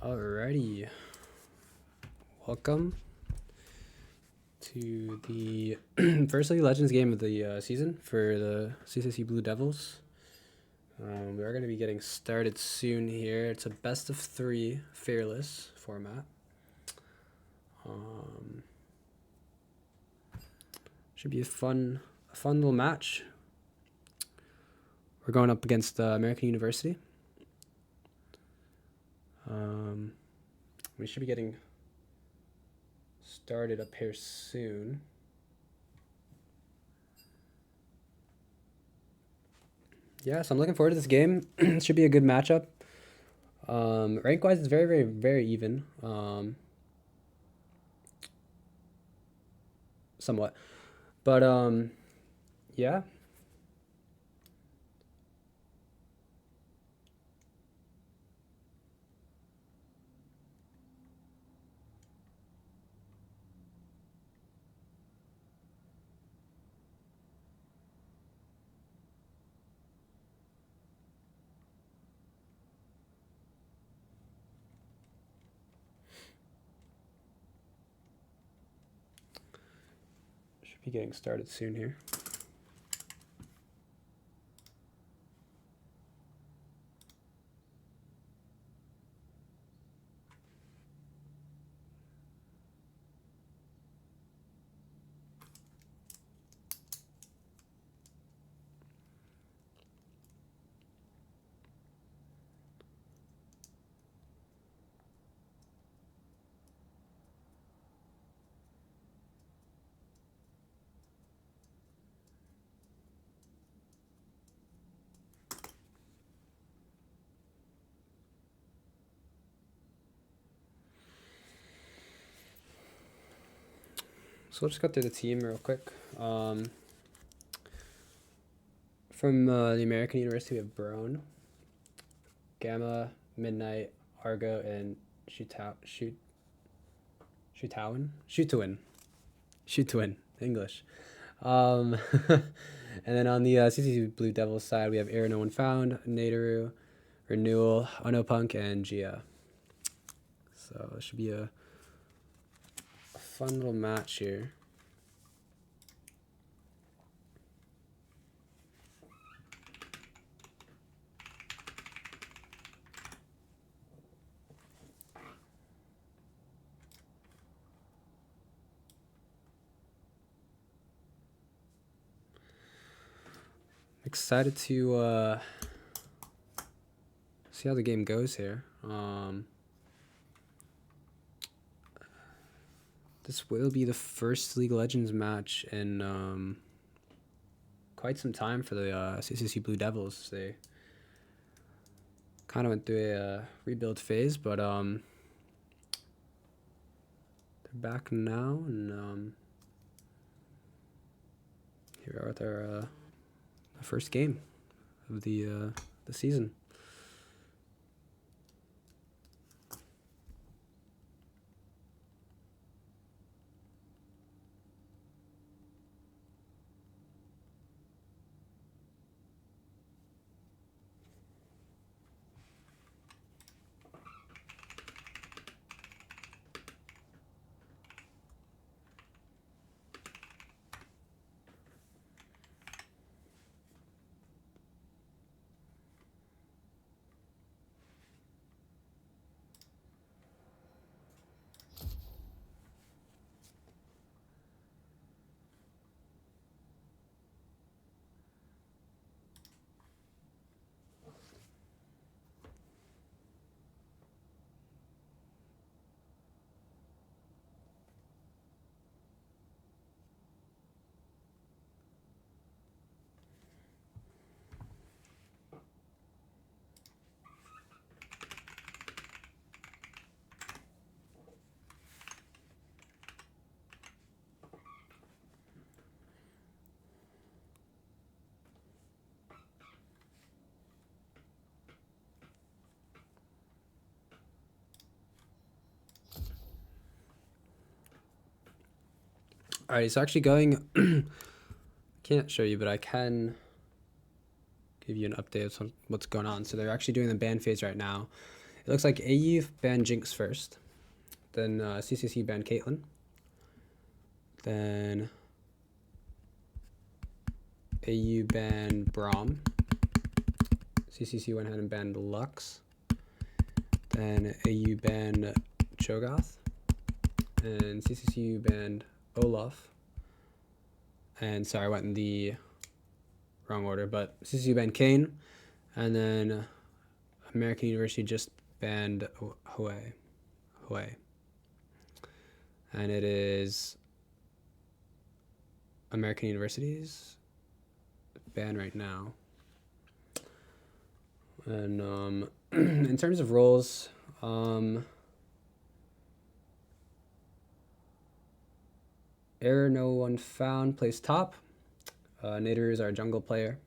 Alrighty, welcome to the first League of Legends game of the season for the CCC Blue Devils. We are going to be getting started soon here. It's a best of 3 fearless format. Should be a fun little match. We're going up against American University. We should be getting started up here soon. Yeah, so I'm looking forward to this game. It should be a good matchup. Rank-wise, it's very, very, very even. Somewhat. But, yeah. Should be getting started soon here. So we'll just go through the team real quick. From the American University, we have Brown, Gamma, Midnight, Argo, and Shutuin, English. And then on the CCC Blue Devils side, we have Air No One Found, Nadaru, Renewal, Onopunk, and Gia. So it should be a fun little match here. Excited to see how the game goes here. This will be the first League of Legends match in quite some time for the CCC Blue Devils. They kind of went through a rebuild phase, but they're back now, and here we are with our first game of the season. All right, it's actually going. Can't show you, but I can give you an update of what's going on. So they're actually doing the ban phase right now. It looks like AU banned Jinx first. Then CCC banned Caitlyn. Then AU banned Braum. CCC went ahead and banned Lux. Then AU banned Cho'Gath. And CCC banned Olaf. And sorry, I went in the wrong order, but CCC banned Kayn. And then American University just banned Hwei. And it is American University's banned right now. And in terms of roles, Error No One Found plays top. Nader is our jungle player.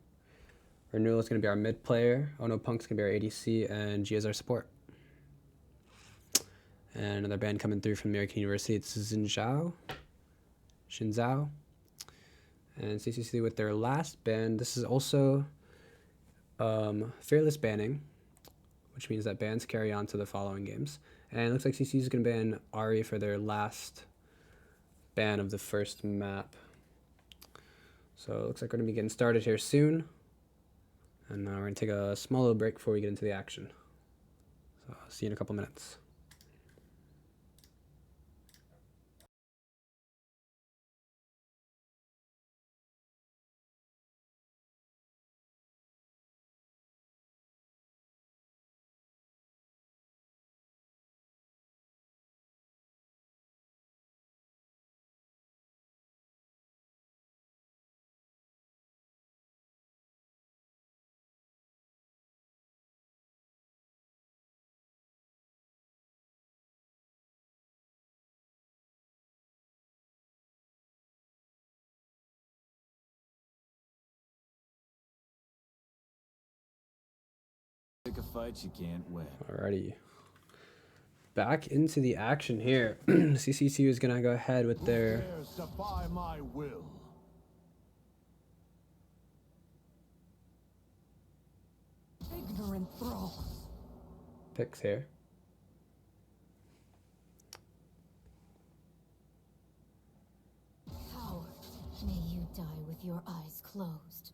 Renewal is going to be our mid player. Ono Punk's going to be our ADC, and Gia is our support. And another band coming through from American University, it's Xin Zhao. And CCC with their last ban. This is also fearless banning, which means that bans carry on to the following games. And it looks like CCC is going to ban Ahri for their last ban of the first map. So it looks like we're going to be getting started here soon. And we're going to take a small little break before we get into the action. So I'll see you in a couple minutes. Pick a fight you can't win. Alrighty. Back into the action here. CCC is going to go ahead with their Defy my will. Ignorant thralls. picks here. Coward, may you die with your eyes closed.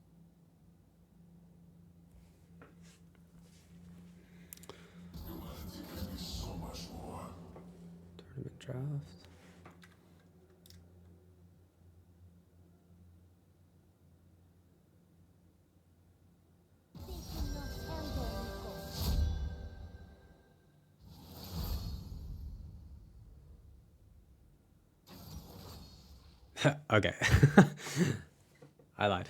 Tournament draft. Okay. I lied.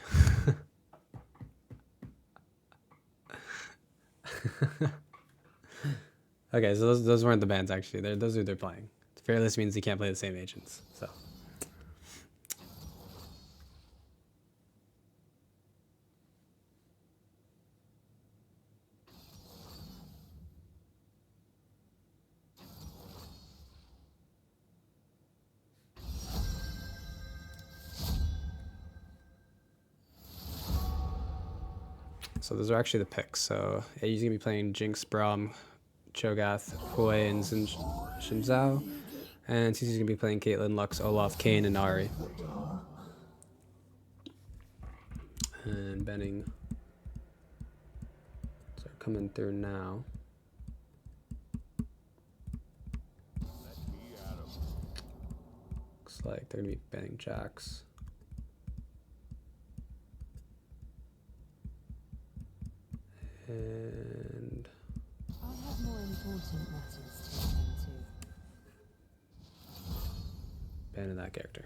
Okay, so those weren't the bans actually. Those are who they're playing. Fearless means you can't play the same agents. So those are actually the picks. So AU's gonna be playing Jinx, Braum, Cho'Gath, Hwei, and Xin Zhao. And CC's gonna be playing Caitlyn, Lux, Olaf, Kayn, and Ahri. And banning. So coming through now. Looks like they're gonna be banning Jax. And I have more important matters to attend to. banning that character.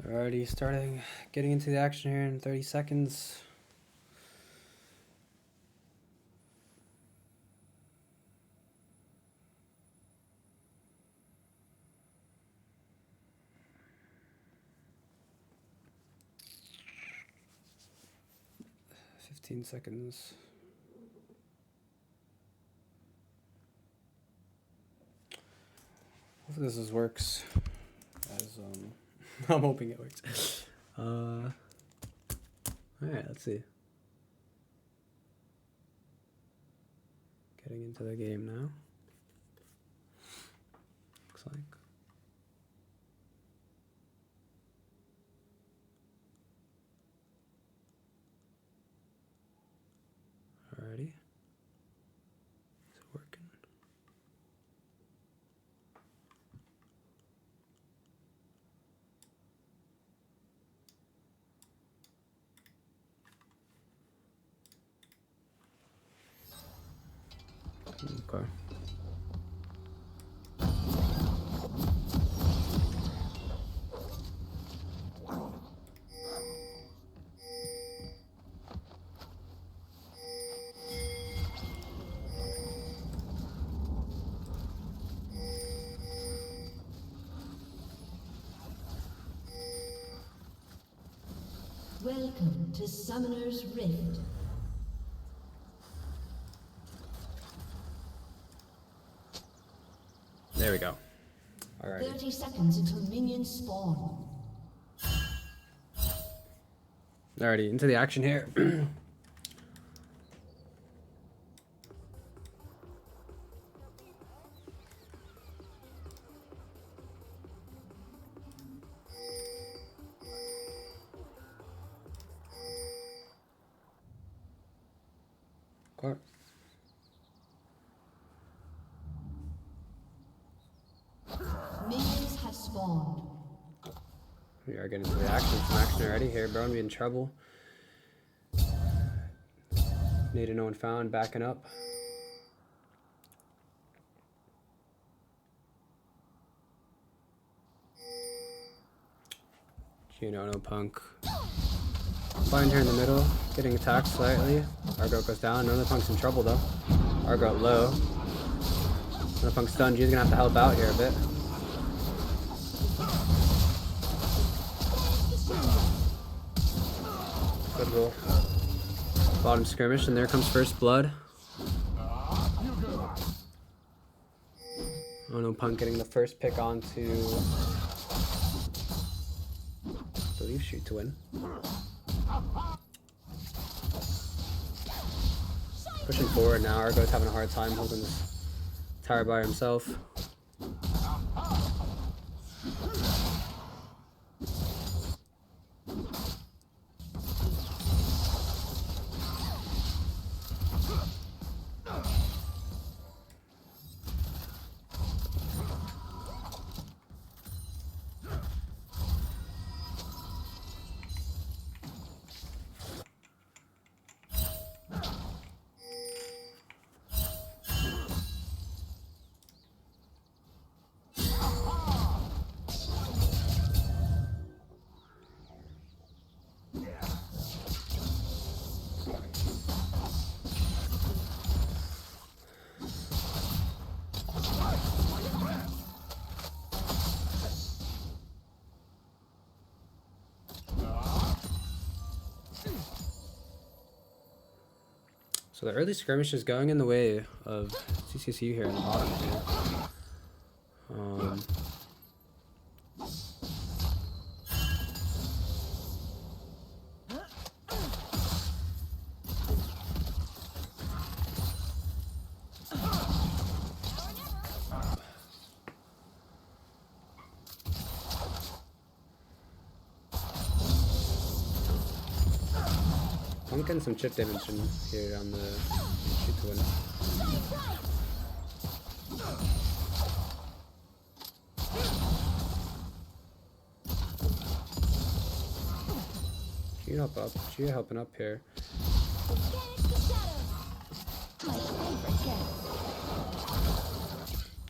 We're already starting getting into the action here in 30 seconds. Seconds. Hopefully this works as I'm hoping it works. All right, let's see. Getting into the game now. Looks like. Alrighty. Is it working? Okay. Welcome to Summoner's Rift. There we go. All right. 30 seconds until minions spawn. Alrighty, into the action here. Okay. Minions have spawned. We are getting into the action. Some action already here. Bro, be in trouble. Need no one found. Backing up. Gino, no punk. Find her in the middle. Getting attacked slightly. Argo goes down. None of the punk's in trouble though. Argo low. No punk's stunned. G's gonna have to help out here a bit. Good roll. Bottom skirmish, and there comes first blood. Oh no, punk getting the first pick onto, I believe, shoot to win. Pushing forward now. Argo's having a hard time holding this tower by himself. So the early skirmish is going in the way of CCCU here in the bottom here. I'm getting some chip damage in here on the shoot to win. You help up. You helping up here.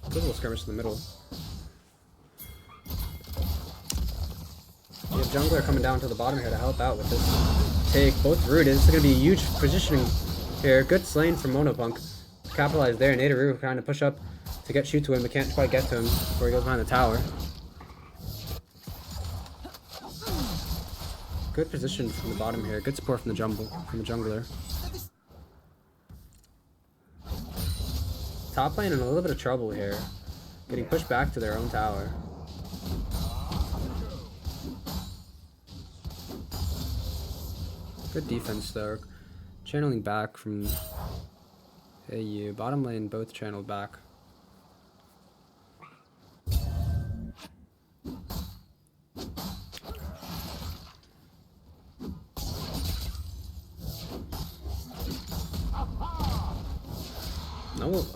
Good little skirmish in the middle. Yeah, jungler coming down to the bottom here to help out with this take. Both rooted. This is going to be a huge positioning here. Good slaying from Monopunk. Capitalize there. Nadaru trying to push up to get shoot to him, but can't quite get to him before he goes behind the tower. Good position from the bottom here. Good support from the jungler. Top lane in a little bit of trouble here. Getting pushed back to their own tower. Good defense though. Channeling back from AU. Bottom lane both channeled back.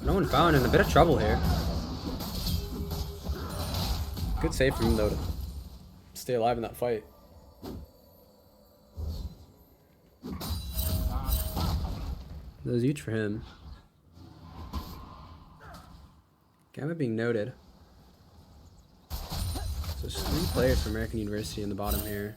No one found, in a bit of trouble here. Good save from him though to stay alive in that fight. That was huge for him. Gamma being noted. So there's 3 players from American University in the bottom here.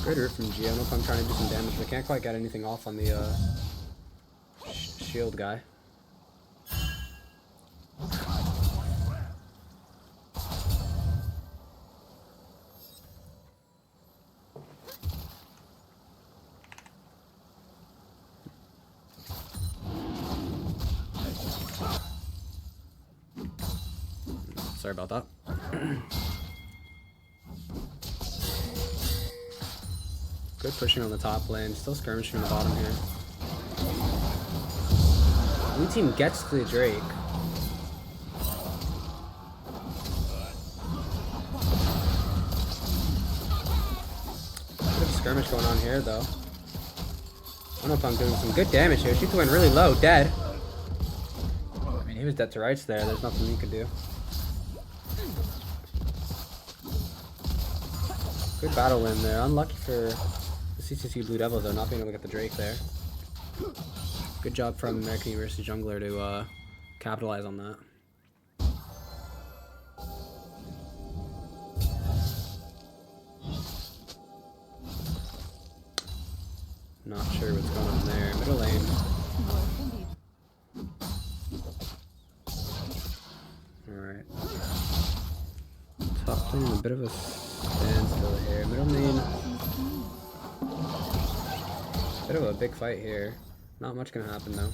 Good root from Geo. No I'm trying to do some damage, but can't quite get anything off on the shield guy. Sorry about that. Good pushing on the top lane. Still skirmishing on the bottom here. Blue team gets to the Drake. Good skirmish going on here though. Monopunk doing some good damage here. Shoots went really low. Dead. I mean, he was dead to rights there. There's nothing he could do. Good battle win there. Unlucky for the CCC Blue Devils though, not being able to get the Drake there. Good job from American University Jungler to capitalize on that. Not sure what's going on there. Middle lane. Alright. Top lane, a bit of a standstill here. Middle lane. Bit of a big fight here. Not much gonna happen though.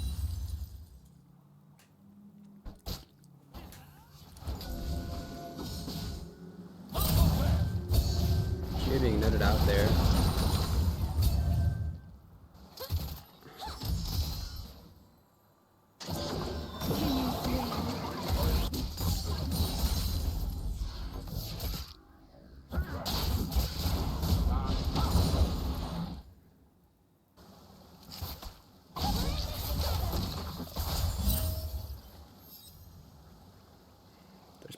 She being noted out there.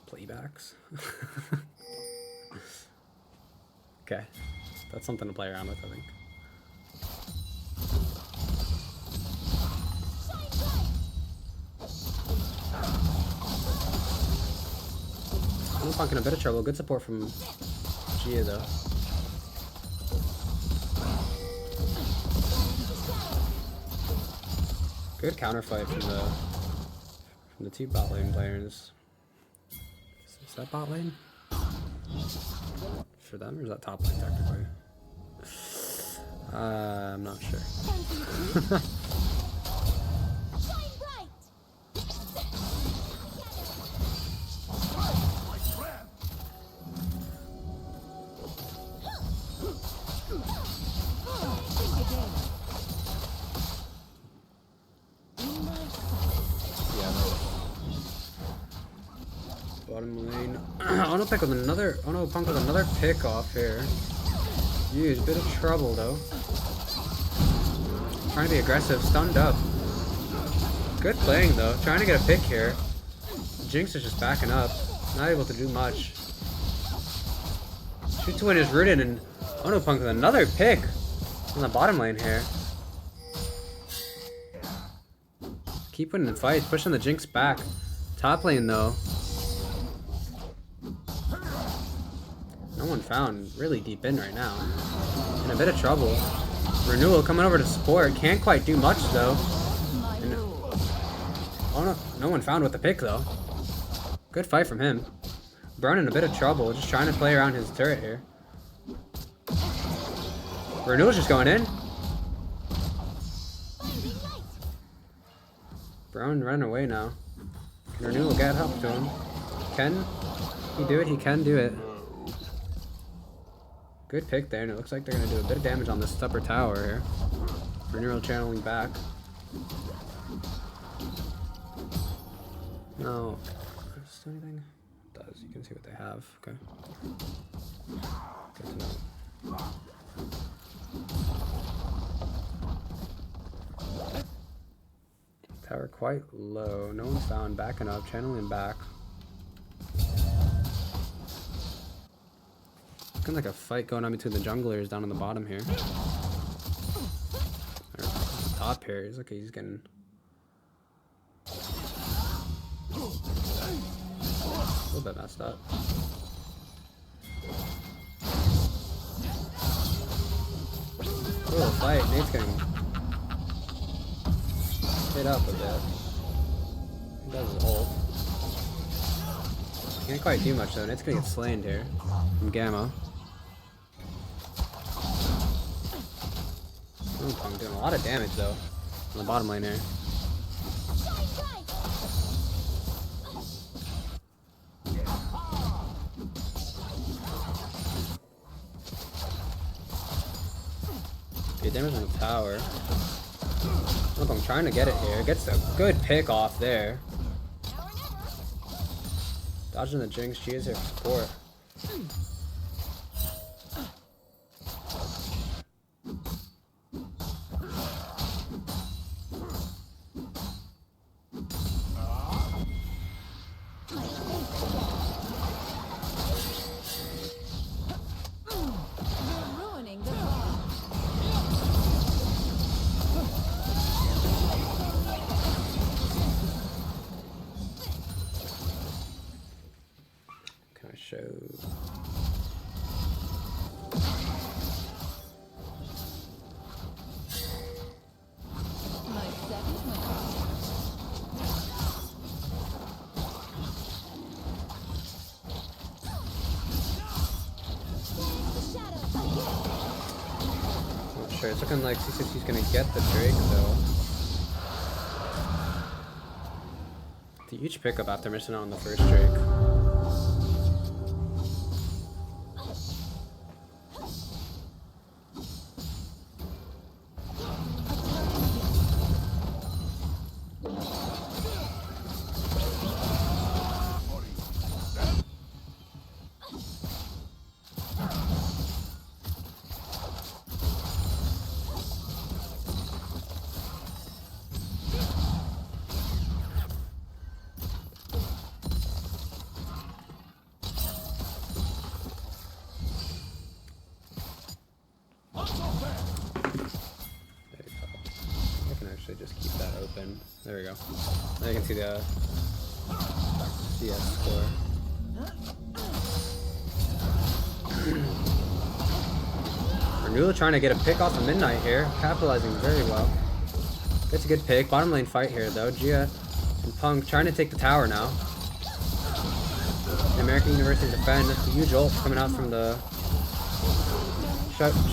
Playbacks. Okay, that's something to play around with, I think. Monopunk in a bit of trouble. Good support from Gia though. Good counter fight from the 2 bot lane players. Is that bot lane? For them, or is that top lane technically? I'm not sure. Bottom lane. Onopunk with another pick off here. Huge, bit of trouble though. Trying to be aggressive, stunned up. Good playing though. Trying to get a pick here. Jinx is just backing up. Not able to do much. Shoot to win is rooted, and Onopunk with another pick on the bottom lane here. keep winning the fights, pushing the Jinx back. Top lane though. No one found really deep in right now. In a bit of trouble. Renewal coming over to support. Can't quite do much though. And, oh no, no one found with the pick though. Good fight from him. Braun in a bit of trouble, just trying to play around his turret here. Renewal's just going in. Braun running away now. Can Renewal get help to him? Can he do it? He can do it. Good pick there, and it looks like they're going to do a bit of damage on this upper tower here. Renewal channeling back. No. Does this do anything? It does. You can see what they have. Okay. Good to know. Tower quite low. No one's found. Backing up. Channeling back. Looking like a fight going on between the junglers down on the bottom here. Or top here. He's okay. He's getting... a little bit messed up. Little fight. Nate's getting hit up a bit. He does his ult. Can't quite do much though. Nate's gonna get slain here from Gamma. I'm doing a lot of damage though on the bottom lane here. Okay, damage on the tower. Look, I'm trying to get it here. Gets a good pick off there. Dodging the Jinx. She is here for support. Sure, it's looking like C60's gonna get the Drake though. The huge pickup after missing out on the first Drake. Just keep that open. There we go. Now you can see the CS score. Renewal trying to get a pick off of Midnight here, capitalizing very well. Gets a good pick. Bottom lane fight here though. Gia and Punk trying to take the tower now. The American University defend. That's a huge ult coming out from the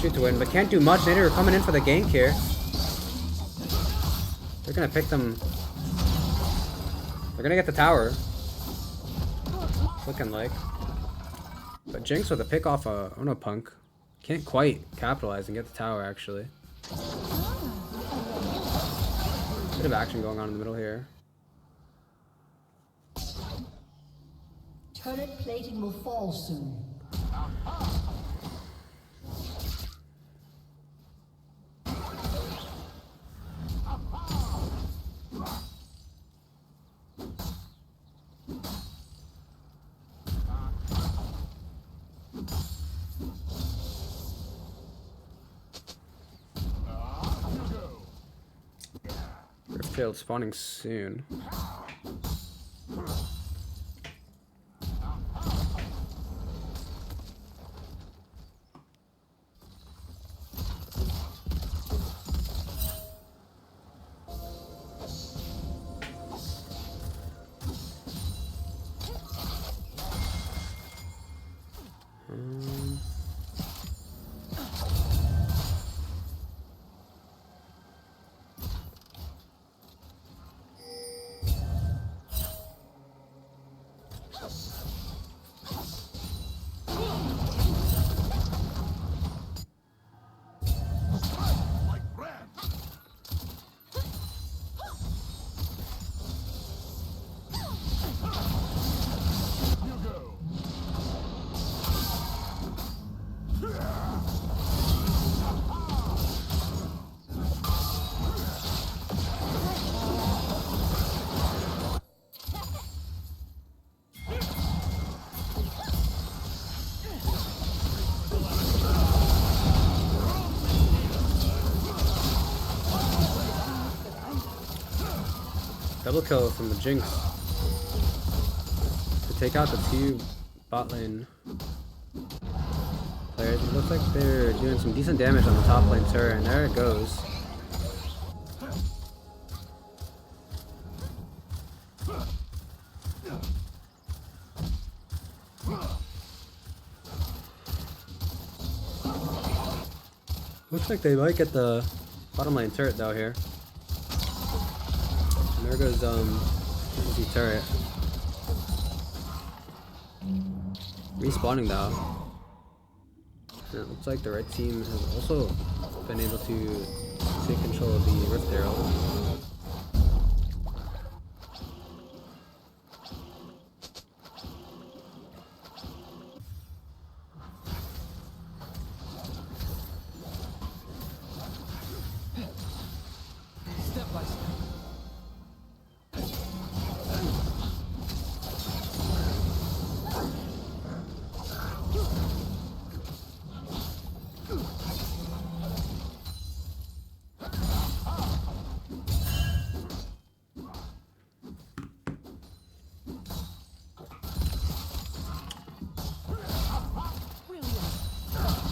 shoot to win, but can't do much. Nader coming in for the gank here. They're gonna pick them. They're gonna get the tower. It's looking like. But Jinx with a pick off a Onopunk. Can't quite capitalize and get the tower actually. Bit of action going on in the middle here. Turret plating will fall soon. Field spawning soon. Like red. You go. Double kill from the Jinx to take out the two bot lane players. It looks like they're doing some decent damage on the top lane turret, and there it goes. Looks like they might get the bottom lane turret though here. And there goes the turret. Respawning though. And it looks like the red team has also been able to take control of the Rift Herald. Step by step.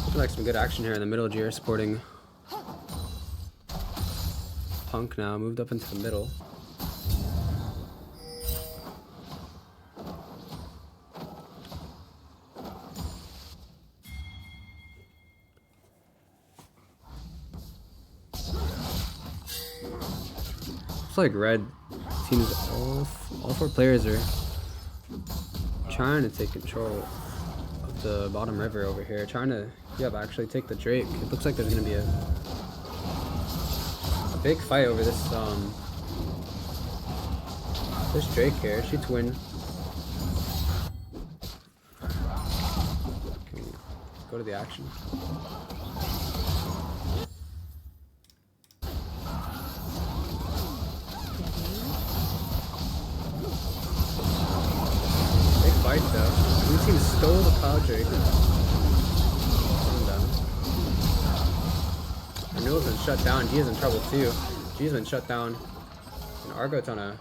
Looks like some good action here in the middle. Jira supporting Punk now, moved up into the middle. Looks like red teams, all four players are trying to take control of the bottom river over here, trying to actually take the Drake. It looks like there's gonna be a big fight over this this Drake here. She twin. Can we go to the action? Big fight though. Blue team stole the Cloud Drake. Renewal's been shut down. Gia's in trouble too. Gia's been shut down. And Argot's on a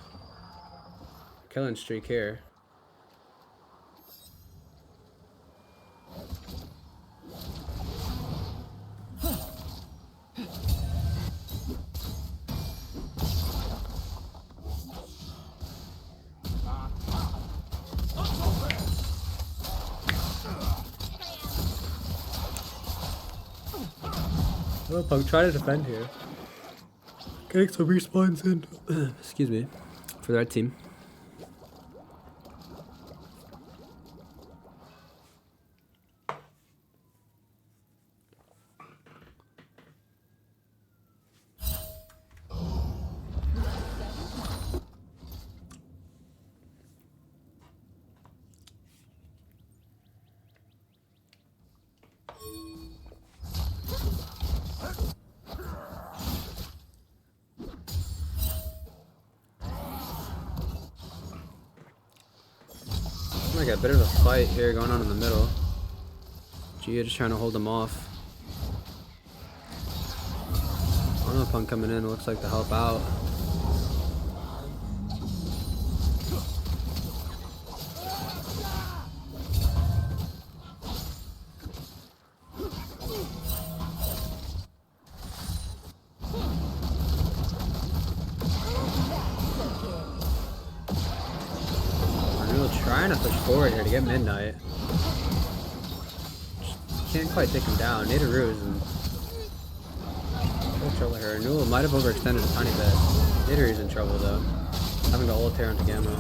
killing streak here. Oh, Punk trying to defend here. Getting some respawns in. Excuse me. For the red team. Like a bit of a fight here going on in the middle. Gia just trying to hold them off. Punk coming in, looks like to help out. trying to push forward here to get Midnight. Can't quite take him down. Nadaru is in full trouble here. Newell might have overextended a tiny bit. Nadaru's in trouble though. Having to ult tear onto Gamma.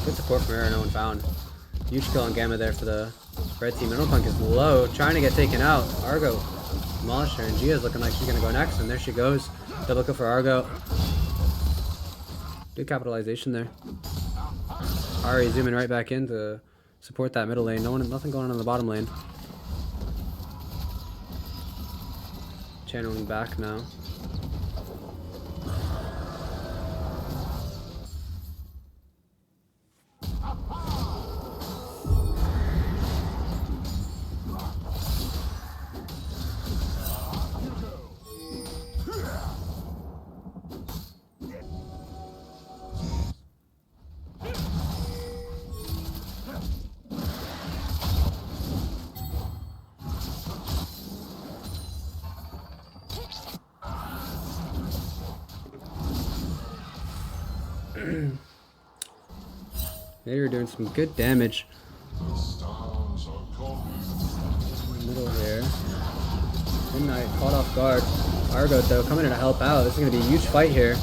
Good support from Air, no one found. Huge kill on Gamma there for the red team. Onopunk is low, trying to get taken out. Argo demolished her, and Gia's looking like she's gonna go next, and there she goes. Double kill for Argo. Good capitalization there. Ari zooming right back in to support that middle lane. Nothing going on in the bottom lane. Channeling back now. They're doing some good damage. Middle here. Midnight caught off guard. Argo though coming in to help out. This is gonna be a huge fight here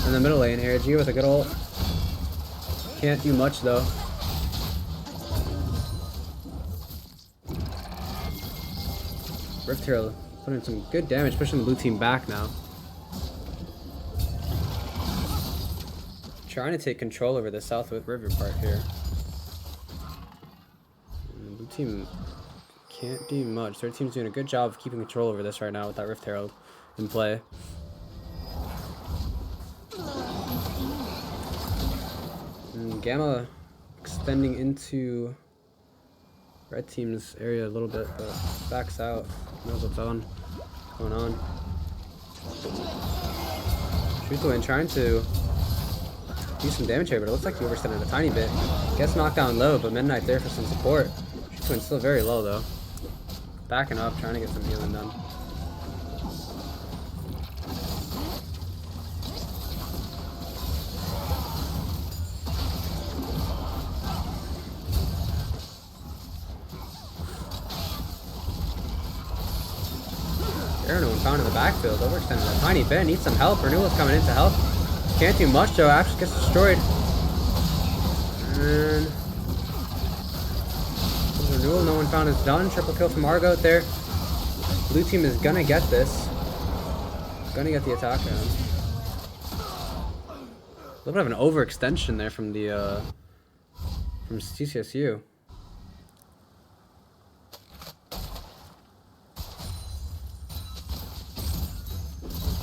in the middle lane here. Gia with a good ult. Can't do much though. Rift Hero putting some good damage, pushing the blue team back now. Trying to take control over the Southwood River part here. And the blue team can't do much. Their team's doing a good job of keeping control over this right now with that Rift Herald in play. And Gamma extending into red team's area a little bit, but backs out. Knows what's going on. Shooto trying to do some damage here, but it looks like he overextended a tiny bit. Gets knocked down low, but Midnight there for some support. Shooto still very low though. Backing up, trying to get some healing done. Aaron found in the backfield, overextended a tiny bit, needs some help. Renewal's coming in to help. Can't do much though, Axe gets destroyed. And Renewal, no one found is done. Triple kill from Argo there. Blue team is gonna get this. Gonna get the attack down. A little bit of an overextension there from the from CCSU.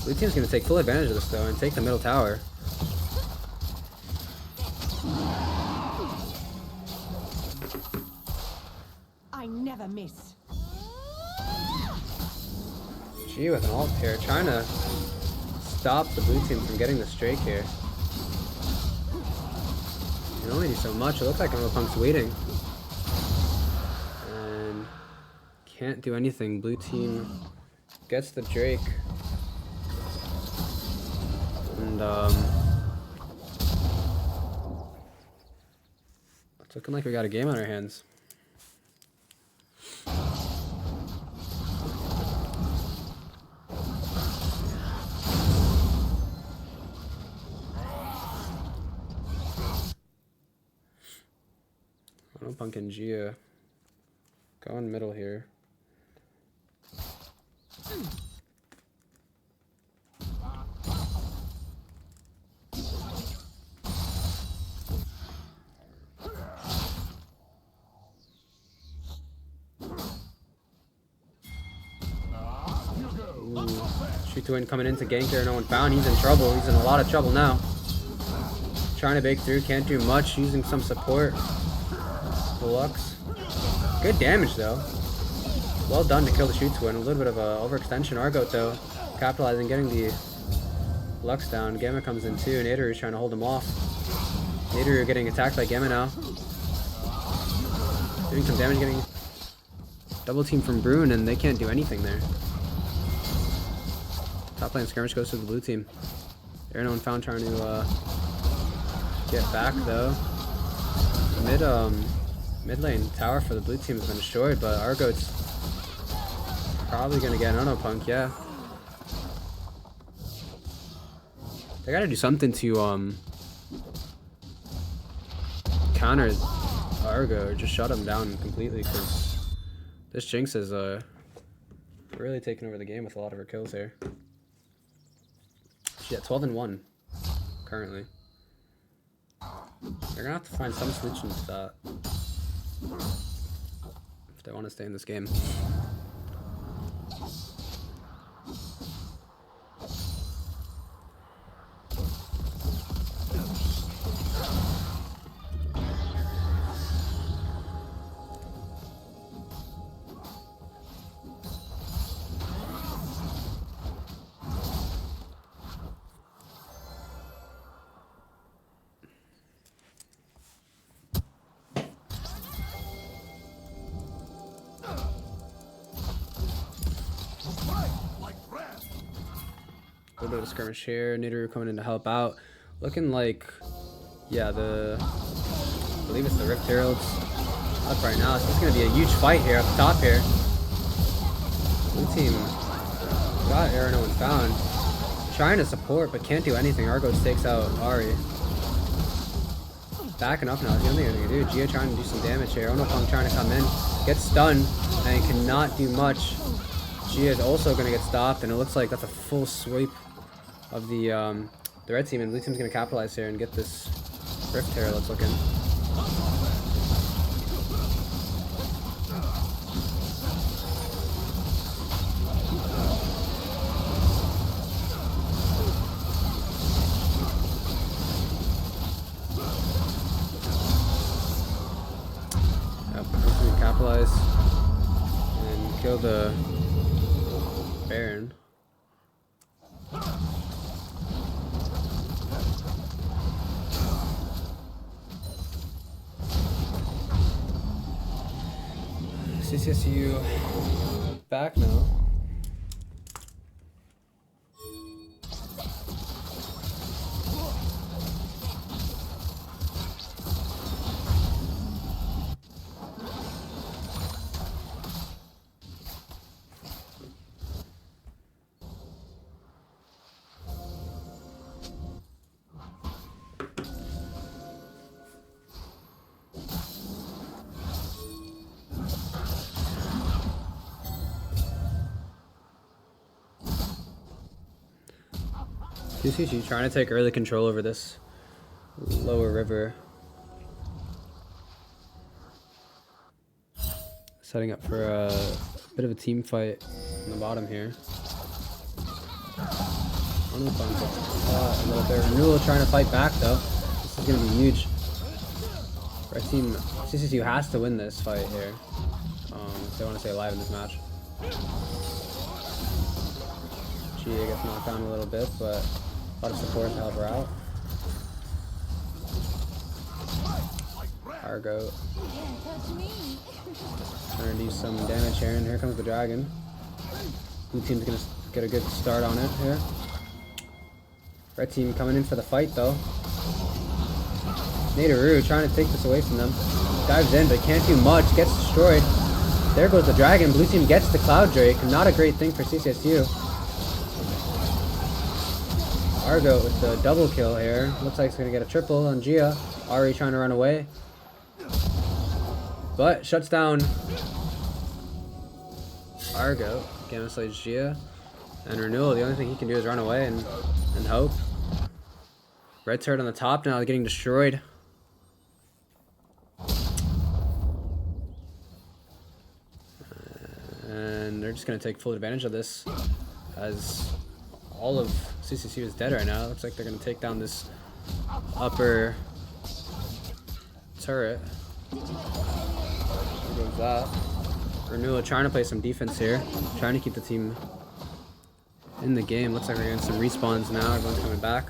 Blue team's gonna take full advantage of this though and take the middle tower. I never miss. Gee, with an ult here, trying to stop the blue team from getting this Drake here. You can only do so much. It looks like Onopunk's waiting. And can't do anything. Blue team gets the Drake. And it's looking like we got a game on our hands. Onopunk and Gia going middle here. Shooto coming into gank there, no one found. He's in trouble. He's in a lot of trouble now. Trying to break through, can't do much. Using some support. Deluxe. Good damage though. Well done to kill the Shooto. A little bit of a overextension. Argo though, capitalizing, getting the Lux down. Gamma comes in too. Nadaru is trying to hold him off. Nadaru getting attacked by Gamma now. Doing some damage, getting double team from Brune, and they can't do anything there. Top lane skirmish goes to the blue team. Aaron Found trying to get back though. Mid lane tower for the blue team has been destroyed, but Argo's probably gonna get an Onopunk, yeah. They gotta do something to counter Argo or just shut him down completely, because this Jinx is really taking over the game with a lot of her kills here. She's at 12-1 currently. They're gonna have to find some solution to that if they want to stay in this game. A little bit of a skirmish here. Nidoru coming in to help out. Looking like, yeah, I believe it's the Rift Heralds up right now. So it's going to be a huge fight here up top here. Blue team got Arano and Found. Trying to support, but can't do anything. Argos takes out Ahri. Backing up now. That's the only thing they can do. Gia trying to do some damage here. Onopunk trying to come in. Gets stunned and cannot do much. Gia is also going to get stopped, and it looks like that's a full sweep of the red team, and blue team's going to capitalize here and get this Rift Herald. It's looking. Yep, blue team capitalize and kill the Baron. CCSU back now. CCG trying to take early control over this lower river. Setting up for a bit of a team fight on the bottom here. A little bit. Renewal trying to fight back though. This is going to be huge. Red team, CCCU has to win this fight here if they want to stay alive in this match. Gia gets knocked down a little bit, but a lot of support to help her out. Argo trying to do some damage here, and here comes the dragon. Blue team's gonna get a good start on it here. Red team coming in for the fight though. Nidoru trying to take this away from them. Dives in, but can't do much. Gets destroyed. There goes the dragon. Blue team gets the Cloud Drake. Not a great thing for CCSU. Argo with the double kill here. Looks like it's going to get a triple on Gia. Ahri trying to run away. But shuts down Argo. Gamma slays Gia. And Renewal, the only thing he can do is run away and hope. Red turret on the top now getting destroyed. And they're just going to take full advantage of this as all of CCC is dead right now. It looks like they're going to take down this upper turret. There goes that. Renewal trying to play some defense here. Trying to keep the team in the game. Looks like we're getting some respawns now. Everyone's coming back.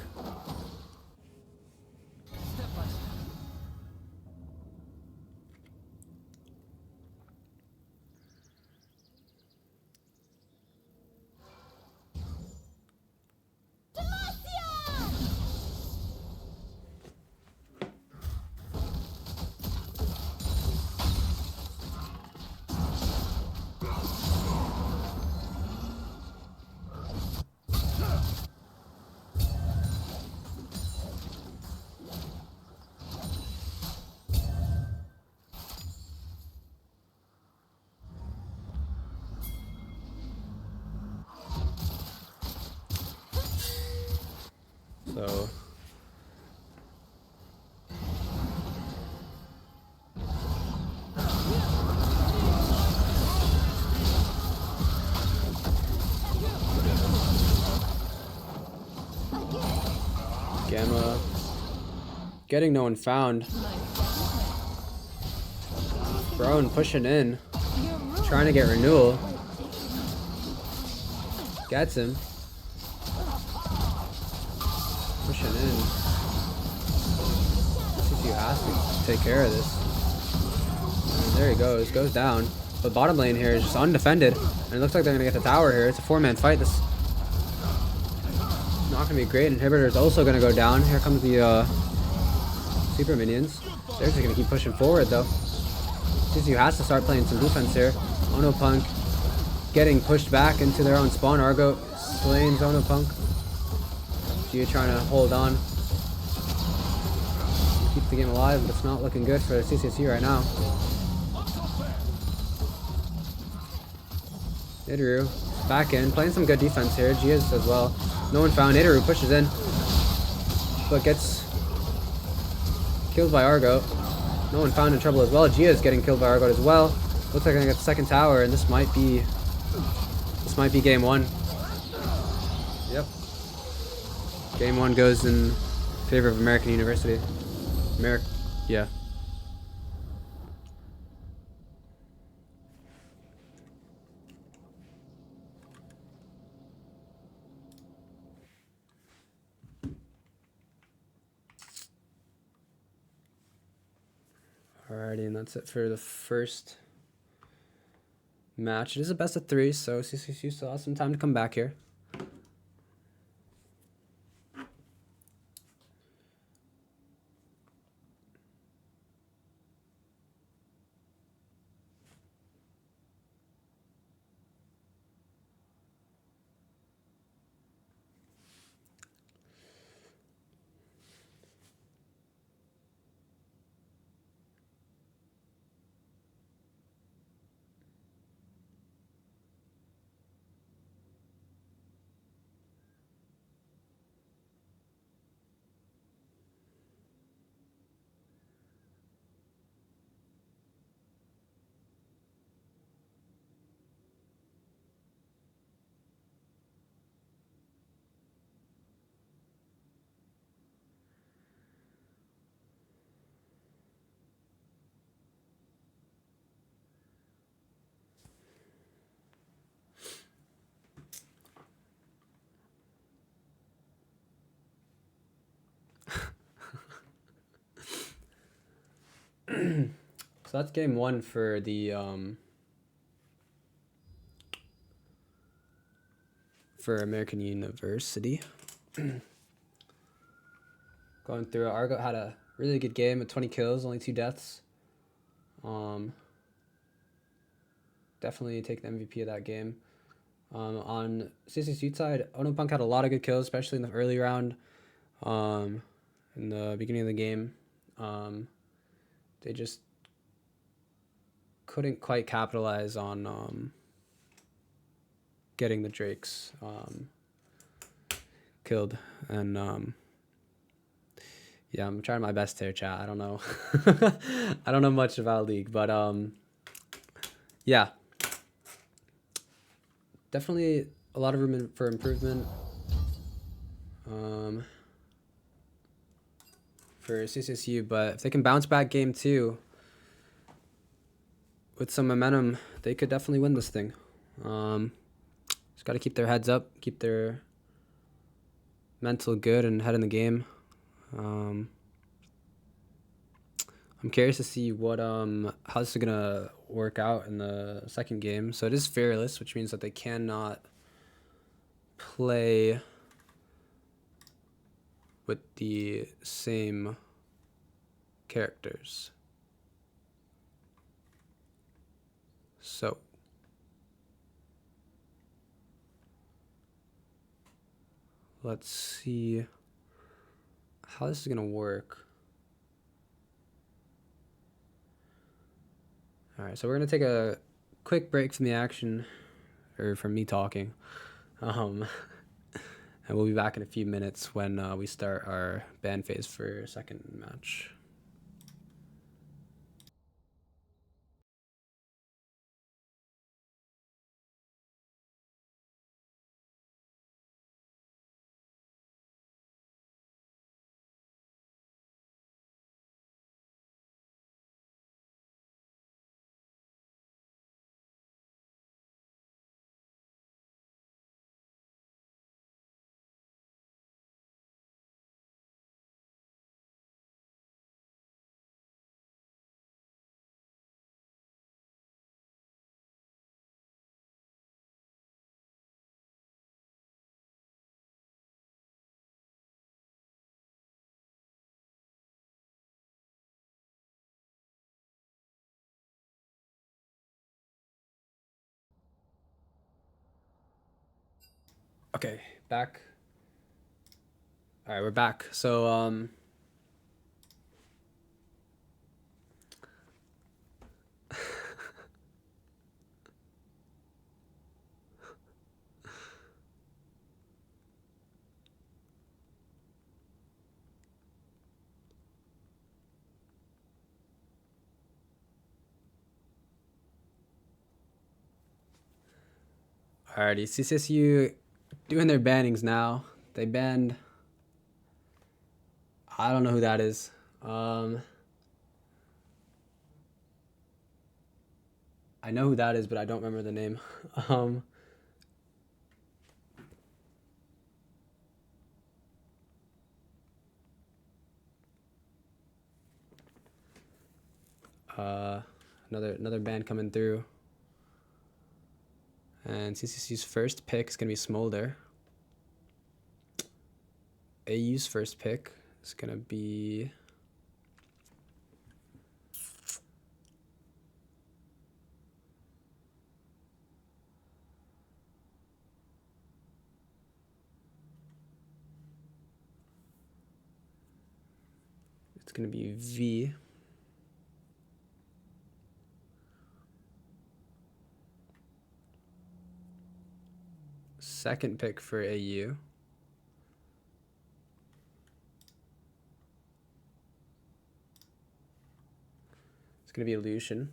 So Gamma getting no one found. Brone pushing in, trying to get renewal. Gets him. Pushing in. CCU has to take care of this. And there he goes. Goes down. But bottom lane here is just undefended. And it looks like they're going to get the tower here. It's a 4-man fight. This is not going to be great. Inhibitor is also going to go down. Here comes the super minions. They're just going to keep pushing forward though. CCU has to start playing some defense here. Onopunk getting pushed back into their own spawn. Argo slain Onopunk. Gia trying to hold on. Keep the game alive, but it's not looking good for CCSU right now. Nidoru back in, playing some good defense here. Gia's as well. No one found. Nidoru pushes in, but gets killed by Argo. No one found in trouble as well. Gia is getting killed by Argo as well. Looks like they're gonna get the second tower, and this might be game one. Yep. Game one goes in favor of American University. Yeah. Alrighty, and that's it for the first match. It is a best of 3, so CCCU still has some time to come back here. So that's game one for the for American University. Going through it, Argo had a really good game with 20 kills, only 2 deaths. Definitely take the MVP of that game. On CCCU side, Onopunk had a lot of good kills, especially in the early round. In the beginning of the game, they just couldn't quite capitalize on getting the Drakes killed. And yeah, I'm trying my best here, chat. I don't know. I don't know much about League, but yeah. Definitely a lot of room for improvement for CCSU, but if they can bounce back game 2 with some momentum, they could definitely win this thing. Just got to keep their heads up, keep their mental good, and head in the game. I'm curious to see what how this is gonna work out in the second game. So it is fearless, which means that they cannot play with the same characters. So let's see how this is gonna work. All right, so we're gonna take a quick break from the action, or from me talking, And we'll be back in a few minutes when we start our ban phase for second match. Okay, back. All right, we're back. So alrighty, CCSU doing their bannings now. They banned. I don't know who that is. I know who that is, but I don't remember the name. Another band coming through. And CCC's first pick is gonna be Smolder. AU's first pick is gonna be V. Second pick for AU. It's gonna be Lucian.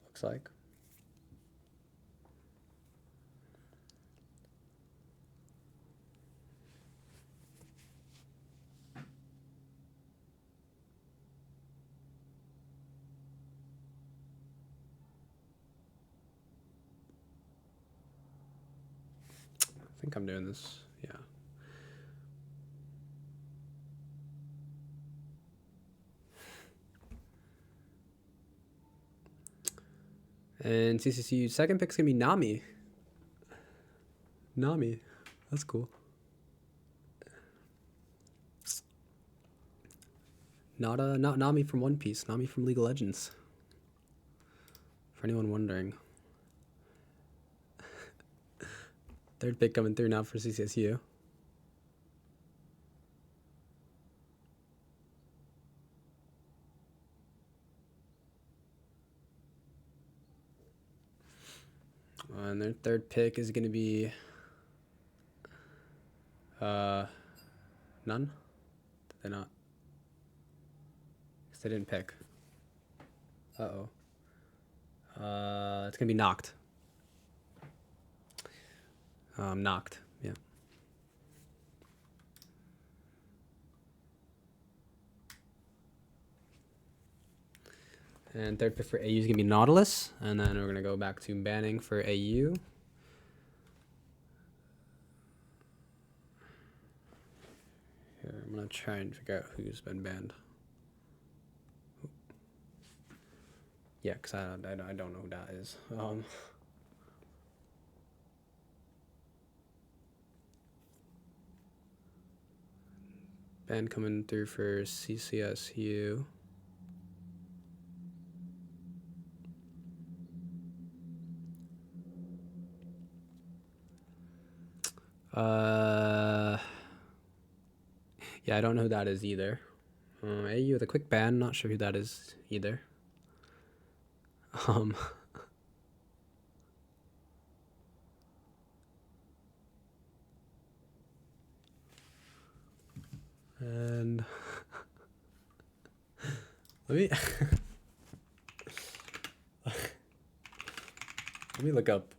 Looks like. I think I'm doing this. Yeah. And CCCU second pick's gonna be Nami. Nami, that's cool. Not Nami from One Piece. Nami from League of Legends. For anyone wondering. Third pick coming through now for CCSU. And their third pick is gonna be none? Did they not? Because they didn't pick. Uh-oh. It's gonna be Knocked. Knocked, yeah. And third pick for AU is gonna be Nautilus, and then we're gonna go back to banning for AU. Here, I'm gonna try and figure out who's been banned. Yeah, because I don't know who that is. Ban coming through for CCSU. Yeah, I don't know who that is either. AU with a quick ban, not sure who that is either. and let me let me look up.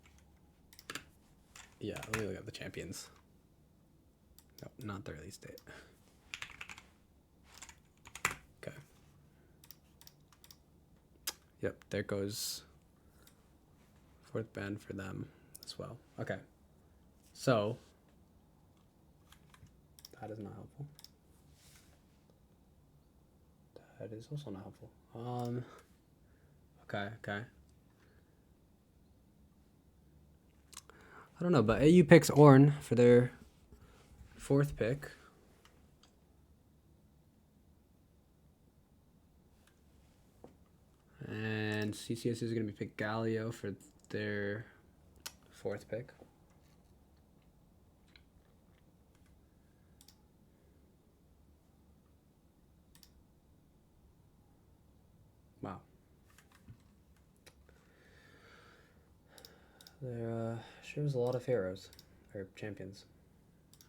Yeah, let me look up the champions. No, not the release date. Okay. Yep, there goes fourth band for them as well. Okay. So that is not helpful. That is also not helpful. Okay. I don't know, but AU picks Ornn for their fourth pick. And CCS is going to be pick Galio for their fourth pick. Wow. There sure was a lot of heroes, or champions.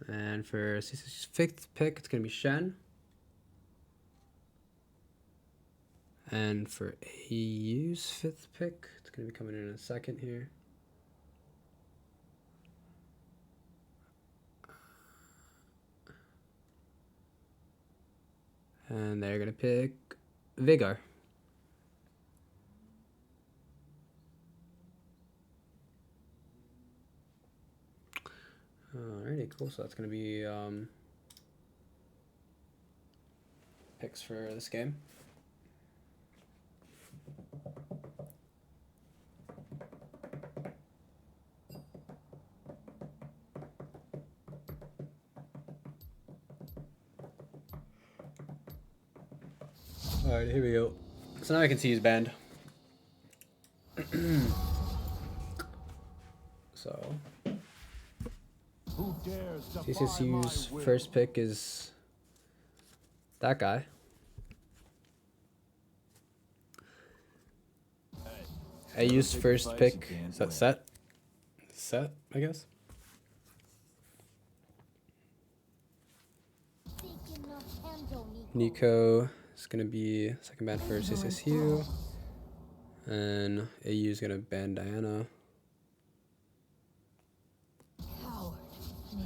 And for CCS's fifth pick, it's going to be Shen. And for AU's fifth pick, it's going to be coming in a second here. And they're going to pick Veigar. Alrighty, cool. So that's going to be picks for this game. Alright, here we go. So now I can see his band. So Who dares defy CCSU's my will? first pick is that guy. AU's first pick, is that Set? Set, I guess. Nico is going to be second band for CCSU. And AU is going to ban Diana.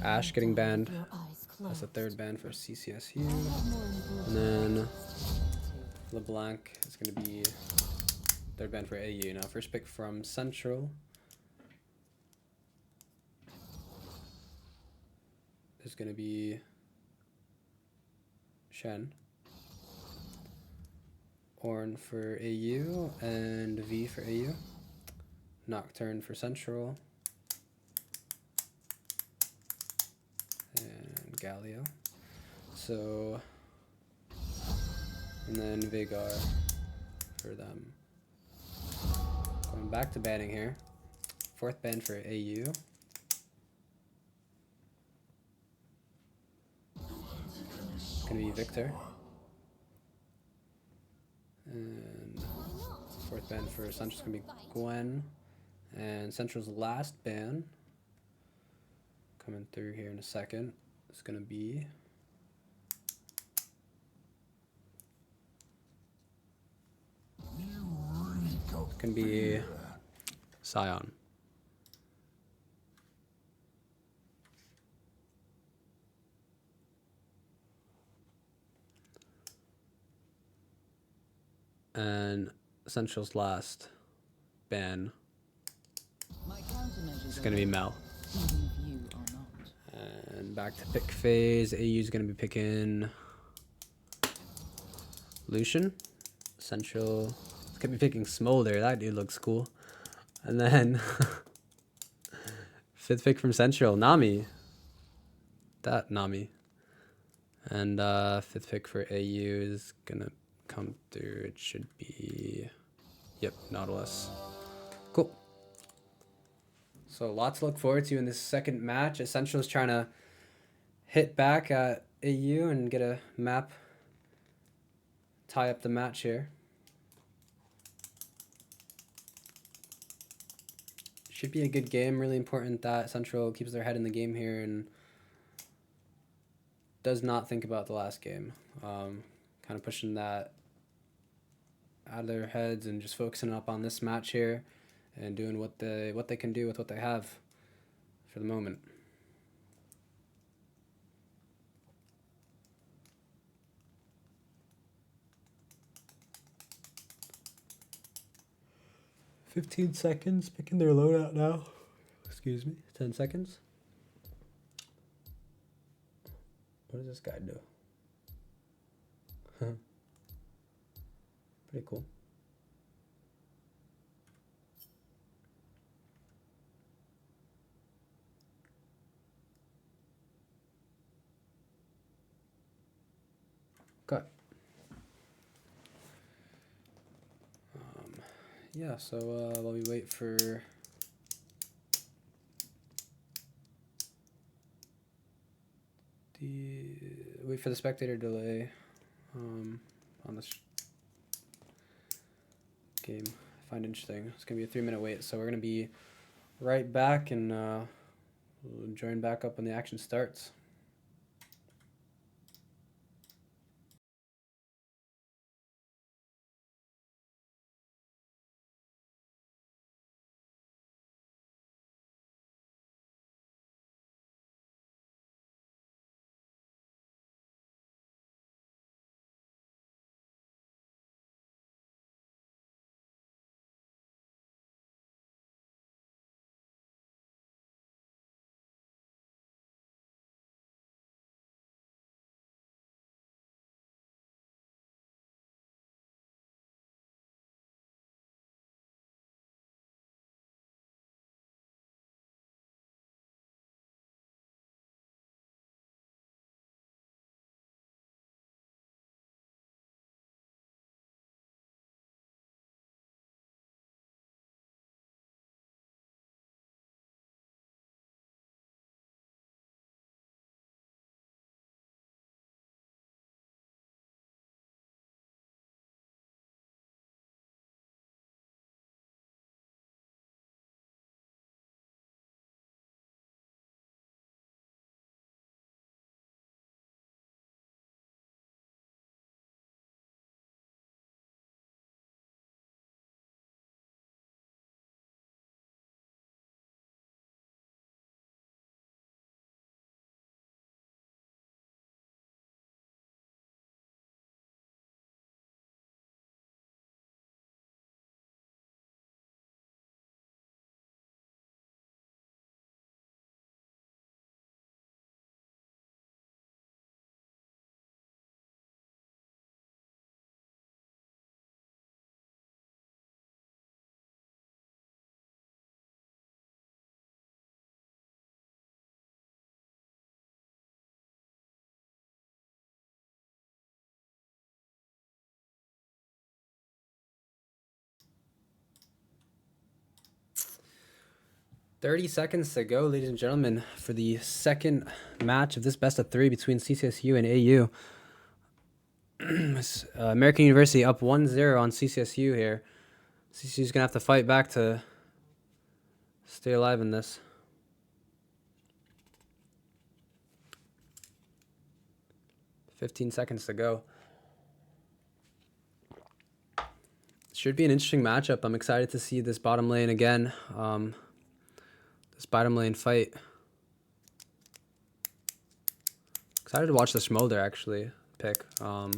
Ash getting banned. That's the third ban for CCSU. And then LeBlanc is going to be third ban for AU. Now, first pick from Central is going to be Shen. Ornn for AU and V for AU. Nocturne for Central. And Galio. So, and then Veigar for them. Going back to banning here. Fourth ban for AU. It's gonna be Victor. And fourth ban for Central's gonna be Gwen. And Central's last ban, coming through here in a second, is gonna be Scion. And Central's last ban is going to be Mel. And back to pick phase. AU is going to be picking Lucian. Central is going to be picking Smolder. That dude looks cool. And then fifth pick from Central, Nami. That Nami. And fifth pick for AU is going to come through. It should be, yep, Nautilus. Cool. So lots to look forward to in this second match. Essential is trying to hit back at AU and get a map, tie up the match here. Should be a good game. Really important that Central keeps their head in the game here and does not think about the last game. Kind of pushing that out of their heads and just focusing up on this match here and doing what they can do with what they have for the moment. $15 seconds, picking their loadout now. Excuse me, 10 seconds. What does this guy do? Pretty cool. Okay. Yeah, so while we wait for the spectator delay on this game, I find interesting. It's gonna be a 3-minute wait, so we're gonna be right back and we'll join back up when the action starts. "30 seconds to go, ladies and gentlemen, for the second match of this best of 3 between CCSU and AU. American University up 1-0 on CCSU here. CCSU's gonna have to fight back to stay alive in this. $15 to go. Should be an interesting matchup. I'm excited to see this bottom lane again. This bottom lane fight. Excited to watch the Smolder actually pick. I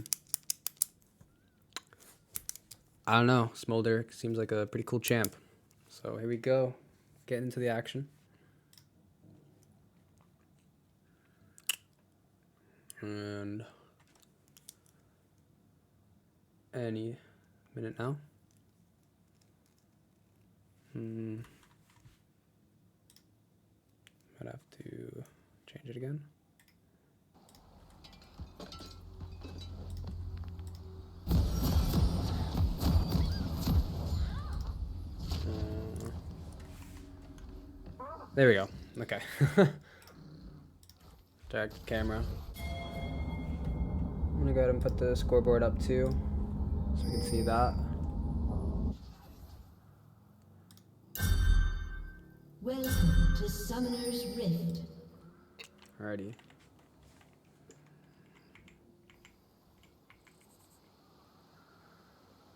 don't know. Smolder seems like a pretty cool champ. So here we go. Getting into the action. And any minute now. Might have to change it again. There we go. Okay. Direct camera. I'm gonna go ahead and put the scoreboard up too, so we can see that. Welcome to Summoner's Rift. Alrighty.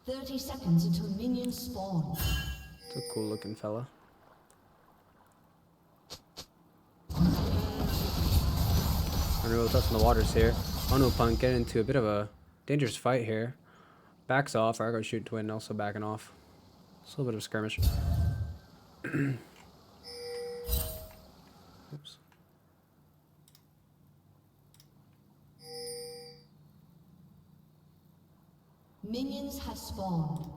30 seconds until minions spawn. It's a cool looking fella. Unreal touching the waters here. Onopunk getting into a bit of a dangerous fight here. Backs off. Argo shoot twin also backing off. It's a little bit of a skirmish. Oops. Minions have spawned.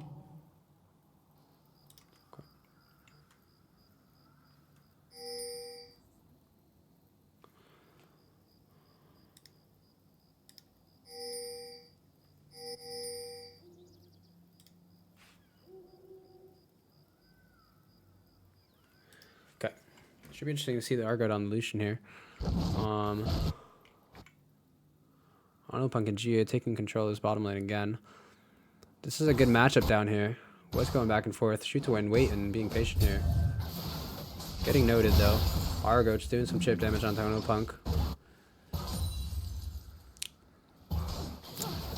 Okay. Should be interesting to see the Argo on the Lucian here. Onopunk and Gia taking control of this bottom lane again. This is a good matchup down here. What's going back and forth? Shoot to win, wait, and being patient here. Getting noted though. Argo just doing some chip damage on Onopunk.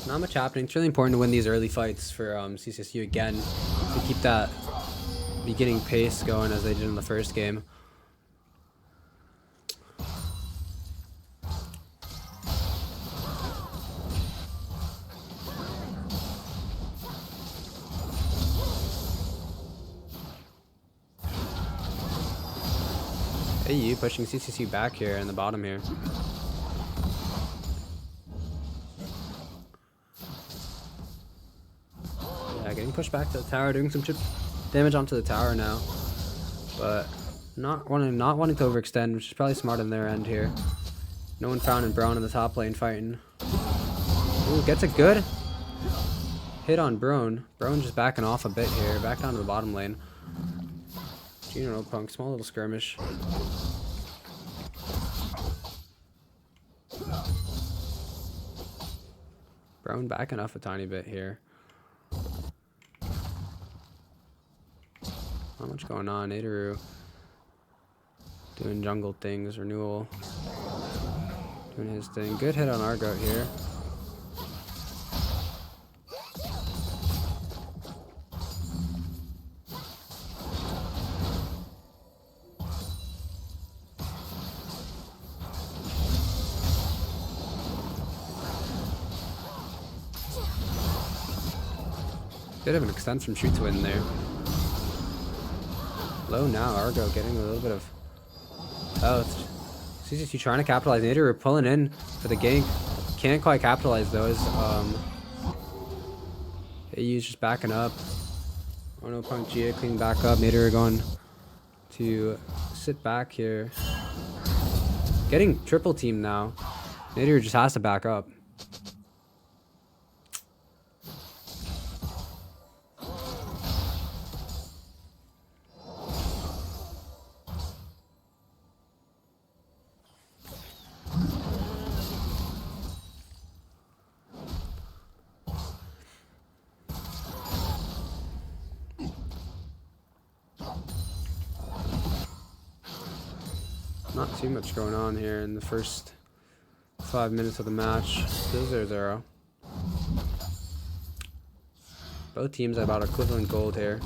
Not much happening. It's really important to win these early fights for CCSU again to keep that beginning pace going as they did in the first game. AU pushing CCSU back here in the bottom here. Yeah, getting pushed back to the tower, doing some chip damage onto the tower now, but not wanting to overextend, which is probably smart on their end here. No one found and Brown in the top lane fighting. Ooh, gets a good hit on Brown. Brown just backing off a bit here, back down to the bottom lane. Onopunk, small little skirmish. Brown backing off a tiny bit here. Not much going on. Nadaru doing jungle things. Renewal doing his thing. Good hit on Argo here. Bit of an extent from shoot to win there. Low now, Argo getting a little bit of health. CCSU trying to capitalize. Nadaru pulling in for the gank. Can't quite capitalize though. AU's just backing up. Onopunk Gia cleaning back up. Nadaru going to sit back here. Getting triple team now. Nadaru just has to back up. Not too much going on here in the first 5 minutes of the match. Still 0-0. Both teams have about equivalent gold here.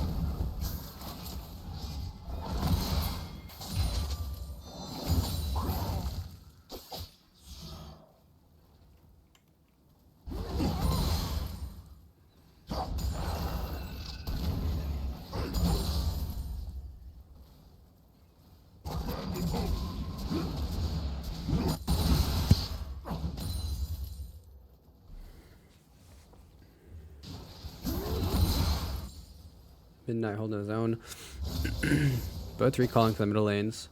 Midnight holding his own. Both recalling for the middle lanes.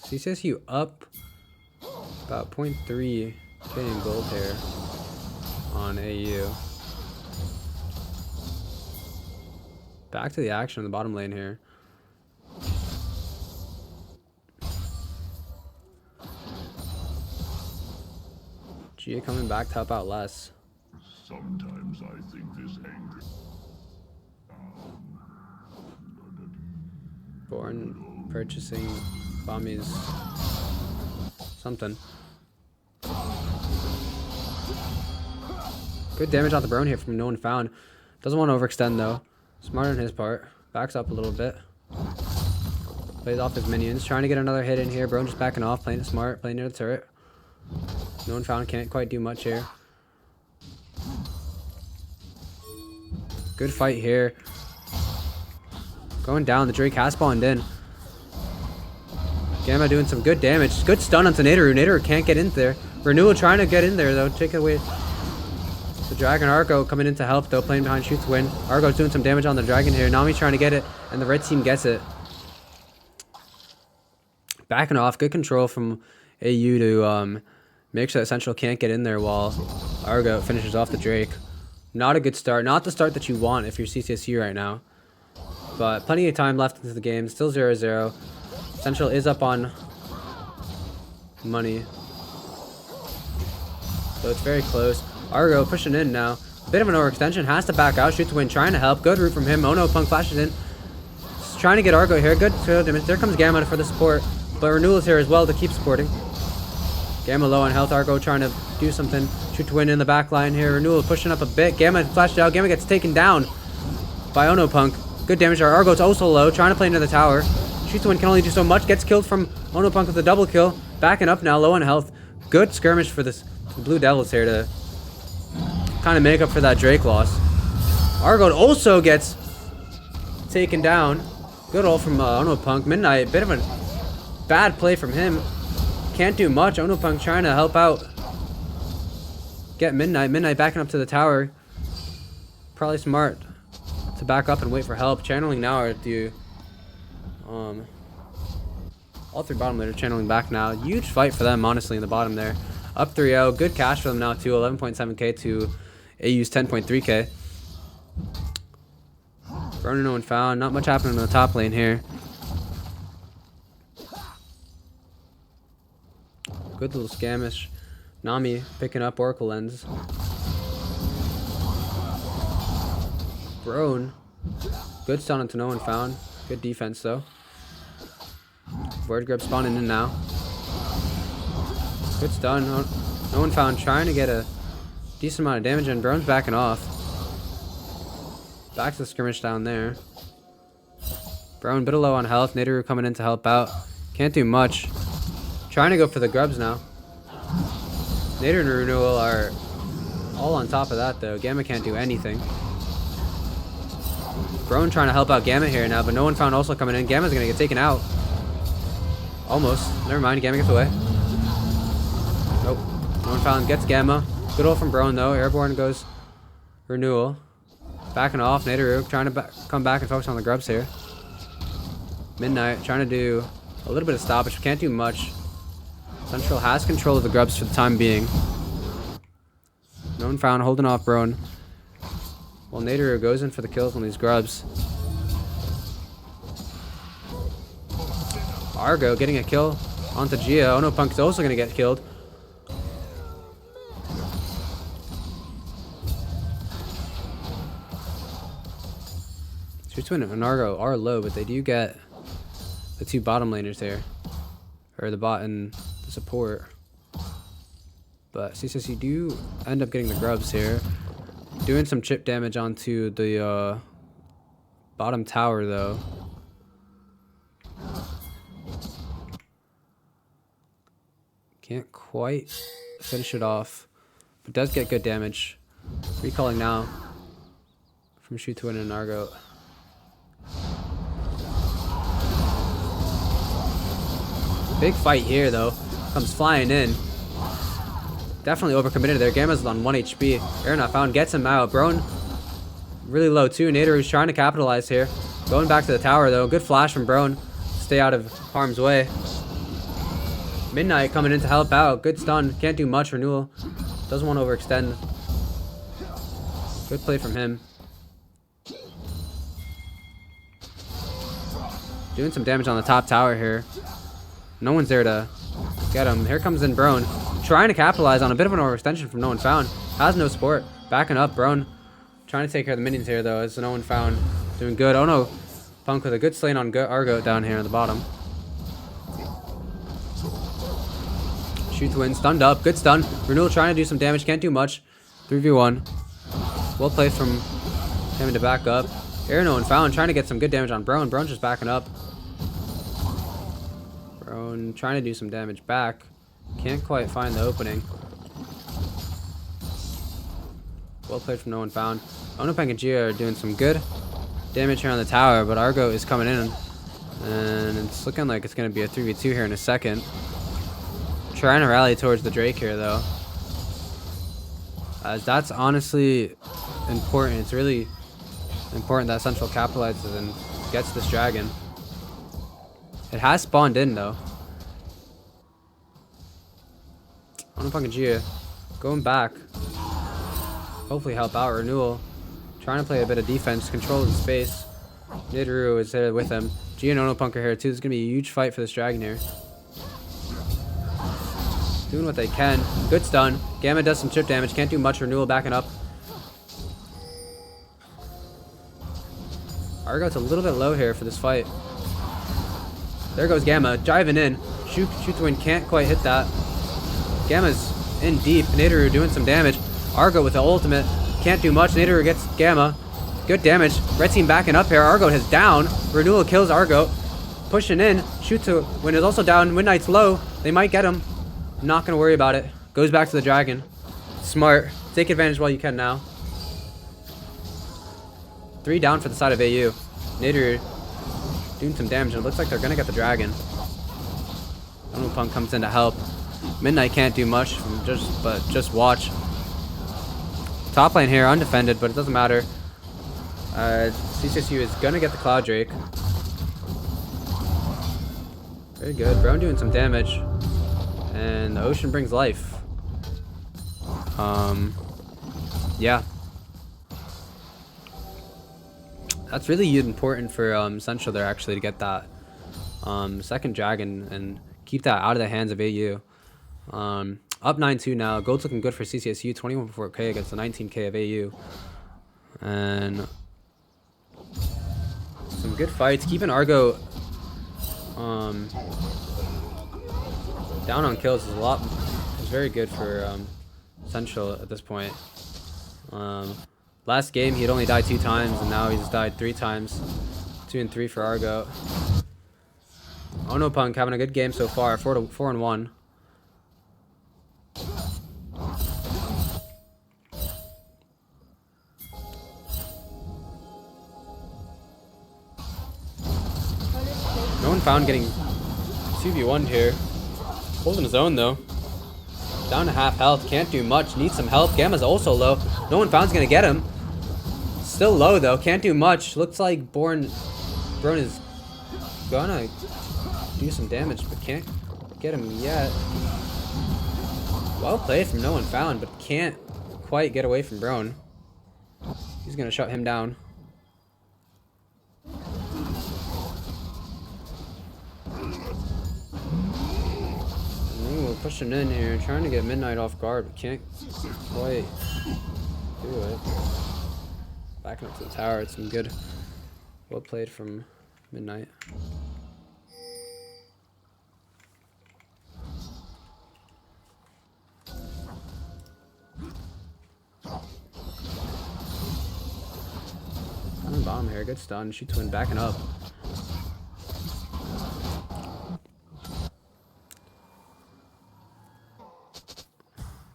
CCSU up about 0.3 getting gold here on AU. Back to the action in the bottom lane here. Gia coming back to help out less. Sometimes I think this anger. Born purchasing Bami's something. Good damage on the Brone here from No One Found. Doesn't want to overextend though. Smart on his part. Backs up a little bit. Plays off his minions. Trying to get another hit in here. Brone just backing off. Playing it smart. Playing near the turret. No One Found can't quite do much here. Good fight here. Going down. The Drake has spawned in. Gamma doing some good damage. Good stun onto Nadaru. Nadaru can't get in there. Renewal trying to get in there though. Take away the Dragon. Argo coming in to help though. Playing behind Shoot to win. Argo's doing some damage on the Dragon here. Nami trying to get it. And the red team gets it. Backing off. Good control from AU to make sure that Central can't get in there while Argo finishes off the Drake. Not a good start. Not the start that you want if you're CCSU right now. But plenty of time left into the game. Still 0-0. Central is up on money. So it's very close. Argo pushing in now. Bit of an overextension. Has to back out. Shoot to win. Trying to help. Good route from him. Ono Punk flashes in. Just trying to get Argo here. Good damage. There comes Gamma for the support. But Renewal is here as well to keep supporting. Gamma low on health. Argo trying to do something. Shoot to win in the back line here. Renewal pushing up a bit. Gamma flashed out. Gamma gets taken down by Ono Punk. Good damage there. Argo's also low. Trying to play into the tower. Shoot to win can only do so much. Gets killed from Ono Punk with a double kill. Backing up now. Low on health. Good skirmish for this Blue Devils here to kind of make up for that Drake loss. Argo also gets taken down. Good ult from Ono Punk. Midnight. Bit of a bad play from him. Can't do much. Ono Punk trying to help out. Get Midnight. Midnight backing up to the tower. Probably smart to back up and wait for help. Channeling now are the all three bottom laners channeling back now. Huge fight for them, honestly, in the bottom there. Up 3-0. Good cash for them now, too. 11.7k to AU's 10.3k. Burning No One Found. Not much happening in the top lane here. Good little skamish. Nami picking up Oracle Lens. Brone. Good stun into No One Found. Good defense, though. Word Grip spawning in now. Good stun. No One Found trying to get a decent amount of damage in. Brone's backing off. Back to the skirmish down there. Brone, bit of low on health. Nadaru coming in to help out. Can't do much. Trying to go for the grubs now. Nadaru and Renewal are all on top of that, though. Gamma can't do anything. Brone trying to help out Gamma here now, but No One Found also coming in. Gamma's going to get taken out. Almost. Never mind. Gamma gets away. Nope. No One Found gets Gamma. Good ult from Brone, though. Airborne goes Renewal. Backing off. Nadaru trying to come back and focus on the grubs here. Midnight trying to do a little bit of stoppage. Can't do much. Central has control of the grubs for the time being. No One Found holding off Brone. While Nadaru goes in for the kills on these grubs. Argo getting a kill onto Gia. Ono Punk is also going to get killed. Twin and Argo are low, but they do get the two bottom laners here. Or the bot and the support. But CCSU do end up getting the grubs here. Doing some chip damage onto the bottom tower, though. Can't quite finish it off. But does get good damage. Recalling now from Shoot to Win and Argo. Big fight here, though. Comes flying in. Definitely overcommitted there. Gamma's on 1 HP. Air Not Found gets him out. Brone really low, too. Nadaru's trying to capitalize here. Going back to the tower, though. Good flash from Brone. Stay out of harm's way. Midnight coming in to help out. Good stun. Can't do much. Renewal doesn't want to overextend. Good play from him. Doing some damage on the top tower here. No one's there to get him. Here comes in Brone. Trying to capitalize on a bit of an overextension from No One Found. Has no support. Backing up. Brone trying to take care of the minions here, though, as No One Found doing good. Oh no. Punk with a good slain on Argo down here at the bottom. Shoot to win. Stunned up. Good stun. Renewal trying to do some damage. Can't do much. 3v1. Well played from having to back up. Arano and Fallon trying to get some good damage on Brone. Brone's just backing up. Brone trying to do some damage back. Can't quite find the opening. Well played from No One Found. Onopunk and Gia are doing some good damage here on the tower, but Argo is coming in. And it's looking like it's going to be a 3v2 here in a second. Trying to rally towards the Drake here, though. That's honestly important. It's really important that Central capitalizes and gets this dragon. It has spawned in, though. Onopunk and Gia going back. Hopefully help out Renewal. Trying to play a bit of defense, control the space. Nidoru is there with him. Gia and Onopunk are here too. It's going to be a huge fight for this dragon here. Doing what they can. Good stun. Gamma does some chip damage. Can't do much. Renewal backing up. Argo's a little bit low here for this fight. There goes Gamma. Driving in. Shoot the wind. Can't quite hit that. Gamma's in deep. Nidoru doing some damage. Argo with the ultimate. Can't do much. Nidoru gets Gamma. Good damage. Red team backing up here. Argo has down. Renewal kills Argo. Pushing in. Shoots to Wind is also down. Midnight's low. They might get him. Not going to worry about it. Goes back to the dragon. Smart. Take advantage while you can now. 3 down for the side of AU. Nidoru doing some damage. And it looks like they're going to get the dragon. Onopunk comes in to help. Midnight can't do much. But just watch. Top lane here, undefended, but it doesn't matter. CCSU is going to get the Cloud Drake. Very good. Brown doing some damage. And the Ocean brings life. Yeah. That's really important for Central there, actually, to get that second dragon and keep that out of the hands of AU. Up 9-2 now. Gold's looking good for CCSU. 21.4k against the 19k of AU. And some good fights. Keeping Argo down on kills is very good for Central at this point. Last game he'd only died 2 times, and now he's died 3 times. 2 and 3 for Argo. Onopunk having a good game so far. 4-1. No One Found getting 2v1 here. Holding his own though. Down to half health. Can't do much. Needs some help. Gamma's also low. No One Found's gonna get him. Still low though. Can't do much. Looks like Brone is gonna do some damage, but can't get him yet. Well played from No One Found, but can't quite get away from Brone. He's gonna shut him down. We're pushing in here, trying to get Midnight off guard, but can't quite do it. Backing up to the tower, it's some good. Well played from Midnight. On the bottom here, good stun. Shoots Wind backing up.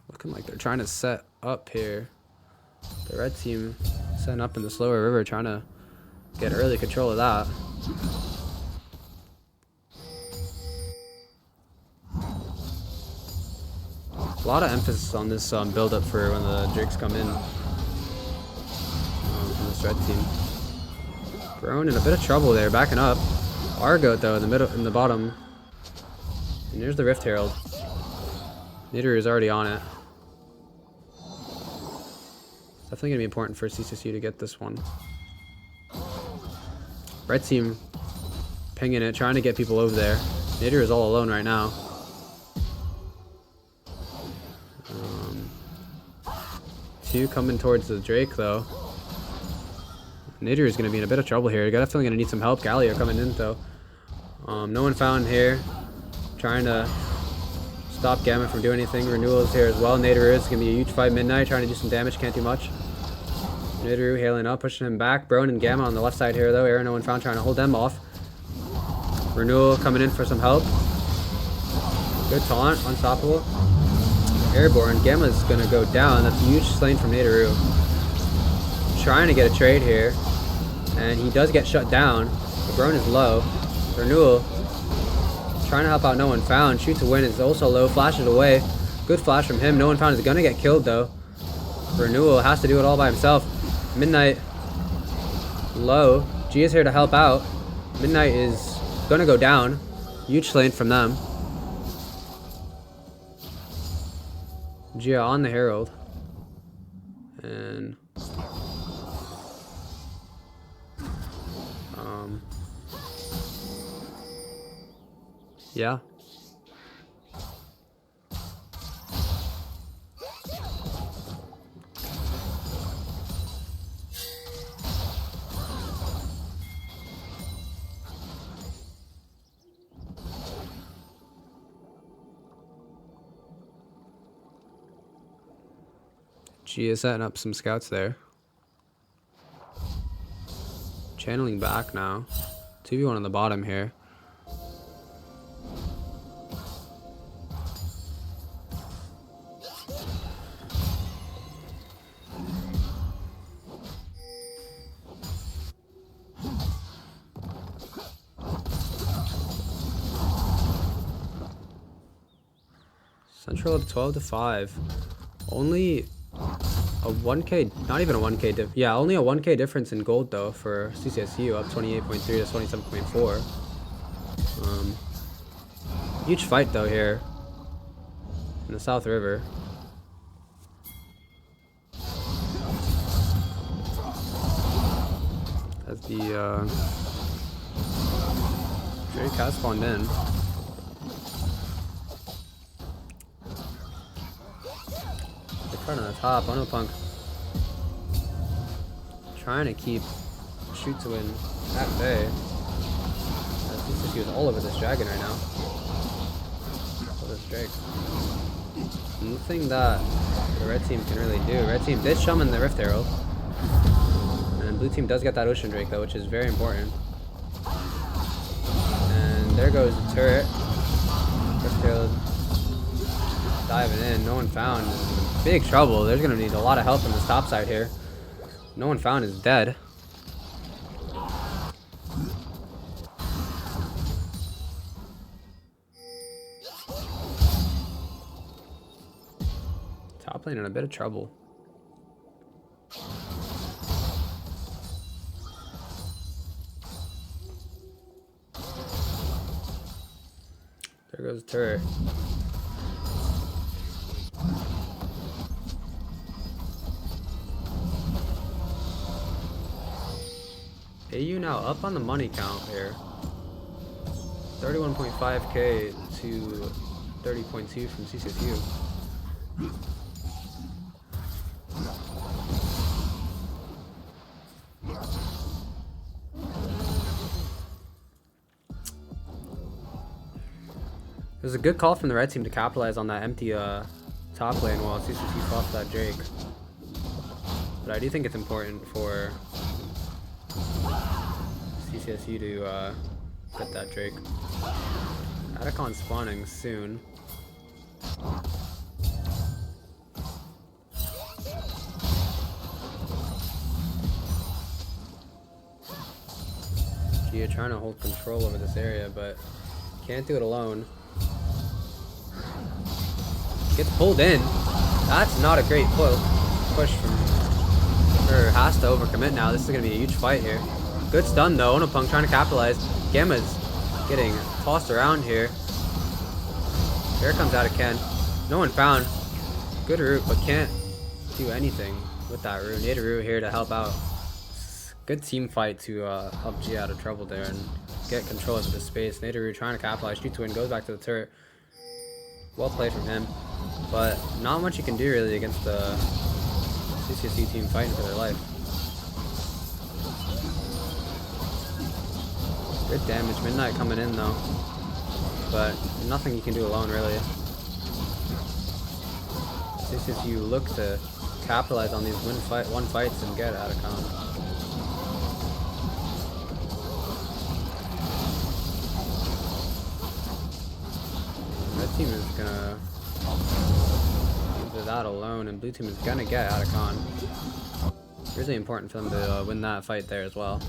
Looking like they're trying to set up here. The red team setting up in the slower river, trying to get early control of that. A lot of emphasis on this build up for when the Drakes come in from this red team. Brone in a bit of trouble there, backing up. Argo though in the bottom. And here's the Rift Herald. Nidoru is already on it. It's definitely gonna be important for CCSU to get this one. Red team pinging it, trying to get people over there. Nidoru is all alone right now. Two coming towards the Drake though. Nidoru is going to be in a bit of trouble here. Got a feeling going to need some help. Galio coming in though. No One Found here. Trying to stop Gamma from doing anything. Renewal is here as well. Nidoru is going to be a huge fight. Midnight trying to do some damage. Can't do much. Nidoru hailing up, pushing him back. Brown and Gamma on the left side here though. Air No Found trying to hold them off. Renewal coming in for some help. Good taunt, unstoppable. Airborne, Gamma's gonna go down. That's a huge slain from Nidoru. Trying to get a trade here. And he does get shut down. Brown is low. Renewal trying to help out No One Found. Shoot to win is also low. Flashes away. Good flash from him. No One Found is gonna get killed though. Renewal has to do it all by himself. Midnight low. G is here to help out. Midnight is gonna go down. Huge slain from them. Gia on the Herald. And yeah. She is setting up some scouts there. Channeling back now. 2v1 on the bottom here. Central up 12-5. Only a 1k, not even a 1k yeah, only a 1k difference in gold though for CCSU, up 28.3 to 27.4. Huge fight though here in the South River. As the Drake has spawned in. Front on the top, Onopunk trying to keep shoot to win at bay. CCSU is all over this dragon right now. So this Drake. Nothing that the red team can really do. Red team did summon the Rift Herald. And blue team does get that Ocean Drake though, which is very important. And there goes the turret. Rift Herald diving in, No One Found. Big trouble. There's gonna need a lot of help from this top side here. No One Found is dead. Top lane in a bit of trouble. There goes the turret. AU now up on the money count here. 31.5k to 30.2 from CCSU. It was a good call from the red team to capitalize on that empty top lane while CCSU fought for that Drake. But I do think it's important for CCSU to get that Drake. Atacon spawning soon. Gia trying to hold control over this area, but can't do it alone. Gets pulled in. That's not a great push from her. Has to overcommit now. This is going to be a huge fight here. Good stun though. Onopunk trying to capitalize. Gamma's getting tossed around here. Here comes out of Ken. No One Found. Good route, but can't do anything with that route. Nidoru here to help out. Good team fight to help G out of trouble there and get control of the space. Nidoru trying to capitalize. Shoot to win. Goes back to the turret. Well played from him. But not much you can do really against the CCSU team fighting for their life. Good damage. Midnight coming in though. But nothing you can do alone really. CCSU look to capitalize on these one fights and get out of con. Red team is gonna do that alone, and blue team is gonna get out of con. Really important for them to win that fight there as well.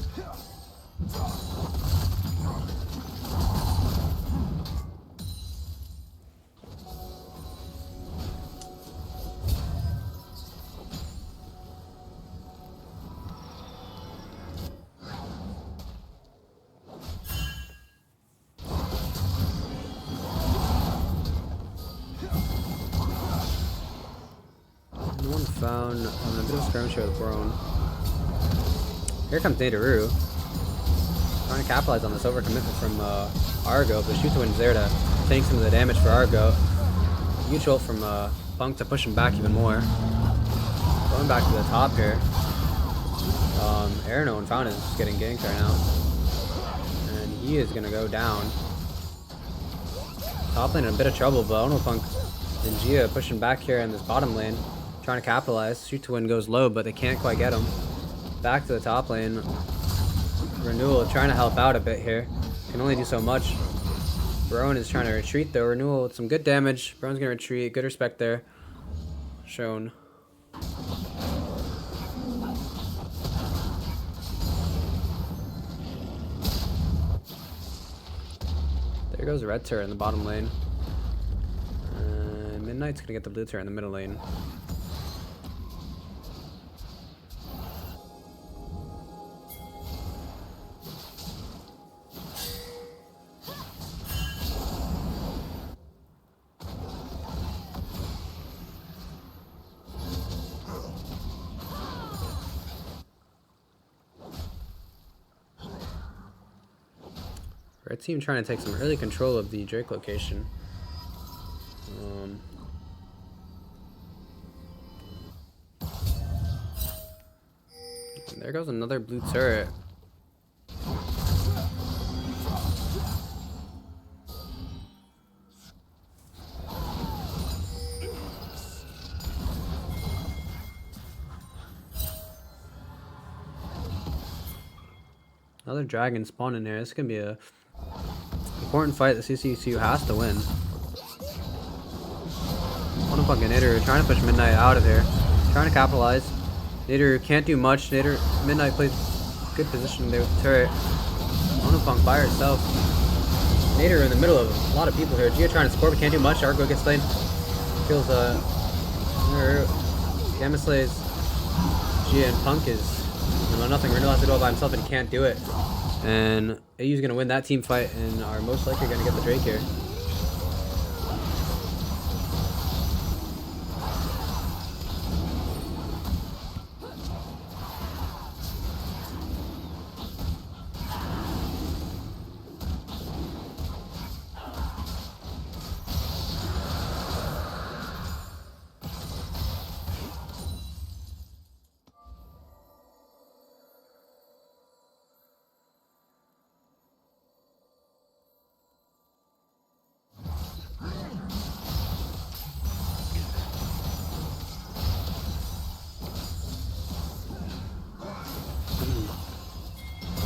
No one found a bit of a skirmish here with Brone. Here comes Nadaru. Trying to capitalize on this overcommitment from Argo, but Shootwin's there to tank some of the damage for Argo. Huge ult from Punk to push him back even more. Going back to the top here. Aaron Owen Found is getting ganked right now. And he is going to go down. Top lane in a bit of trouble, but Onopunk and Gia pushing back here in this bottom lane. Trying to capitalize. Shootwin goes low, but they can't quite get him. Back to the top lane. Renewal trying to help out a bit here. Can only do so much. Brone is trying to retreat though. Renewal with some good damage. Brone's gonna retreat. Good respect there. Shown. There goes the red turret in the bottom lane. Midnight's gonna get the blue turret in the middle lane. Red team trying to take some early control of the Drake location. There goes another blue turret. Another dragon spawn in there. This is gonna be a important fight that CCU has to win. Onopunk and Nadaru trying to push Midnight out of there. Trying to capitalize. Nadaru can't do much. Midnight plays good position there with the turret. Onopunk by herself. Nadaru in the middle of a lot of people here. Gia trying to support but can't do much. Argo gets slain. Kills Nadaru. Gamma slays Gia, and Punk is nothing. Renewal has to do all by himself and he can't do it. And AU's gonna win that team fight and are most likely gonna get the Drake here.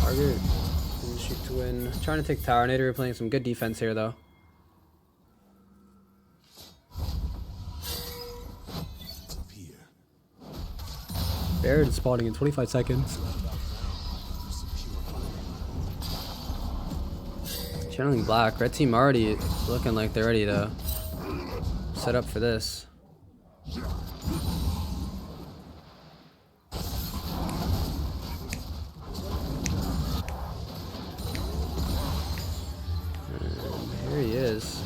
Argo shoot to win. Trying to take tower. Nadaru playing some good defense here though. Baron spawning in 25 seconds. Channeling black. Red team already looking like they're ready to set up for this. And here he is.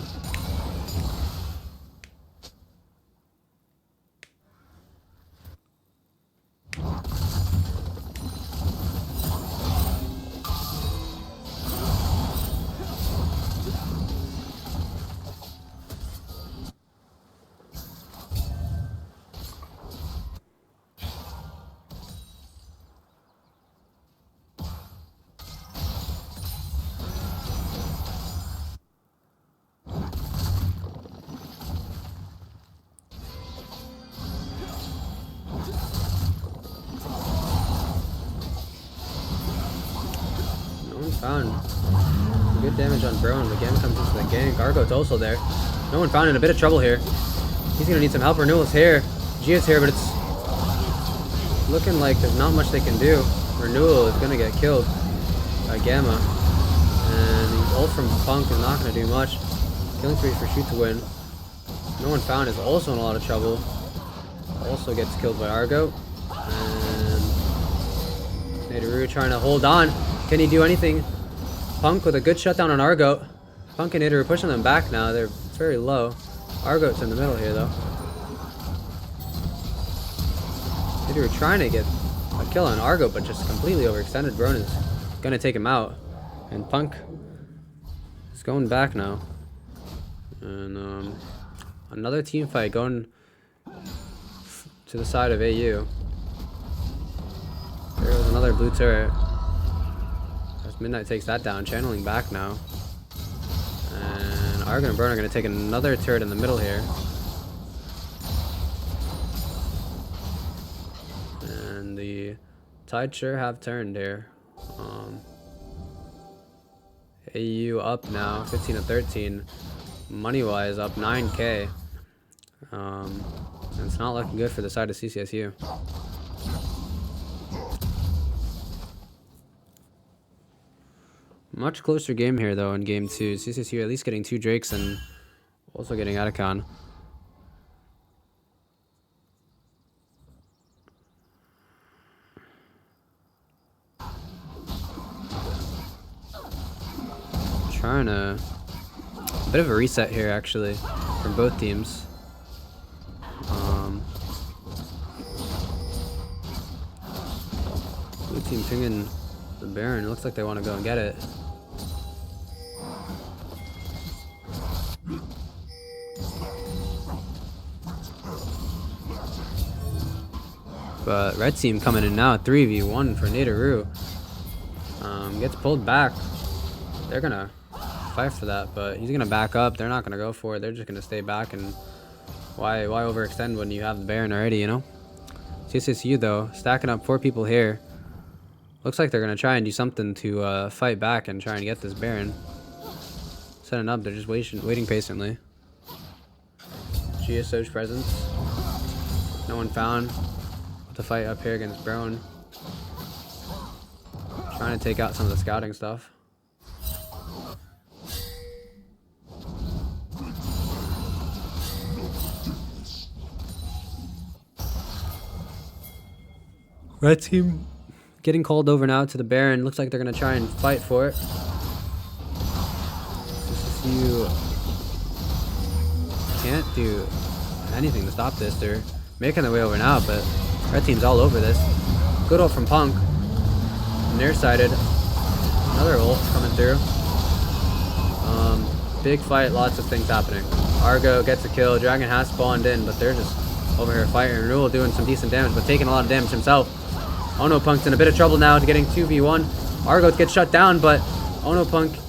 Found good damage on Brown. The Gamma comes into the gank. Argo's also there. No One Found in a bit of trouble here. He's gonna need some help. Renewal's here. Gia's here, but it's looking like there's not much they can do. Renewal is gonna get killed by Gamma. And the ult from Punk is not gonna do much. Killing spree for Shoot to win. No One Found is also in a lot of trouble. Also gets killed by Argo. And Nehru trying to hold on. Can he do anything? Punk with a good shutdown on Argo. Punk and Nehru are pushing them back now. They're very low. Argo's in the middle here though. Nehru trying to get a kill on Argo, but just completely overextended. Brown is gonna take him out. And Punk is going back now. And another team fight going to the side of AU. There was another blue turret. As Midnight takes that down, channeling back now. And Argon and Burn are going to take another turret in the middle here. And the tide sure have turned here. AU up now, 15 to 13. Money-wise, up 9K. And it's not looking good for the side of CCSU. Much closer game here, though, in game 2. CCSU at least getting 2 Drakes and also getting Atacon. Trying to... a bit of a reset here, actually, from both teams. Blue team pinging the Baron. It looks like they want to go and get it. But red team coming in now, 3v1 for Nehru. Gets pulled back. They're gonna fight for that, but he's gonna back up. They're not gonna go for it. They're just gonna stay back, and why overextend when you have the Baron already, you know? CSSU though, stacking up 4 people here. Looks like they're gonna try and do something to fight back and try and get this Baron. Setting up, they're just waiting patiently. GSO's presence. No One Found. To fight up here against Brown. Trying to take out some of the scouting stuff. Red team getting called over now to the Baron. Looks like they're going to try and fight for it. CCSU can't do anything to stop this. They're making their way over now, but red team's all over this. Good ult from Punk. Nearsighted. Another ult coming through. Big fight, lots of things happening. Argo gets a kill. Dragon has spawned in, but they're just over here fighting. Renewal doing some decent damage, but taking a lot of damage himself. Onoppunk's in a bit of trouble now, getting 2v1. Argo gets shut down, but Onopunk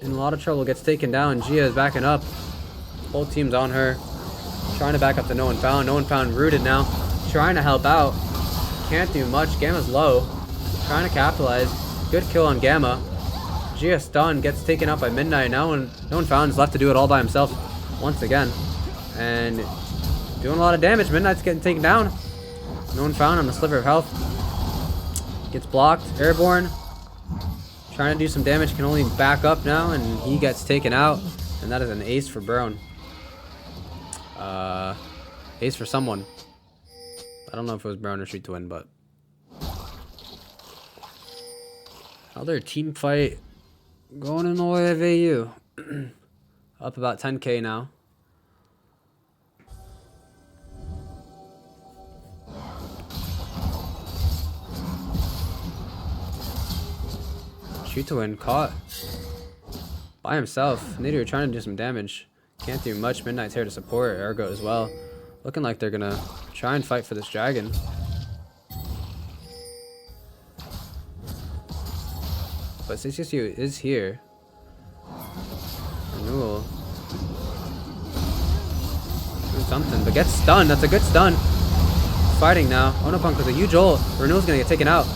in a lot of trouble, gets taken down. Gia is backing up. Whole team's on her. Trying to back up to No One Found. No One Found rooted now. Trying to help out. Can't do much. Gamma's low. Trying to capitalize. Good kill on Gamma. Gia stun. Gets taken out by Midnight. Now No One Found's left to do it all by himself once again. And doing a lot of damage. Midnight's getting taken down. No One Found on the sliver of health. Gets blocked. Airborne. Trying to do some damage. Can only back up now. And he gets taken out. And that is an ace for Brown. Ace for someone. I don't know if it was Brown or Street to win, but another team fight going in the way of AU. Up about 10k now. Street to win caught by himself. Nehru trying to do some damage. Can't do much. Midnight's here to support. Ergo as well. Looking like they're gonna try and fight for this dragon. But CCSU is here. Renewal. Do something, but gets stunned. That's a good stun. Fighting now. Onopunk with a huge ult. Renewal's gonna get taken out.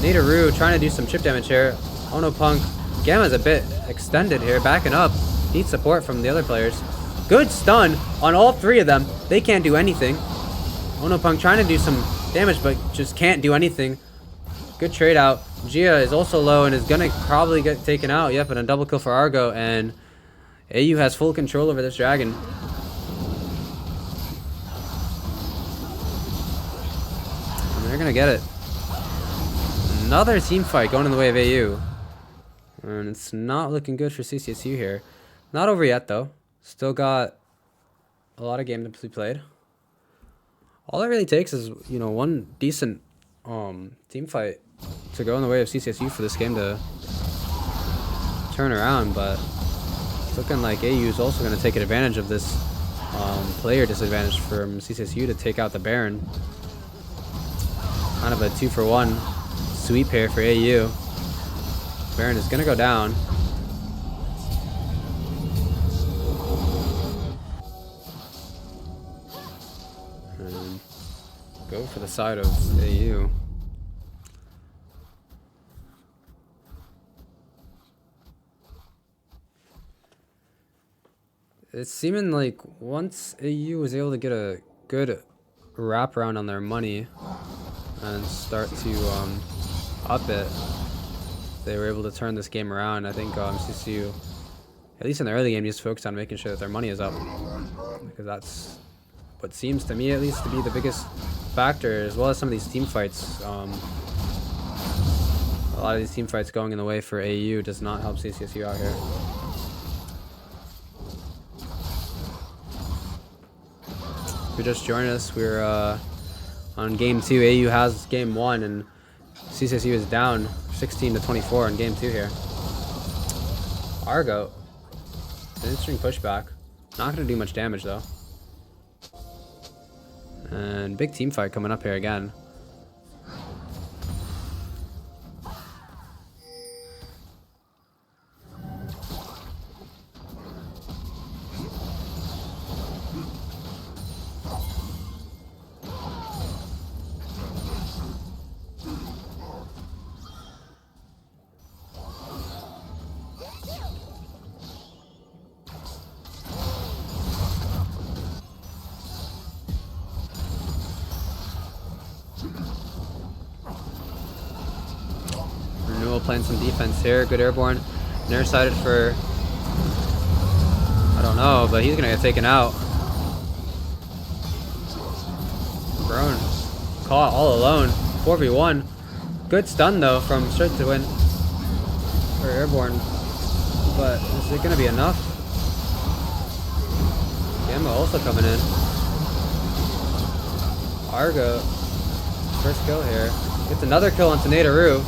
Nadaru trying to do some chip damage here. Ono Punk. Gamma's a bit extended here, backing up. Needs support from the other players. Good stun on all three of them. They can't do anything. Ono Punk trying to do some damage, but just can't do anything. Good trade out. Gia is also low and is gonna probably get taken out. Yep, and a double kill for Argo, and AU has full control over this dragon. And they're gonna get it. Another team fight going in the way of AU. And it's not looking good for CCSU here. Not over yet though. Still got a lot of games to be played. All it really takes is, you know, one decent team fight to go in the way of CCSU for this game to turn around, but it's looking like AU is also going to take advantage of this player disadvantage from CCSU to take out the Baron. Kind of a 2-for-1 sweep here for AU. Baron is going to go down. And go for the side of AU. It's seeming like once AU was able to get a good wraparound on their money and start to up it, they were able to turn this game around. I think CCU, at least in the early game, just focused on making sure that their money is up, because that's what seems to me at least to be the biggest factor, as well as some of these team fights. A lot of these team fights going in the way for AU does not help CCSU out here. If you just joined us, we're on game 2. AU has game 1, and CCSU is down 16-24 in game 2 here. Argo, an interesting pushback. Not going to do much damage though. And big team fight coming up here again. Renewal playing some defense here. Good airborne. Nearsighted for, I don't know, but he's gonna get taken out. Brown caught all alone. 4v1. Good stun though from Straight to win. Or airborne. But is it gonna be enough? Gamma also coming in. Argo, first kill here. Gets another kill on Nadaru.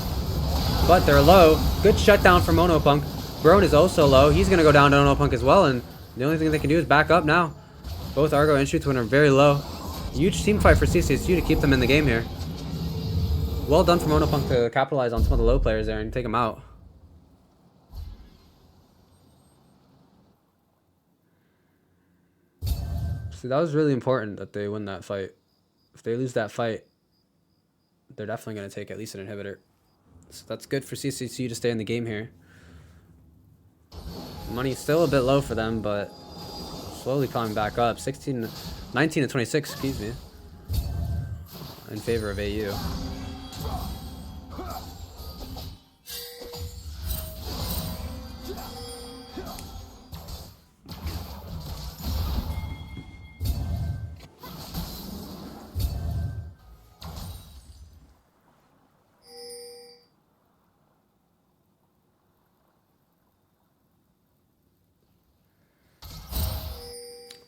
But they're low. Good shutdown from Ono Punk. Brone is also low. He's going to go down to Ono Punk as well. And the only thing they can do is back up now. Both Argo and Shootwin are very low. Huge team fight for CCSU to keep them in the game here. Well done from Ono Punk to capitalize on some of the low players there and take them out. See, that was really important that they win that fight. If they lose that fight, they're definitely going to take at least an inhibitor. So that's good for CCSU to stay in the game here. Money's still a bit low for them, but slowly climbing back up. 19-26, excuse me, in favor of AU.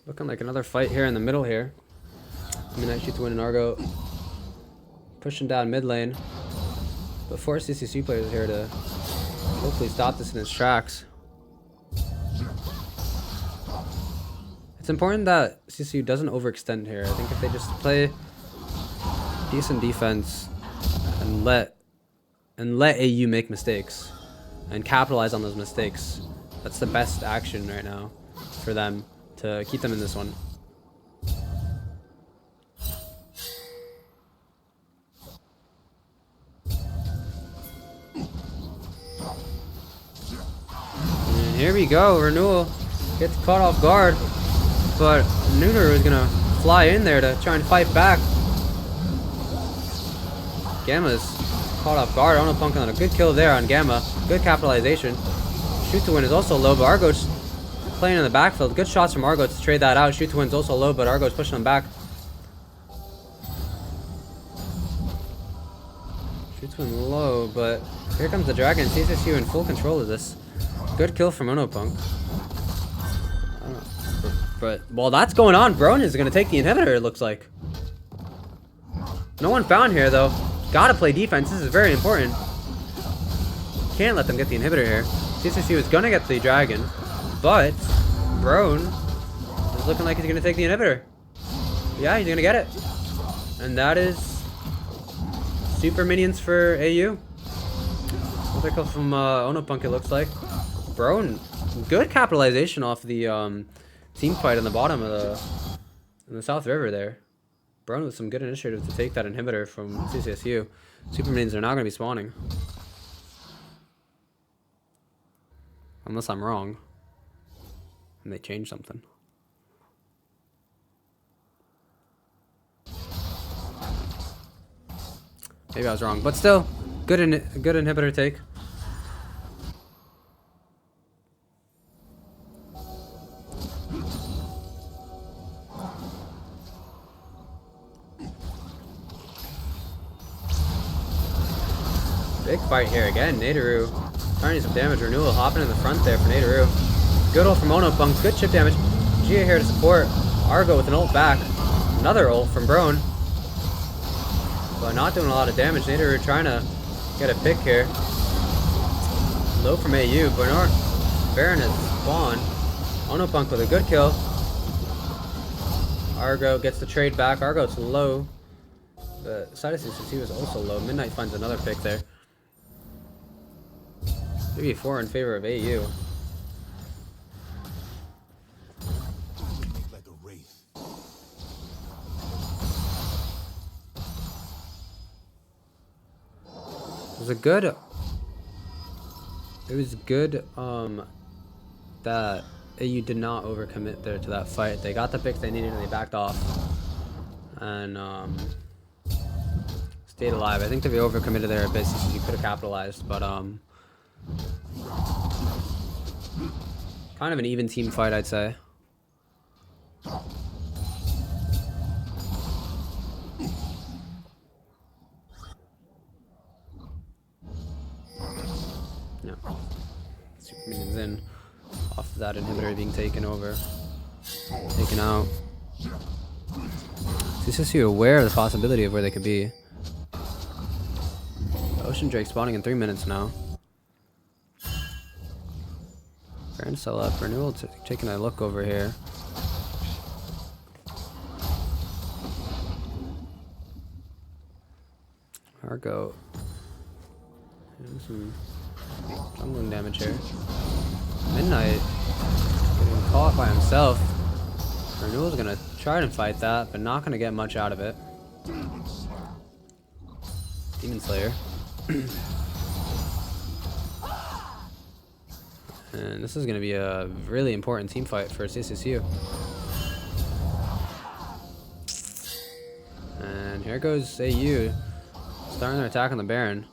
Looking like another fight here in the middle here. Midnight Shootwin and Argo pushing down mid lane. But 4 CCSU players are here to hopefully stop this in its tracks. It's important that CCSU doesn't overextend here. I think if they just play decent defense and let AU make mistakes and capitalize on those mistakes, that's the best action right now for them to keep them in this one. here we go. Renewal gets caught off guard, but Neuter is gonna fly in there to try and fight back. Gamma's caught off guard. Onopunk on a good kill there on Gamma. Good capitalization. Shoot to win is also low, but Argo's playing in the backfield. Good shots from Argo to trade that out. Shoot to win's also low, but Argo's pushing him back. Shoot to win low, but here comes the Dragon. CSSU in full control of this. Good kill from Onopunk. But while that's going on, Brown is going to take the inhibitor, it looks like. No one found here, though. Gotta play defense. This is very important. Can't let them get the inhibitor here. CSSU is going to get the Dragon, but Brown is looking like he's going to take the inhibitor. Yeah, he's going to get it. And that is super minions for AU. Another kill from Onopunk, it looks like. Brown, good capitalization off the team fight on the bottom of the South River there. Brown with some good initiative to take that inhibitor from CCSU. Super minions are now going to be spawning. Unless I'm wrong. And they change something. Maybe I was wrong. But still, good inhibitor take. Big fight here again. Nadaru trying to do some damage. Renewal hopping in the front there for Nadaru. Good ult from Onopunk. Good chip damage. Gia here to support. Argo with an ult back. Another ult from Brown. But not doing a lot of damage. Nadaru trying to get a pick here. Low from AU. Bernard Baron has spawned. Onopunk with a good kill. Argo gets the trade back. Argo's low. The side of CCC was also low. Midnight finds another pick there. 3v4 in favor of AU. It was good that AU did not overcommit there to that fight. They got the picks they needed and they backed off. And stayed alive. I think if they overcommitted there a bit, you could have capitalized, but kind of an even team fight, I'd say. No. Super minions in off of that inhibitor being taken out. CSSU aware of the possibility of where they could be. Ocean Drake spawning in 3 minutes now. Baron sell up. Renewal taking a look over here. Argo. Doing some jungling damage here. Midnight getting caught by himself. Renewal's gonna try to fight that, but not gonna get much out of it. Demon Slayer. And this is going to be a really important team fight for CSSU. And here goes AU starting their attack on the Baron.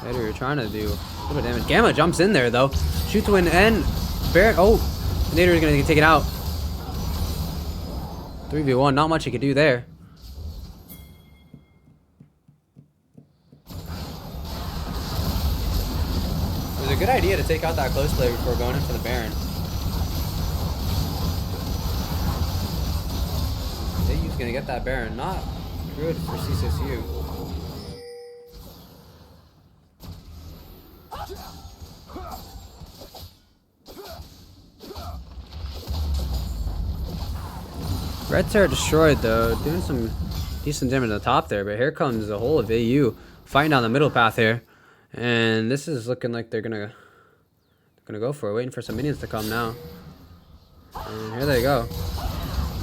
Later, you're trying to do a little bit of damage. Gamma jumps in there though. Shoot to win and Baron. Oh, Nader is going to get taken out. 3v1, not much he could do there. It was a good idea to take out that close play before going in for the Baron. AU's gonna get that Baron. Not good for CSSU. Red Terror destroyed though, doing some decent damage on the top there, but here comes the whole of AU fighting down the middle path here. And this is looking like they're gonna go for it, waiting for some minions to come now. And here they go.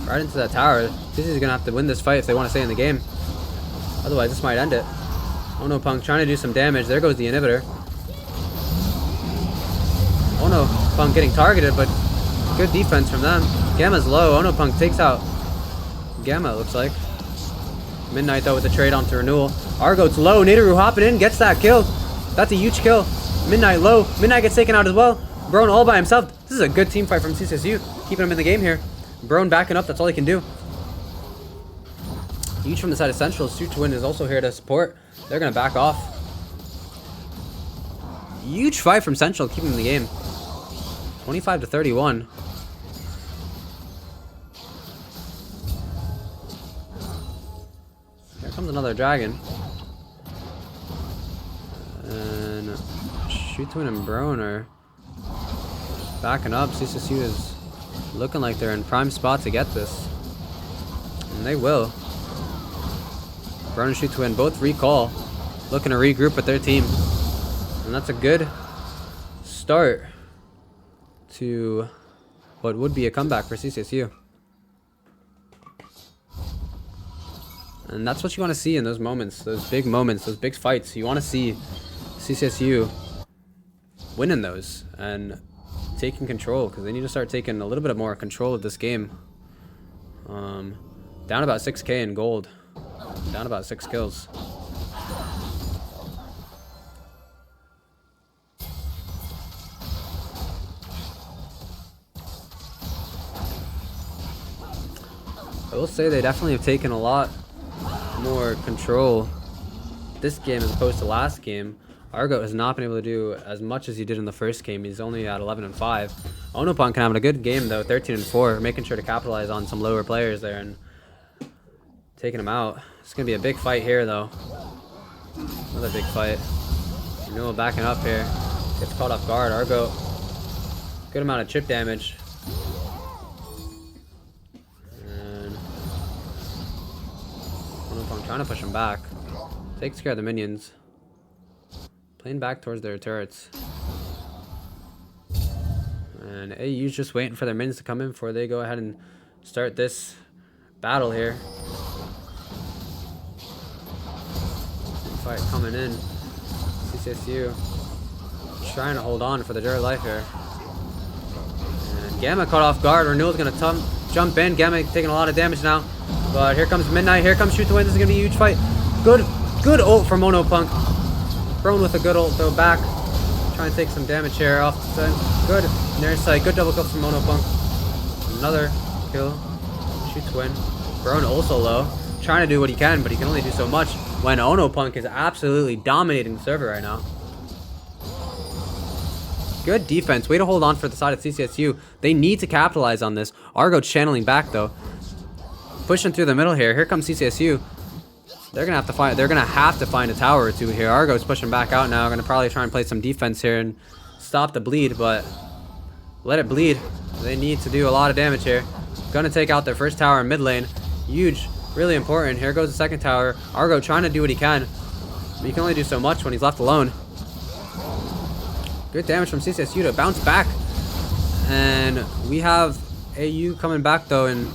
Right into that tower. This is gonna have to win this fight if they want to stay in the game. Otherwise, this might end it. Onopunk trying to do some damage. There goes the inhibitor. Punk getting targeted, but good defense from them. Gamma's low. Onopunk takes out Gamma, it looks like. Midnight, though, with the trade onto Renewal. Argo's low. Nidoru hopping in, gets that kill. That's a huge kill. Midnight low. Midnight gets taken out as well. Brone all by himself. This is a good team fight from CCSU. Keeping him in the game here. Brone backing up. That's all he can do. Huge from the side of Central. Shoot2Win is also here to support. They're going to back off. Huge fight from Central, keeping him in the game. 25-31. Here comes another dragon. And Shoot2Win and Brone are backing up. CCSU is looking like they're in prime spot to get this. And they will. Brone and Shoot2Win both recall. Looking to regroup with their team. And that's a good start to what would be a comeback for CCSU. And that's what you want to see in those moments, those big moments, those big fights. You want to see CCSU winning those and taking control, because they need to start taking a little bit more control of this game. Down about 6K in gold. Down about 6 kills. I will say they definitely have taken a lot more control this game as opposed to last game. Argo has not been able to do as much as he did in the first game. He's only at 11-5. Onopunk having a good game though, 13-4, making sure to capitalize on some lower players there and taking them out. It's gonna be a big fight here though. Another big fight. Renewal backing up here. Gets caught off guard. Argo, good amount of chip damage. Trying to push him back. Takes care of the minions. Playing back towards their turrets. And AU's just waiting for their minions to come in before they go ahead and start this battle here. Fight coming in. CCSU trying to hold on for the dear life here. And Gamma caught off guard. Renewal's gonna jump in. Gamma taking a lot of damage now. But here comes Midnight. Here comes Shoot2Win. This is going to be a huge fight. Good ult from Onopunk. Brone with a good ult though back. Trying to take some damage here off the side. Good near sight. Good double kill from Onopunk. Another kill. Shoot2Win. Brone also low. Trying to do what he can, but he can only do so much when Onopunk is absolutely dominating the server right now. Good defense. Way to hold on for the side of CCSU. They need to capitalize on this. Argo channeling back though. Pushing through the middle here. Here comes CCSU. They're gonna have to find a tower or two here. Argo's pushing back out now. Gonna probably try and play some defense here and stop the bleed, but let it bleed. They need to do a lot of damage here. Gonna take out their first tower in mid lane. Huge, really important. Here goes the second tower. Argo trying to do what he can, but he can only do so much when he's left alone. Good damage from CCSU to bounce back. And we have AU coming back though in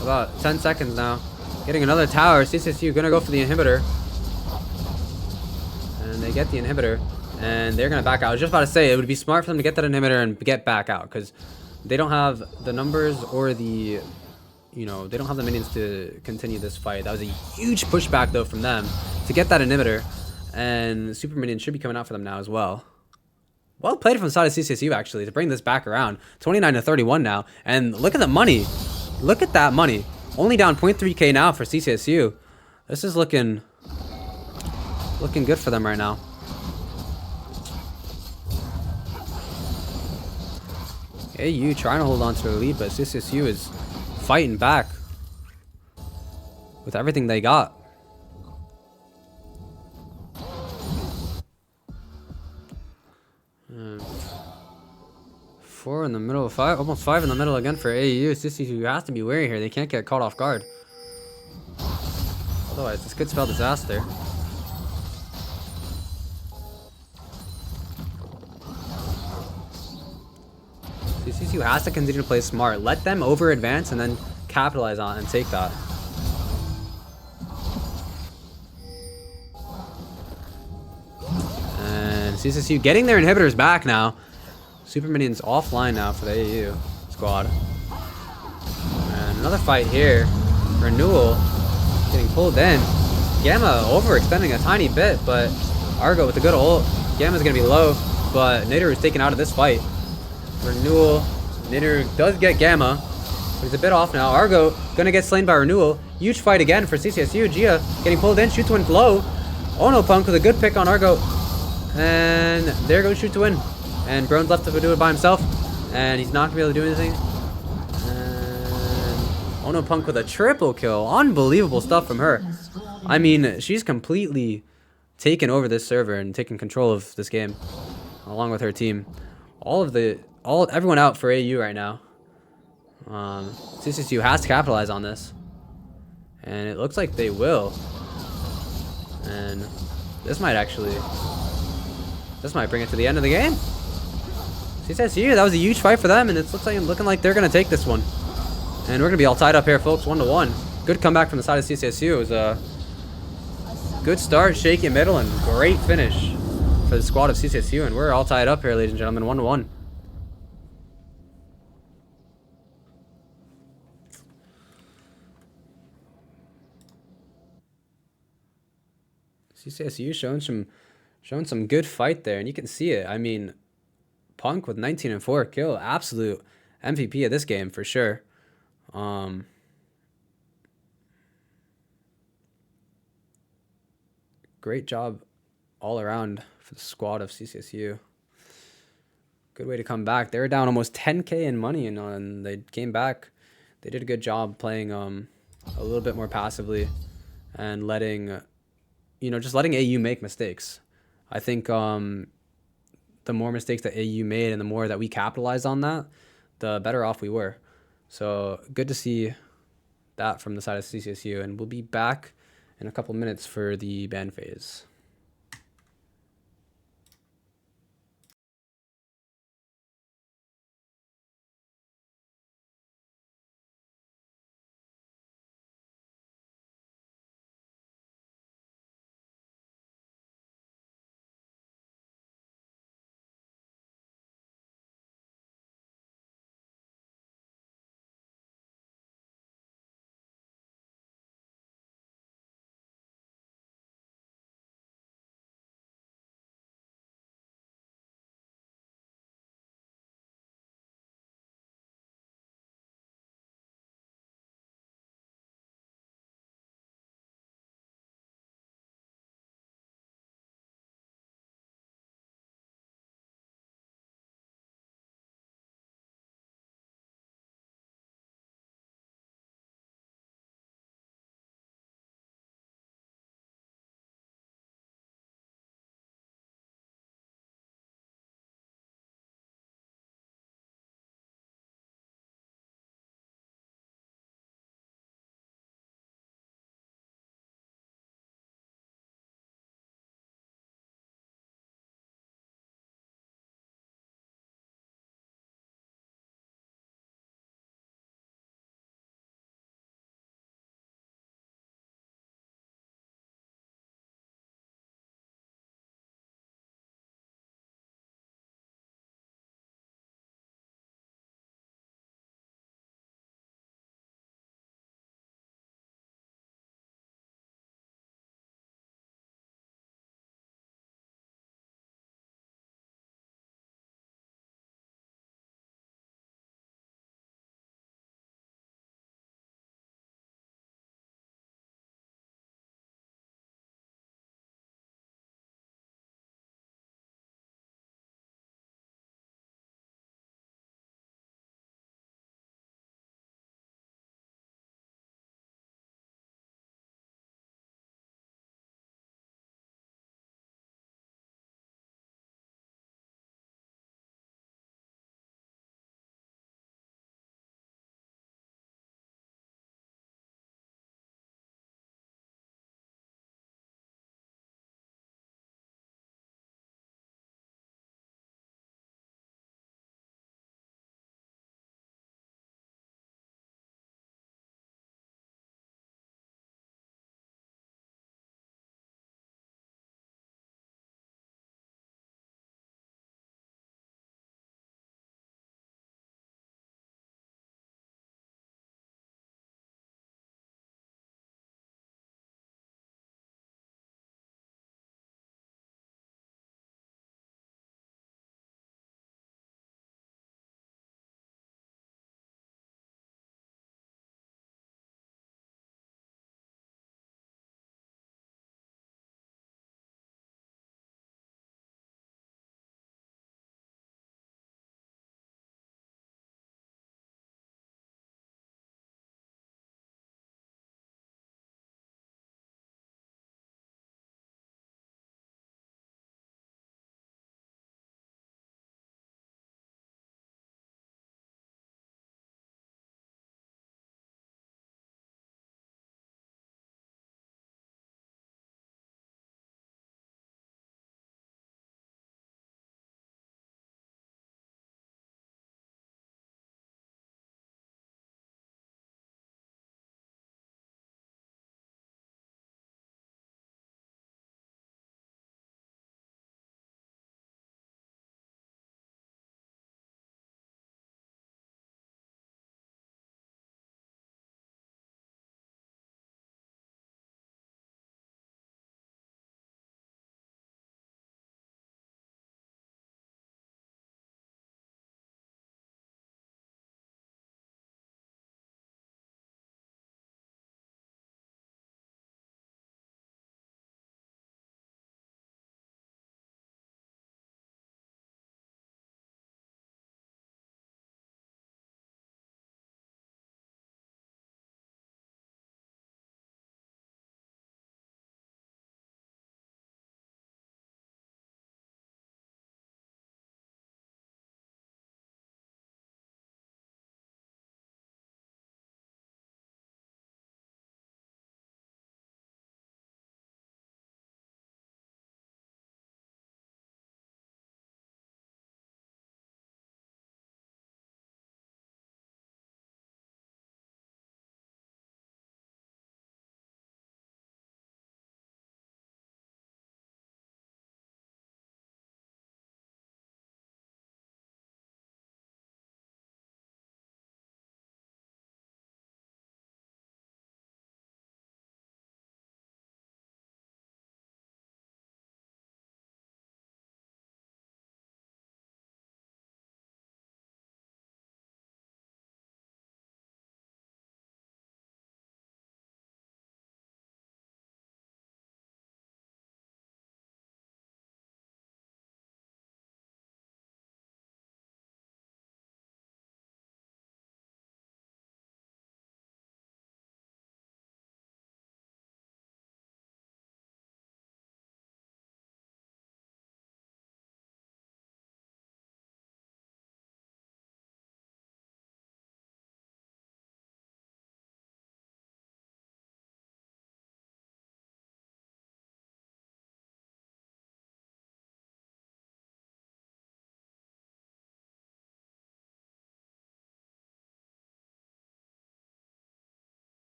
about 10 seconds now. Getting another tower. CCSU gonna go for the inhibitor. And they get the inhibitor. And they're gonna back out. I was just about to say, it would be smart for them to get that inhibitor and get back out. Because they don't have the numbers or the, they don't have the minions to continue this fight. That was a huge pushback though from them to get that inhibitor. And super minions should be coming out for them now as well. Well played from the side of CCSU actually to bring this back around. 29-31 now. And look at the money. Look at that money. Only down 0.3k now for CCSU. This is looking good for them right now. AU trying to hold on to their lead, but CCSU is fighting back with everything they got. Four in the middle, almost 5 in the middle again for AU. CCSU has to be wary here. They can't get caught off guard. Otherwise, this could spell disaster. CCSU has to continue to play smart. Let them over advance and then capitalize on it and take that. And CCSU getting their inhibitors back now. Super Minions offline now for the AU squad. And another fight here. Renewal getting pulled in. Gamma overextending a tiny bit, but Argo with a good ult. Gamma's gonna be low, but Nader is taken out of this fight. Renewal. Nader does get Gamma, but he's a bit off now. Argo gonna get slain by Renewal. Huge fight again for CCSU. Gia getting pulled in. Shoot to win low. Onopunk with a good pick on Argo. And there goes Shoot to win. And Brown's left to do it by himself. And he's not gonna be able to do anything. And Onopunk with a triple kill. Unbelievable stuff from her. I mean, she's completely taken over this server and taken control of this game, along with her team. Everyone out for AU right now. CCSU has to capitalize on this, and it looks like they will. And this might bring it to the end of the game. CCSU, that was a huge fight for them, and it's looking like they're gonna take this one. And we're gonna be all tied up here, folks, 1-1. Good comeback from the side of CCSU. It was a good start, shaky middle, and great finish for the squad of CCSU. And we're all tied up here, ladies and gentlemen, 1-1. CCSU showing some good fight there, and you can see it. I mean, Punk with 19 and 4 kill, absolute MVP of this game for sure. Great job all around for the squad of CCSU. Good way to come back. They were down almost 10K in money, and they came back. They did a good job playing a little bit more passively and letting AU make mistakes. I think the more mistakes that AU made and the more that we capitalized on that, the better off we were. So good to see that from the side of CCSU, and we'll be back in a couple minutes for the ban phase.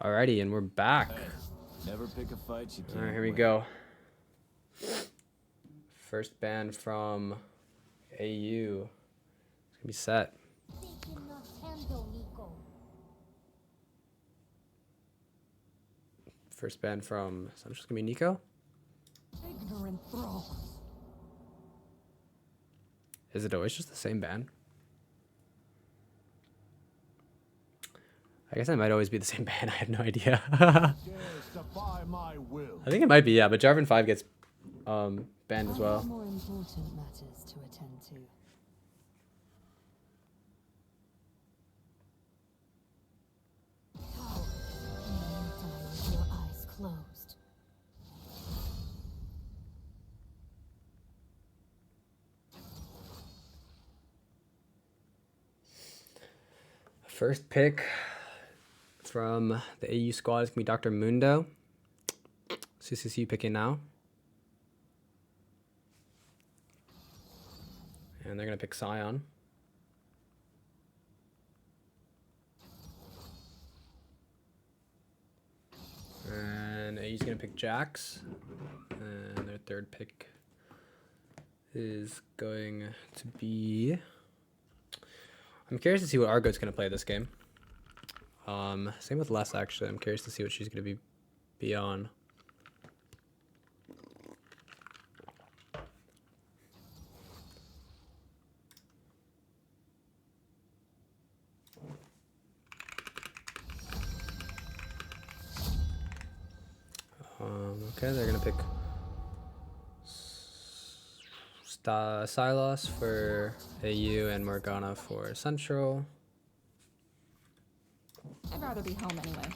Alrighty, and we're back. Never pick a fight you can't Alright, here we win. go. First ban from AU. It's gonna be set. They cannot handle Nico. First ban from Central's gonna be Nico. Ignorant thralls. Is it always just the same ban? I guess it might always be the same ban. I have no idea. I Defy my will. think it might be, yeah, but Jarvan 5 gets banned as I well. have more important matters to attend to. May you die with your eyes closed. First pick from the AU squad is gonna be Dr. Mundo. CCCU picking now. And they're gonna pick Scion. And AU's gonna pick Jax. And their third pick is going to be... I'm curious to see what Argo's gonna play this game. Same with Les, actually. I'm curious to see what she's gonna be on. Okay, they're gonna pick Sylas for AU and Morgana for Central. I'd rather be home anyway.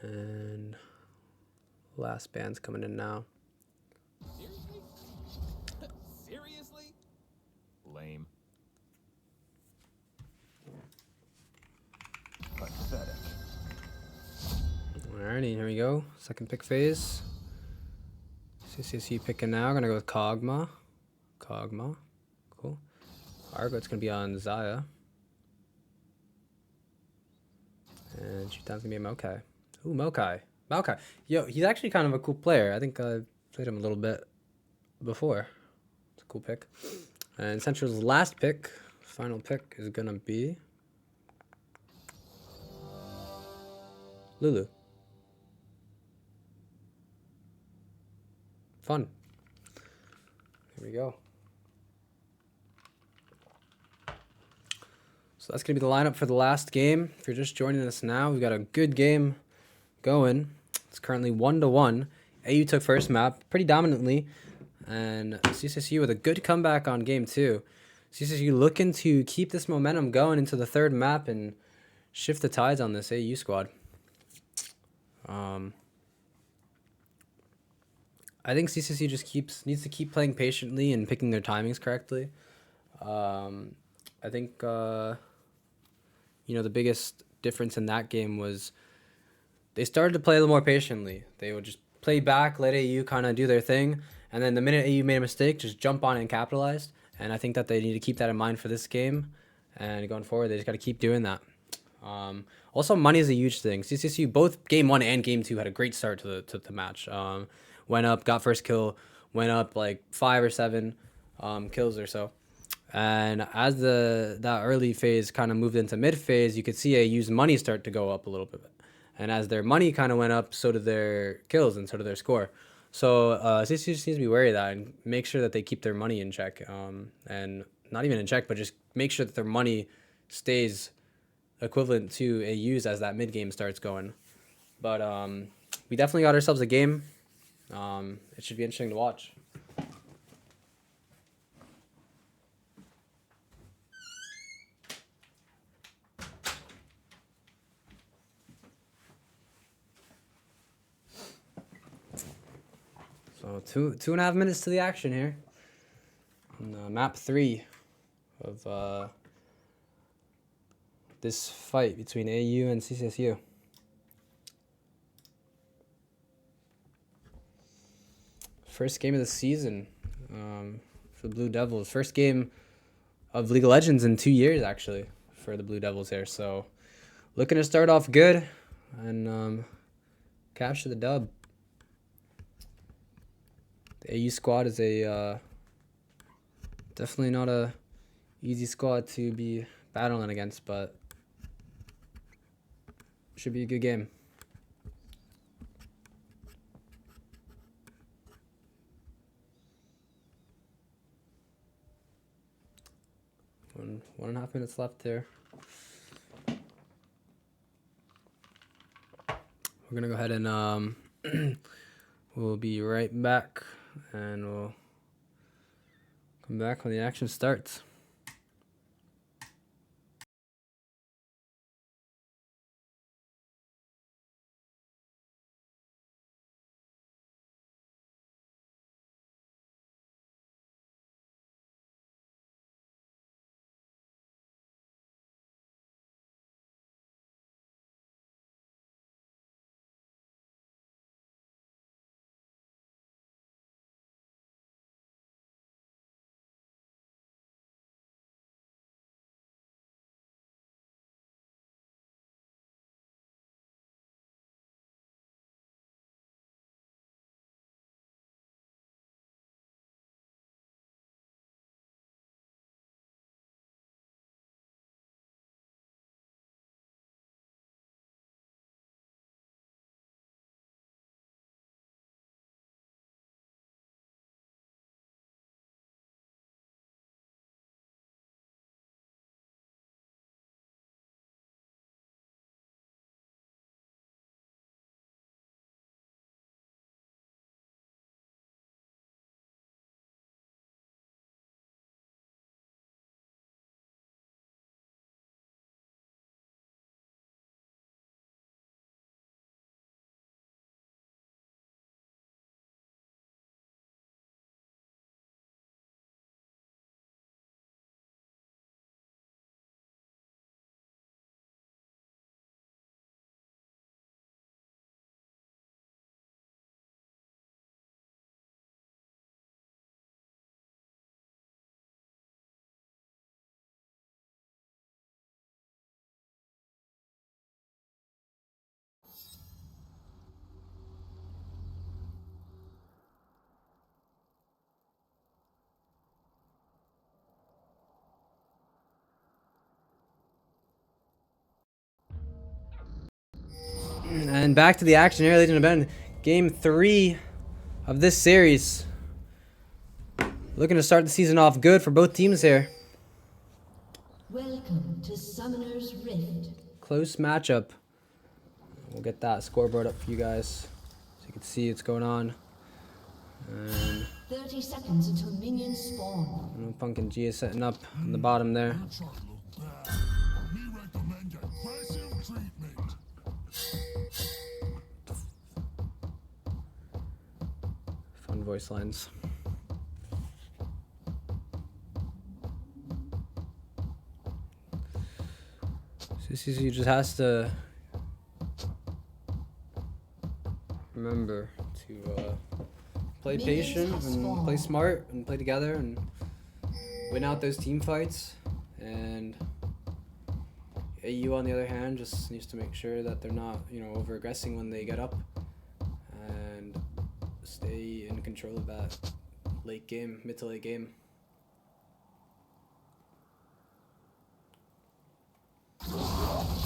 And last band's coming in now. Seriously? Seriously? Lame. Pathetic. Alrighty, here we go. Second pick phase. CCC picking now. Gonna go with Kog'Maw. Kog'Maw. Cool. Argo, it's gonna be on Zaya. And Shutan's gonna be a Mokai. Ooh, Mokai. Maokai. Yo, he's actually kind of a cool player. I think I played him a little bit before. It's a cool pick. And Central's last pick, final pick, is gonna be Lulu. Fun. Here we go. So that's going to be the lineup for the last game. If you're just joining us now, we've got a good game going. It's currently 1-1. AU took first map pretty dominantly. And CCSU with a good comeback on game 2. CCSU looking to keep this momentum going into the third map and shift the tides on this AU squad. I think CCC just needs to keep playing patiently and picking their timings correctly. I think the biggest difference in that game was they started to play a little more patiently. They would just play back, let AU kind of do their thing, and then the minute AU made a mistake, just jump on it and capitalized. And I think that they need to keep that in mind for this game, and going forward, they just got to keep doing that. Also, money is a huge thing. CCSU, both game 1 and game 2 had a great start to the match. Went up, got first kill, went up like 5 or 7 kills or so. And as that early phase kind of moved into mid phase, you could see AU's money start to go up a little bit. And as their money kind of went up, so did their kills and so did their score. So CCSU just needs to be wary of that and make sure that they keep their money in check. And not even in check, but just make sure that their money stays equivalent to AU's as that mid game starts going. But we definitely got ourselves a game. It should be interesting to watch. So 2.5 minutes to the action here. On, map 3 of this fight between AU and CCSU. First game of the season for the Blue Devils. First game of League of Legends in 2 years, actually, for the Blue Devils here. So looking to start off good and capture the dub. The AU squad is a definitely not a easy squad to be battling against, but should be a good game. One and a half minutes left there. We're gonna go ahead and we'll be right back, and we'll come back when the action starts. And back to the action here, ladies and gentlemen. Game 3 of this series. Looking to start the season off good for both teams here. Welcome to Summoner's Rift. Close matchup. We'll get that scoreboard up for you guys so you can see what's going on. And 30 seconds until minions spawn. Punk and Gia setting up on the bottom there. Me recommend aggressive treatment. Fun voice lines. So CC just has to remember to play patient and play smart and play together and win out those team fights. And AU on the other hand just needs to make sure that they're not, over aggressing when they get up and stay in control of that late game, mid to late game. Oh.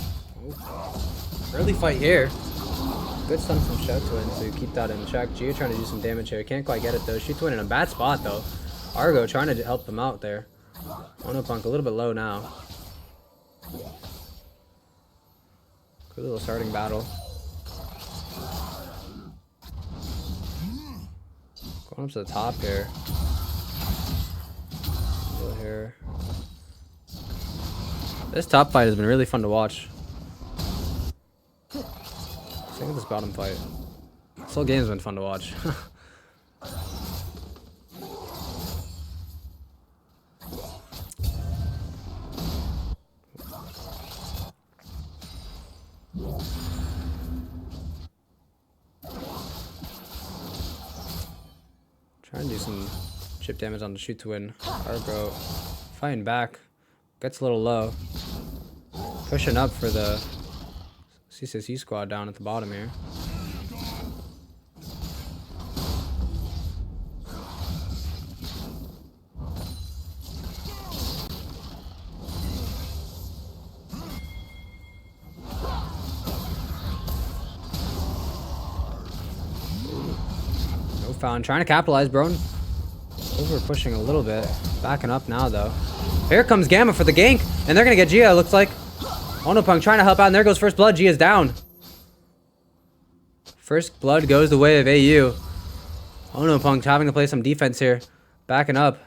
Early fight here. Good stun from ShowTwin to keep that in check. Gio trying to do some damage here. Can't quite get it though. ShowTwin in a bad spot though. Argo trying to help them out there. Onopunk a little bit low now. Good little starting battle. Going up to the top here. Middle here. This top fight has been really fun to watch. Same with this bottom fight. This whole game's been fun to watch. Trying to do some chip damage on the ShowTwin. Argo fighting back. Gets a little low. Pushing up for the CCSU squad down at the bottom here. No found. Trying to capitalize, bro. Over pushing a little bit. Backing up now, though. Here comes Gamma for the gank. And they're going to get Gia, looks like. Onopunk trying to help out. And there goes first blood. Gia's down. First blood goes the way of AU. Onopunk having to play some defense here. Backing up.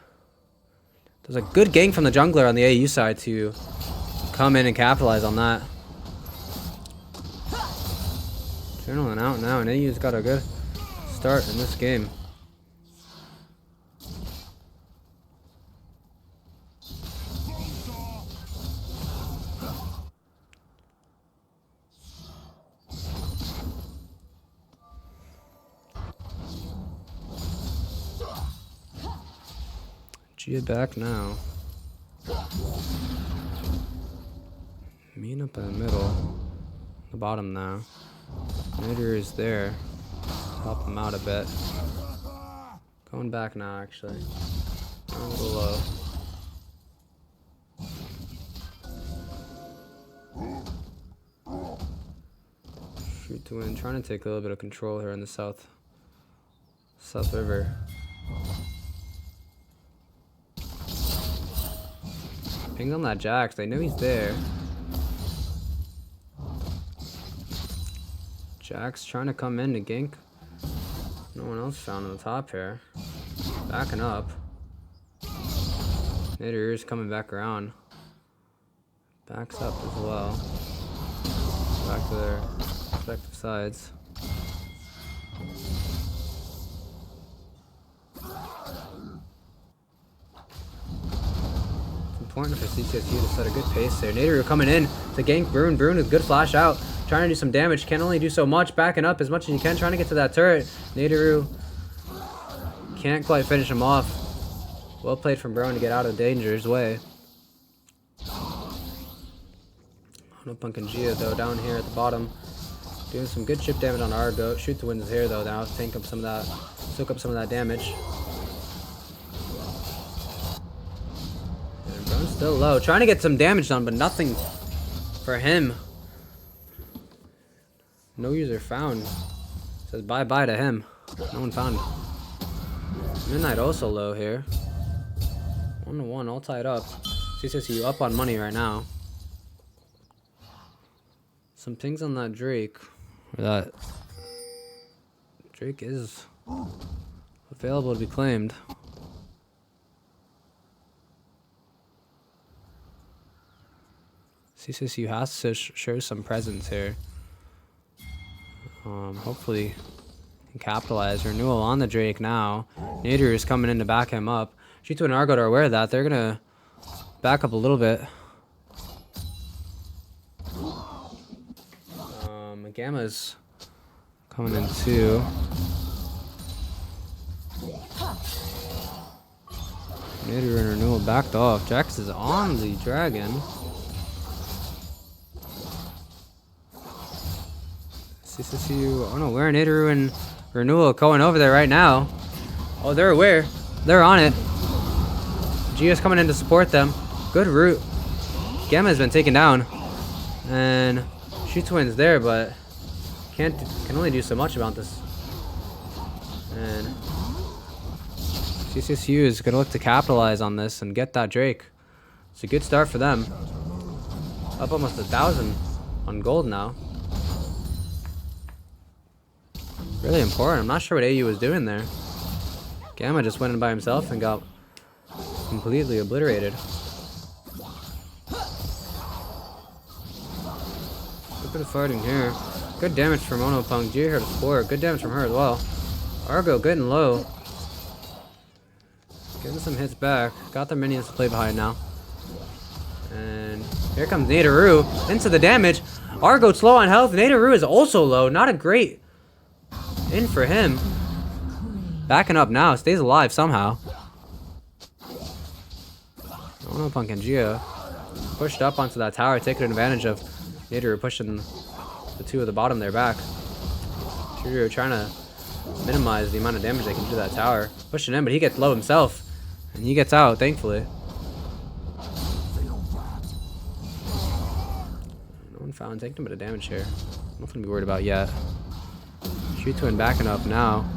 There's a good gank from the jungler on the AU side to come in and capitalize on that. Journaling out now. And AU's got a good start in this game. Gia back now. Mean up in the middle. The bottom now. Nidoru is there. Help him out a bit. Going back now, actually. A little low. Shoot to win. Trying to take a little bit of control here in the South River. Pings on that Jax. They know he's there. Jax trying to come in to gank. No one else found on the top here. Backing up. Nidoru's coming back around. Backs up as well. Back to their respective sides. Important for CCSU to set a good pace there. Nidoru coming in to gank Brune. Brune with good flash out. Trying to do some damage. Can only do so much. Backing up as much as you can. Trying to get to that turret. Nidoru can't quite finish him off. Well played from Brune to get out of danger's way. Onopunk and Gia though down here at the bottom. Doing some good chip damage on Argo. Shoot the Winds here though. Now tank up some of that. Soak up some of that damage. Still low. Trying to get some damage done, but nothing for him. No user found. Says bye-bye to him. No one found. Midnight also low here. 1-1, all tied up. CCSU up on money right now. Some things on that Drake. Or that Drake is available to be claimed. CCSU has to show some presence here. Hopefully can capitalize. Renewal on the Drake now. Nidoru is coming in to back him up. G2 and Argot are aware of that. They're gonna back up a little bit. Gamma's coming in too. Nidoru and Renewal backed off. Jax is on the dragon. CCSU, oh no, where Nidoru and Renewal going over there right now. Oh, they're aware. They're on it. Gia's coming in to support them. Good route. Gamma has been taken down. And Shoot Twin's there, but can only do so much about this. And CCSU is going to look to capitalize on this and get that Drake. It's a good start for them. Up almost 1,000 on gold now. Really important. I'm not sure what AU was doing there. Gamma just went in by himself and got completely obliterated. Good bit of fighting here. Good damage from Onopunk. Gia here to support. Good damage from her as well. Argo getting low. Getting some hits back. Got their minions to play behind now. And here comes Nidoru into the damage. Argo slow on health. Nidoru is also low. Not a great in for him. Backing up now. Stays alive somehow. Ono Punk and Gia pushed up onto that tower, taking advantage of Nidoru pushing the two at the bottom there back. Shiryu trying to minimize the amount of damage they can do to that tower. Pushing in, but he gets low himself. And he gets out, thankfully. No one found taking a bit of damage here. Nothing to be worried about yet. Shoot Twin backing up now.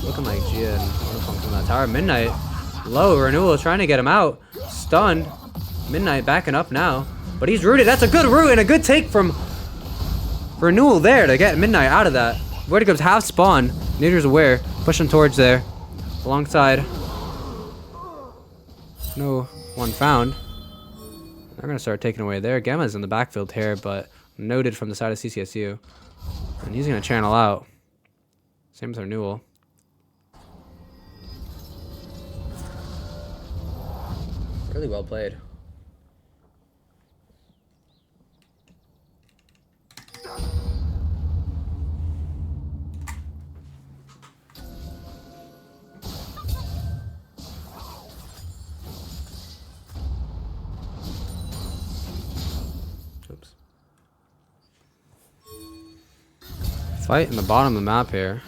Looking like Gia and Ono Punk on that tower. Midnight low. Renewal trying to get him out. Stunned. Midnight backing up now. But he's rooted. That's a good root and a good take from Renewal there to get Midnight out of that. Vertigo's half spawn. Nidoru's aware. Pushing towards there. Alongside. No one found. They're going to start taking away there. Gamma's in the backfield here, but noted from the side of CCSU. And he's going to channel out. Same with Renewal. Really well played. Oops. Fight in the bottom of the map here.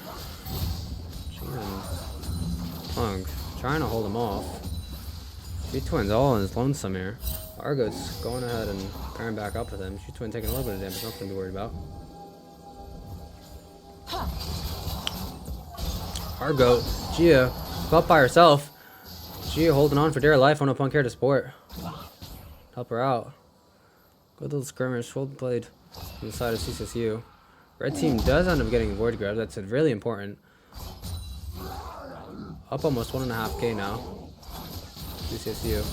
Punk trying to hold him off. Shoot Twin's all in his lonesome here. Argo's going ahead and pairing back up with him. Shoot Twin taking a little bit of damage, nothing to be worried about. Argo, Gia, up by herself. Gia holding on for dear life. Ono Punk here to support. Help her out. Good little skirmish, full played on the side of CCSU. Red team does end up getting Void Grab. That's really important. Up almost 1.5k now. CCSU.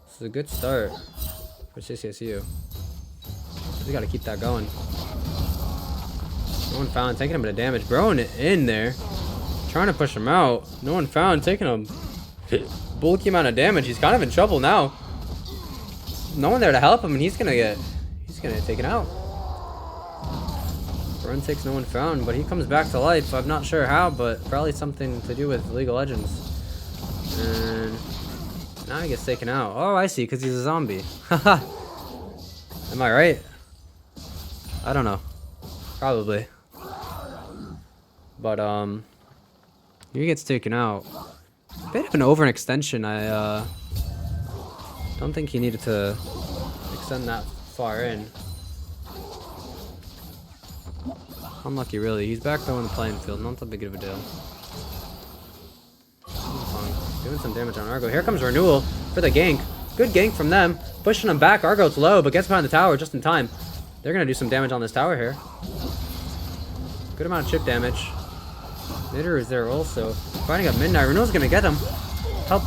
This is a good start for CCSU. We got to keep that going. No one found, taking a bit of damage. Throwing it in there. Trying to push him out. No one found, taking a bulky amount of damage. He's kind of in trouble now. No one there to help him, and he's gonna get taken out. Run takes no one found, but he comes back to life. I'm not sure how, but probably something to do with League of Legends. And now he gets taken out. Oh, I see, because he's a zombie. Haha. Am I right? I don't know. Probably. But he gets taken out. Bit of an overextension. I don't think he needed to extend that far in. Unlucky, really. He's back though in the playing field. Not that big of a deal. Doing some damage on Argo. Here comes Renewal for the gank. Good gank from them. Pushing him back. Argo's low, but gets behind the tower just in time. They're going to do some damage on this tower here. Good amount of chip damage. Nidoru is there also. Fighting up Midnight. Renewal's going to get him. Help.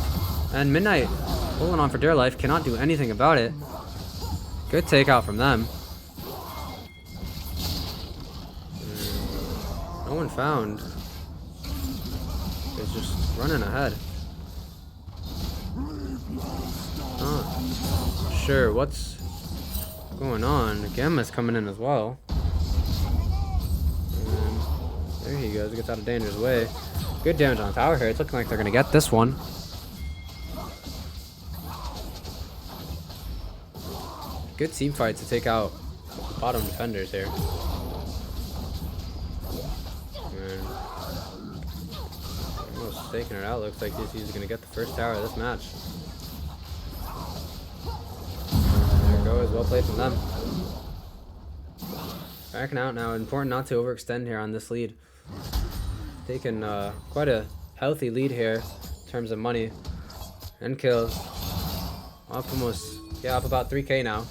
And Midnight, holding on for dear life, cannot do anything about it. Good takeout from them. No one found. He's just running ahead. Not sure what's going on. Gamma's coming in as well. And there he goes. Gets out of danger's way. Good damage on the tower here. It's looking like they're going to get this one. Good team fight to take out bottom defenders here. Almost taking it out. Looks like DC's going to get the first tower of this match. There it goes. Well played from them. Backing out now. Important not to overextend here on this lead. Taking quite a healthy lead here in terms of money and kills. Up almost, yeah, up about 3k now.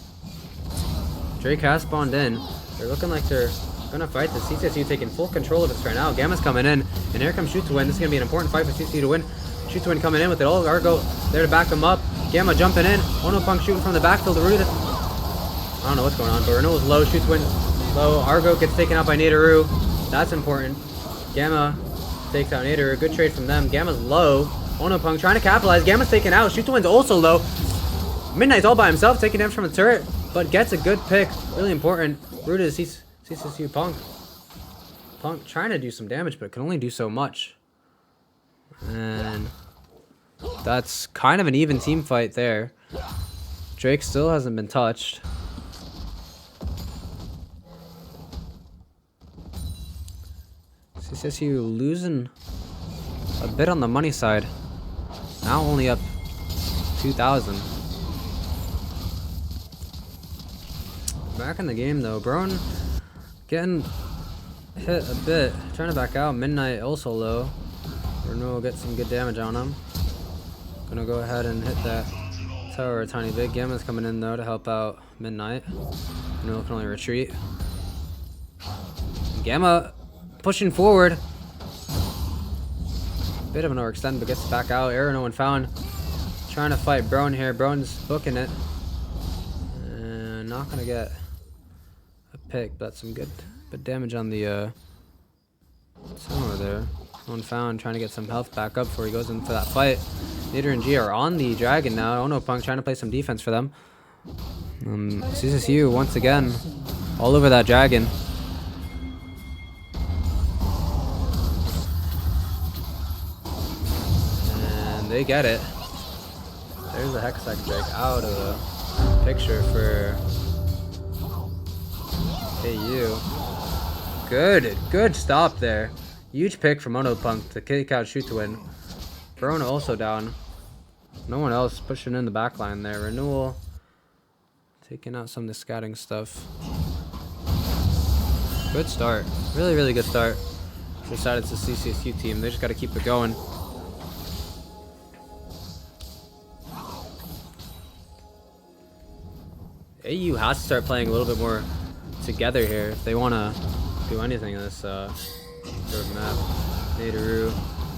Drake has spawned in. They're looking like they're gonna fight the CCSU, taking full control of this right now. Gamma's coming in, and here comes Shoot to Win. This is gonna be an important fight for CCSU to win. Shoot to Win coming in with it all. Argo there to back them up. Gamma jumping in. Ono Punk shooting from the backfield. I don't know what's going on, but Renewal's low. Shoot to Win low. Argo gets taken out by Nidoru. That's important. Gamma takes out Nidoru. Good trade from them. Gamma's low. Ono Punk trying to capitalize. Gamma's taken out. Shoot to Win's also low. Midnight's all by himself, taking damage from the turret, but gets a good pick. Really important. Rooted is CCSU Punk. Punk trying to do some damage, but can only do so much. And that's kind of an even team fight there. Drake still hasn't been touched. CCSU losing a bit on the money side. Now only up 2,000. Back in the game though, Brown getting hit a bit. Trying to back out. Midnight also low. Renewal will get some good damage on him. Gonna go ahead and hit that tower a tiny bit. Gamma's coming in though to help out Midnight. Renewal can only retreat. Gamma pushing forward. Bit of an overextend, but gets back out. Arrow no one found. Trying to fight Brown here. Brown's booking it. And not gonna get a pick, but some good damage on the tower there. No one found. Trying to get some health back up before he goes into that fight. Nader and G are on the dragon now. Onopunk trying to play some defense for them. CCSU once again all over that dragon. And they get it. There's a Hextech Drake out of the picture for KU. Good stop there. Huge pick from Onopunk to kick out shoot to win. Verona also down. No one else pushing in the back line there. Renewal taking out some of the scouting stuff. Good start. Really good start. Decided it's a CCSU team. They just got to keep it going. AU has to start playing a little bit more together here if they want to do anything in this sort of map. Naderu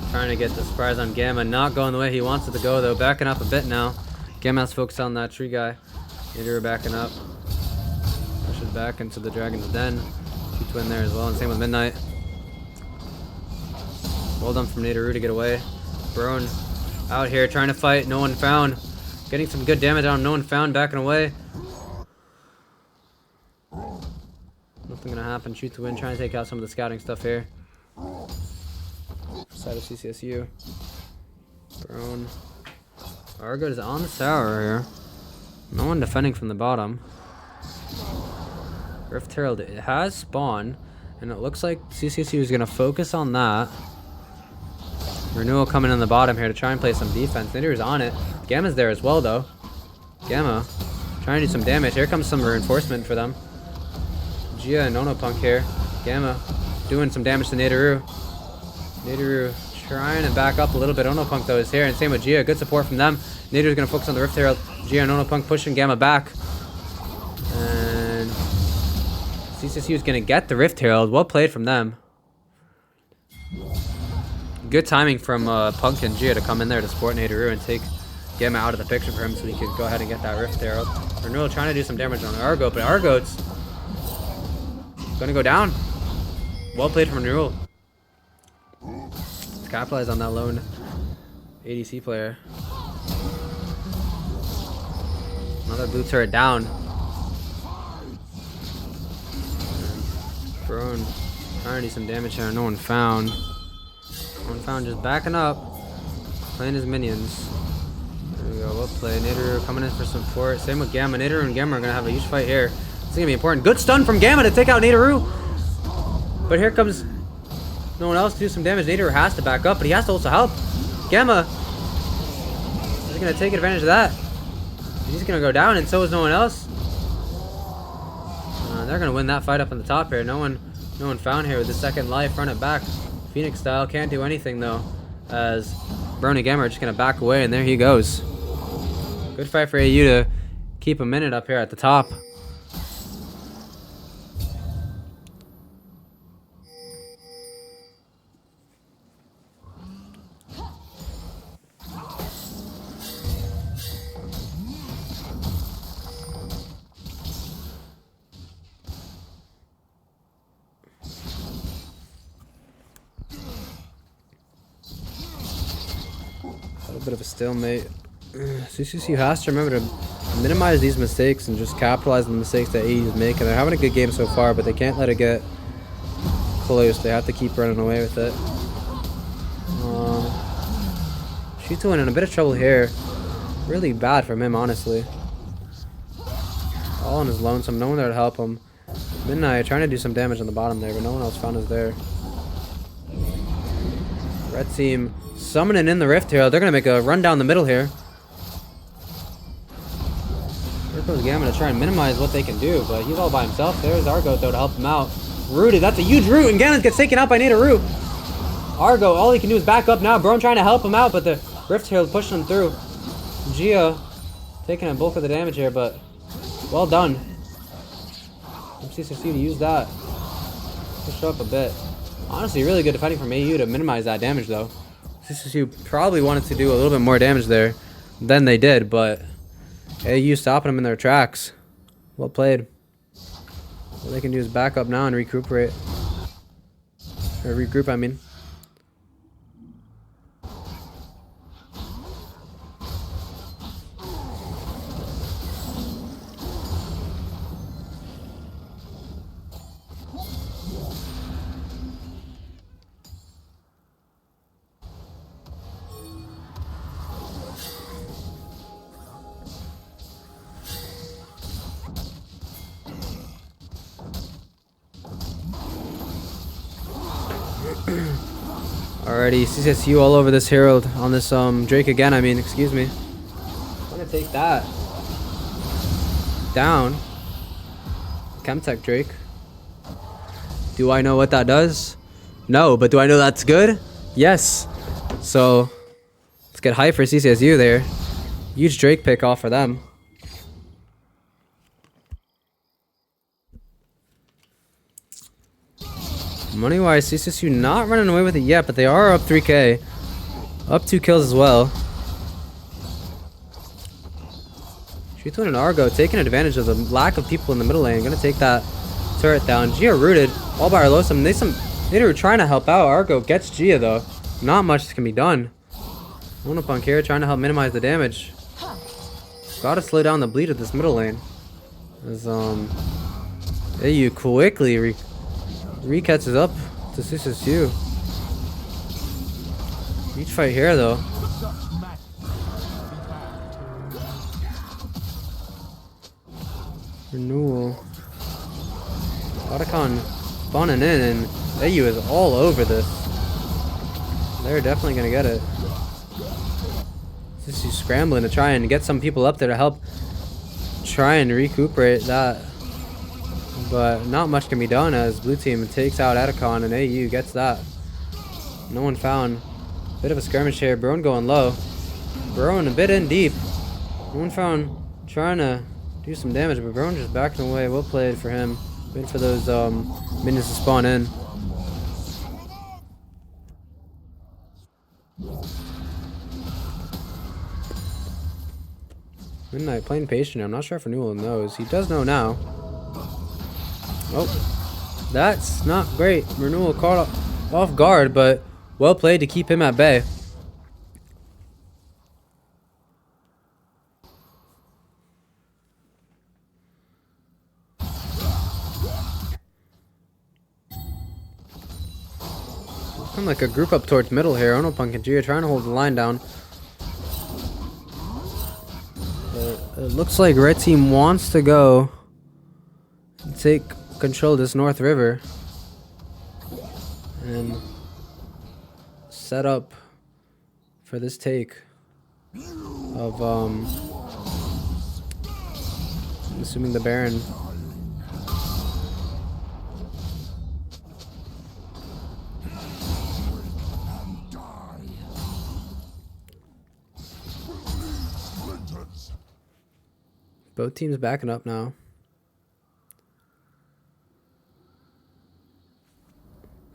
trying to get the surprise on Gamma. Not going the way he wants it to go though. Backing up a bit now. Gamma's focused on that tree guy. Naderu backing up. Pushes back into the Dragon's Den. Two twin there as well. And same with Midnight. Well done from Naderu to get away. Brown out here trying to fight. No one found. Getting some good damage on him. No one found. Backing away. Nothing gonna happen. Shoot to win. Trying to take out some of the scouting stuff here. Side of CCSU. Brown. Argo is on the tower here. No one defending from the bottom. Rift Herald, it has spawned, and it looks like CCSU is gonna focus on that. Renewal coming in the bottom here to try and play some defense. Ninder's on it. Gamma's there as well though. Gamma trying to do some damage. Here comes some reinforcement for them. Gia and Onopunk here. Gamma doing some damage to Naderu. Naderu trying to back up a little bit. Onopunk though is here, and same with Gia. Good support from them. Naderu's gonna focus on the Rift Herald. Gia and Onopunk pushing Gamma back. And CCSU is gonna get the Rift Herald. Well played from them. Good timing from Punk and Gia to come in there to support Naderu and take Gamma out of the picture for him so he could go ahead and get that Rift Herald. Renewal trying to do some damage on Argo, but Argo's gonna go down. Well played from Renewal. Let's capitalize on that lone ADC player. Another blue turret down. Brown trying to do some damage here. No one found. No one found. Just backing up. Playing his minions. There we go. Well played. Naderu coming in for support. Same with Gamma. Naderu and Gamma are gonna have a huge fight here. It's gonna be important. Good stun from Gamma to take out Naderu. But here comes no one else to do some damage. Naderu has to back up, but he has to also help. Gamma is gonna take advantage of that. He's gonna go down, and so is no one else. They're gonna win that fight up on the top here. No one found here with the second life. Run it back. Phoenix style. Can't do anything though, as Brown and Gamma are just gonna back away, and there he goes. Good fight for AU to keep a minute up here at the top. A bit of a stalemate. CCSU has to remember to minimize these mistakes and just capitalize on the mistakes that AU is making. They're having a good game so far, but they can't let it get close. They have to keep running away with it. Shito in a bit of trouble here. Really bad from him, honestly. All on his lonesome. No one there to help him. Midnight trying to do some damage on the bottom there, but no one else found us there. Red team summoning in the Rift Herald. They're going to make a run down the middle here. Here goes Gamma to try and minimize what they can do, but he's all by himself. There's Argo, though, to help him out. Rooted. That's a huge root, and Gamma gets taken out by Nadaru. Argo, all he can do is back up now. Brone trying to help him out, but the Rift Herald pushing him through. Gia taking a bulk of the damage here, but well done. CCC to use that. Push up a bit. Honestly, really good defending from AU to minimize that damage, though. CCC probably wanted to do a little bit more damage there than they did, but AU stopping them in their tracks. Well played. All they can do is back up now and recuperate. Or regroup, I mean. Alrighty, CCSU all over this Herald on this Drake again, I mean, excuse me. I'm gonna take that down. Chemtech Drake. Do I know what that does? No, but do I know that's good? Yes. So let's get hype for CCSU there. Huge Drake pick off for them. Money-wise, CCSU not running away with it yet, but they are up 3k. Up 2 kills as well. Shito and Argo taking advantage of the lack of people in the middle lane. Gonna take that turret down. Gia rooted all by Arlosum. They were trying to help out. Argo gets Gia though. Not much can be done. Monopunk here trying to help minimize the damage. Gotta slow down the bleed of this middle lane. As AU quickly re-catches up to CCSU. Huge fight here though. Renewal. Otacon spawning in and AU is all over this. They're definitely gonna get it. CCSU scrambling to try and get some people up there to help try and recuperate that. But not much can be done as blue team takes out Atacon and AU gets that. No one found. Bit of a skirmish here. Brone going low. Brone a bit in deep. No one found trying to do some damage, but Brone just backing away. Well played for him. Waiting for those minions to spawn in. Midnight playing patient. I'm not sure if Renewal knows. He does know now. Oh, that's not great. Renewal caught off guard, but well played to keep him at bay. Looking like a group up towards middle here. Onopunk and Gia trying to hold the line down. It looks like red team wants to go and take control of this North River and set up for this take of assuming the Baron. Both teams backing up now.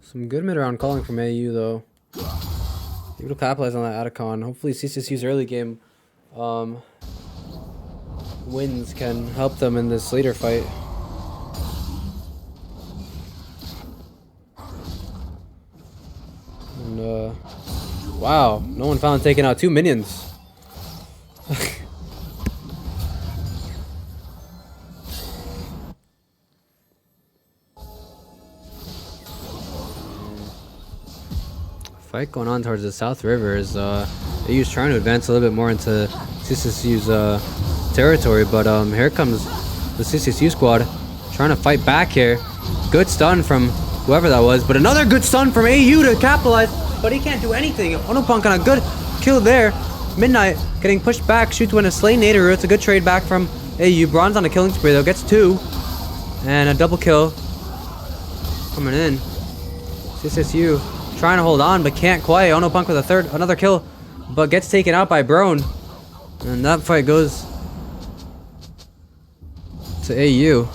Some good mid-round calling from AU though. Able to capitalize on that Atacon. Hopefully CCSU's early game wins can help them in this later fight. And wow, no one found taking out 2 minions. Fight going on towards the South River is AU's trying to advance a little bit more into CCSU's territory, but here comes the CCSU squad trying to fight back here. Good stun from whoever that was, but another good stun from AU to capitalize, but he can't do anything. Onopunk on a good kill there. Midnight getting pushed back, shoots when a slain Nadaru. It's a good trade back from AU. Bronze on a killing spree though, gets 2. And a double kill coming in. CCSU trying to hold on, but can't quite. Onopunk with another kill, but gets taken out by Brone. And that fight goes to AU.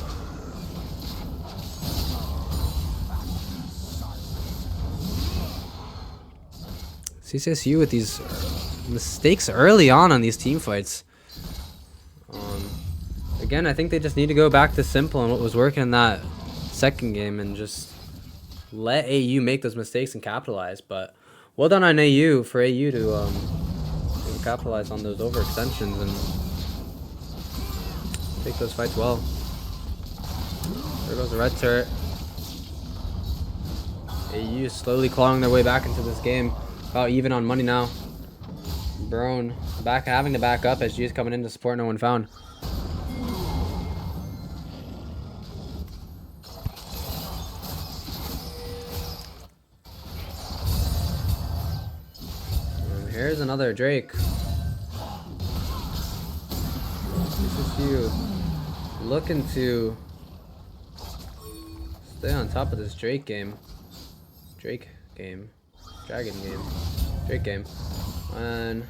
CCSU with these mistakes early on these team fights. Again, I think they just need to go back to simple and what was working in that second game and just let AU make those mistakes and capitalize. But well done on AU for AU to capitalize on those overextensions and take those fights well. There goes the red turret. AU slowly clawing their way back into this game. About even on money now. Brone having to back up as G is coming in to support No One Found. And here's another Drake. CCSU looking to stay on top of this Drake game. Dragon game. Drake game. And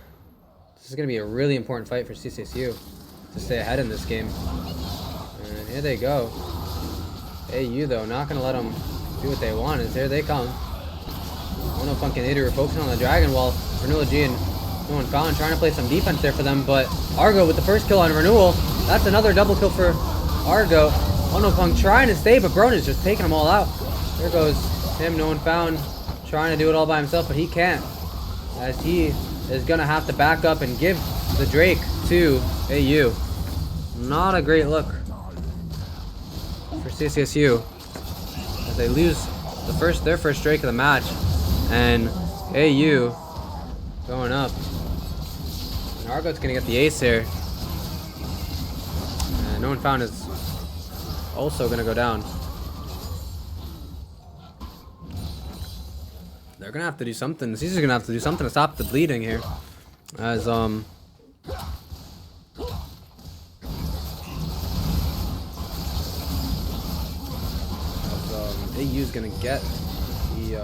this is going to be a really important fight for CCSU to stay ahead in this game. And here they go. AU though, not going to let them do what they want. Here they come. Onopunk and Nadaru focusing on the Dragon Wall. Renewal G and No One Found trying to play some defense there for them, but Argo with the first kill on Renewal. That's another double kill for Argo. Onopunk trying to stay, but Brone is just taking them all out. There goes him, No One Found. Trying to do it all by himself, but he can't, as he is gonna have to back up and give the Drake to AU. Not a great look for CCSU as they lose their first Drake of the match, and AU going up. And Argo's gonna get the ace here, and No One Found is also gonna go down. They're gonna have to do something. Caesar's gonna have to do something to stop the bleeding here. As AU's gonna get the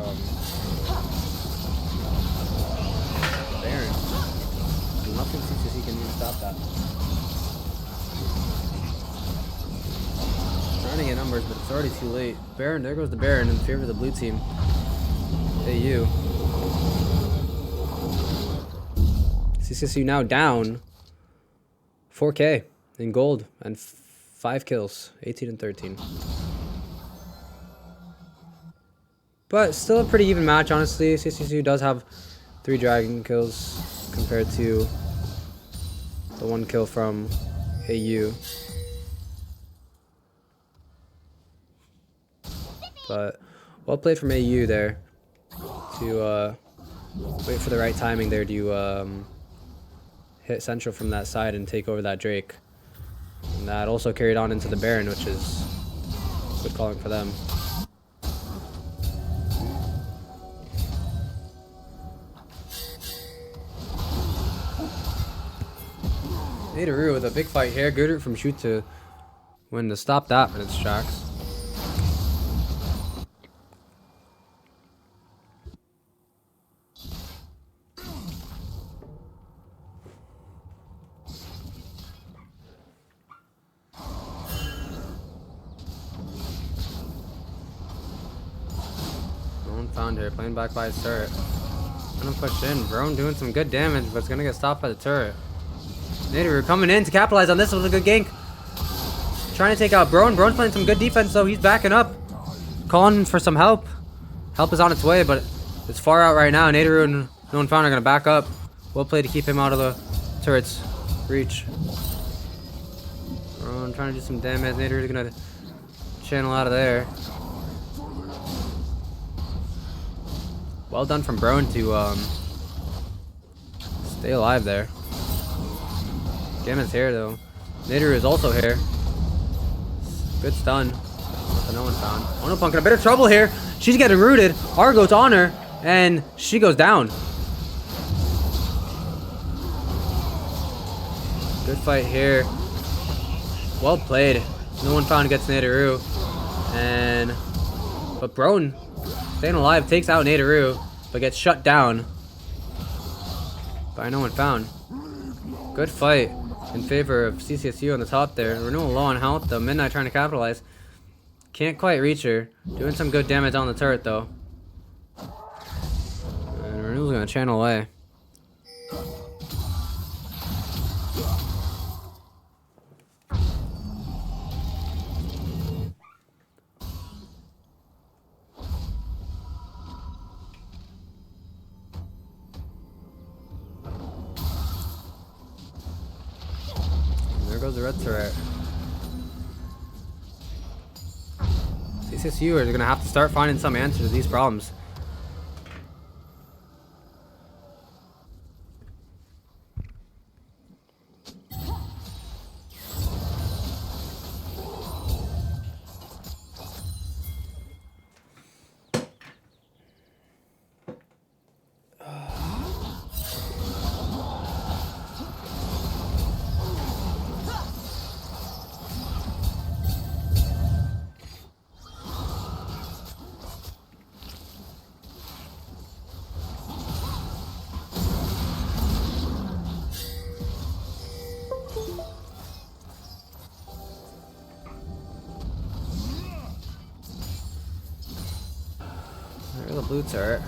Baron. Nothing CCC can do to stop that. Trying to get numbers, but it's already too late. Baron, there goes the Baron in favor of the blue team. AU. CCSU now down 4K in gold and 5 kills, 18 and 13. But still a pretty even match, honestly. CCSU does have 3 dragon kills compared to the 1 kill from AU. But well played from AU there to wait for the right timing there to hit Central from that side and take over that Drake. And that also carried on into the Baron, which is good calling for them. Nadaru with a big fight here. Good route from shoot to win to stop that in its tracks. Found here, playing back by his turret. Gonna push in. Brone doing some good damage, but it's gonna get stopped by the turret. Nadaru coming in to capitalize on this with a good gank. Trying to take out Brone. Brone's playing some good defense, though. He's backing up. Calling for some help. Help is on its way, but it's far out right now. Nadaru and No One Found are gonna back up. Well played to keep him out of the turret's reach. Brone trying to do some damage. Nadaru's gonna channel out of there. Well done from Brone to Stay alive there. Gamon's here though. Nidoru is also here. Good stun. No one found. Onopunk in a bit of trouble here. She's getting rooted. Argo's on her, and she goes down. Good fight here. Well played. No one found gets Nidoru. But Broan, staying alive, takes out Nidoru, but gets shut down by No One Found. Good fight in favor of CCSU on the top there. Renewal low on health, though. Midnight trying to capitalize. Can't quite reach her. Doing some good damage on the turret, though. And Renewal's gonna channel away. There goes the red turret. CCSU are gonna have to start finding some answers to these problems. There's the blue turret.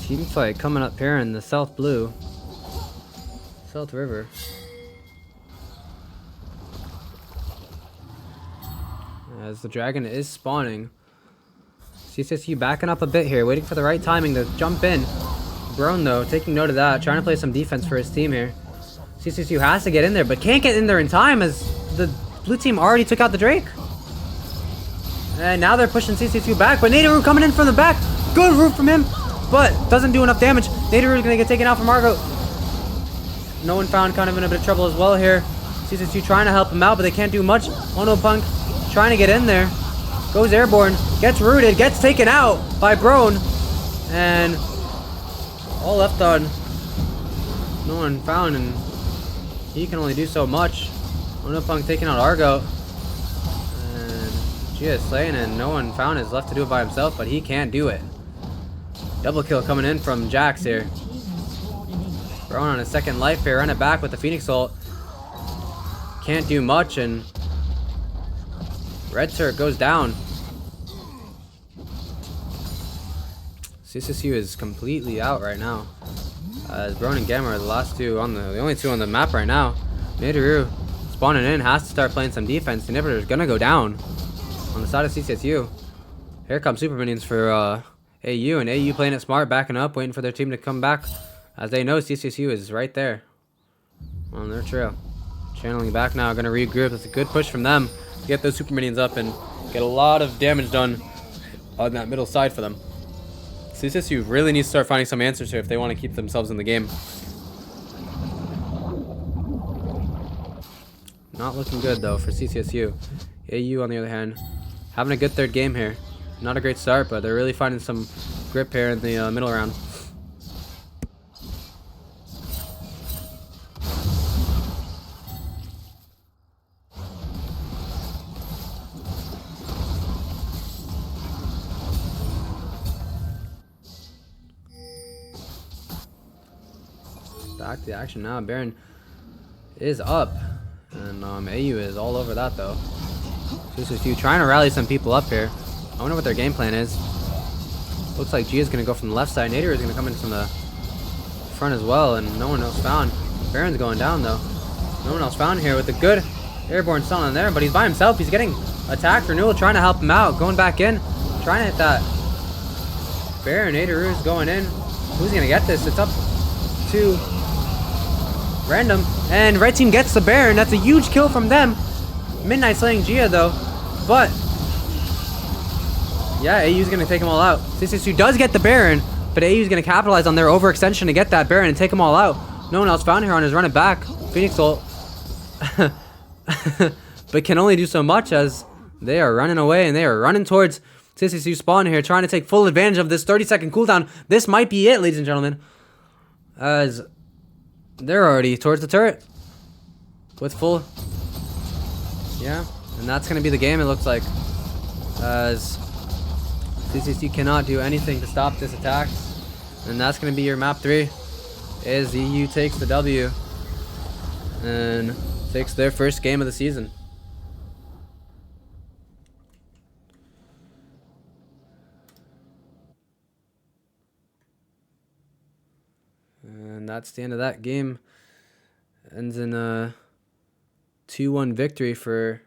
Team fight coming up here in the South Blue. South River. As the dragon is spawning. CCSU backing up a bit here, waiting for the right timing to jump in. Broan though, taking note of that, trying to play some defense for his team here. CCSU has to get in there, but can't get in there in time as the blue team already took out the Drake. And now they're pushing CCSU back, but Nidoru coming in from the back. Good root from him, but doesn't do enough damage. Nidoru is going to get taken out from Argo. No One Found kind of in a bit of trouble as well here. CCSU trying to help him out, but they can't do much. Onopunk trying to get in there. Goes airborne, gets rooted, gets taken out by Broan. And all left on No One Found, and he can only do so much. Onopunk taking out Argo. And Gia is slain, and No One Found is left to do it by himself, but he can't do it. Double kill coming in from Jax here. Broan on his second life here, run it back with the Phoenix ult. Can't do much, and red turret goes down. CCSU is completely out right now. As Broan and Gamma are the last two on the only two on the map right now. Nidoru spawning in, has to start playing some defense. The inhibitor is gonna go down on the side of CCSU. Here comes super minions for AU, and AU playing it smart, backing up, waiting for their team to come back, as they know CCSU is right there on their trail. Channeling back now, gonna regroup. That's a good push from them to get those super minions up and get a lot of damage done on that middle side for them. CCSU really needs to start finding some answers here if they want to keep themselves in the game. Not looking good though for CCSU. AU on the other hand, having a good third game here. Not a great start, but they're really finding some grip here in the middle round. Back to the action now. Baron is up, and AU is all over that though. CCSU trying to rally some people up here. I wonder what their game plan is. Looks like Gia is going to go from the left side. Nader is going to come in from the front as well, and no one else found. Baron's going down though. No one else found here with a good airborne stun on there, but he's by himself. He's getting attacked. Renewal trying to help him out, going back in, trying to hit that. Baron, Nader is going in. Who's going to get this? It's up to Random. And red team gets the Baron. That's a huge kill from them. Midnight slaying Gia though. But yeah, AU's going to take them all out. CCSU does get the Baron, but AU's going to capitalize on their overextension to get that Baron and take them all out. No one else found here on his run it back. Phoenix ult. But can only do so much as they are running away and they are running towards CCSU spawn here, trying to take full advantage of this 30-second cooldown. This might be it, ladies and gentlemen, as they're already towards the turret with full. Yeah, and that's going to be the game, it looks like, as CCSU cannot do anything to stop this attack. And that's going to be your map 3, as EU takes the W and takes their first game of the season. And that's the end of that game. Ends in a 2-1 victory for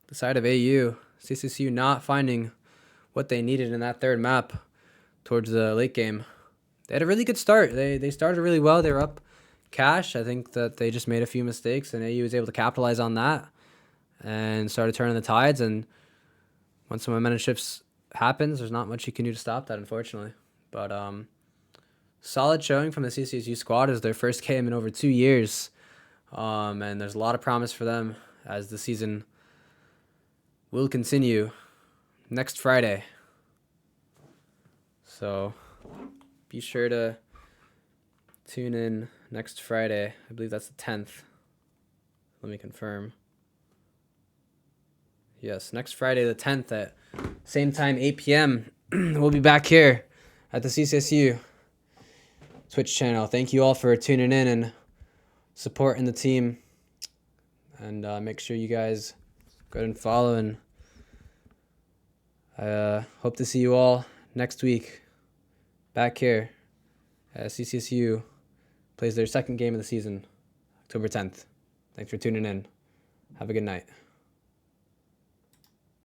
the side of AU. CCSU not finding what they needed in that third map towards the late game. They had a really good start. They started really well. They were up cash. I think that they just made a few mistakes, and AU was able to capitalize on that and started turning the tides. And once some momentum shifts happens, there's not much you can do to stop that, unfortunately. But solid showing from the CCSU squad as their first game in over 2 years. And there's a lot of promise for them as the season will continue next Friday. So be sure to tune in next Friday. I believe that's the 10th. Let me confirm. Yes, next Friday the 10th at same time, 8 p.m. We'll be back here at the CCSU Twitch channel. Thank you all for tuning in and supporting the team. And make sure you guys go ahead and follow. And I hope to see you all next week back here as CCSU plays their second game of the season, October 10th. Thanks for tuning in. Have a good night.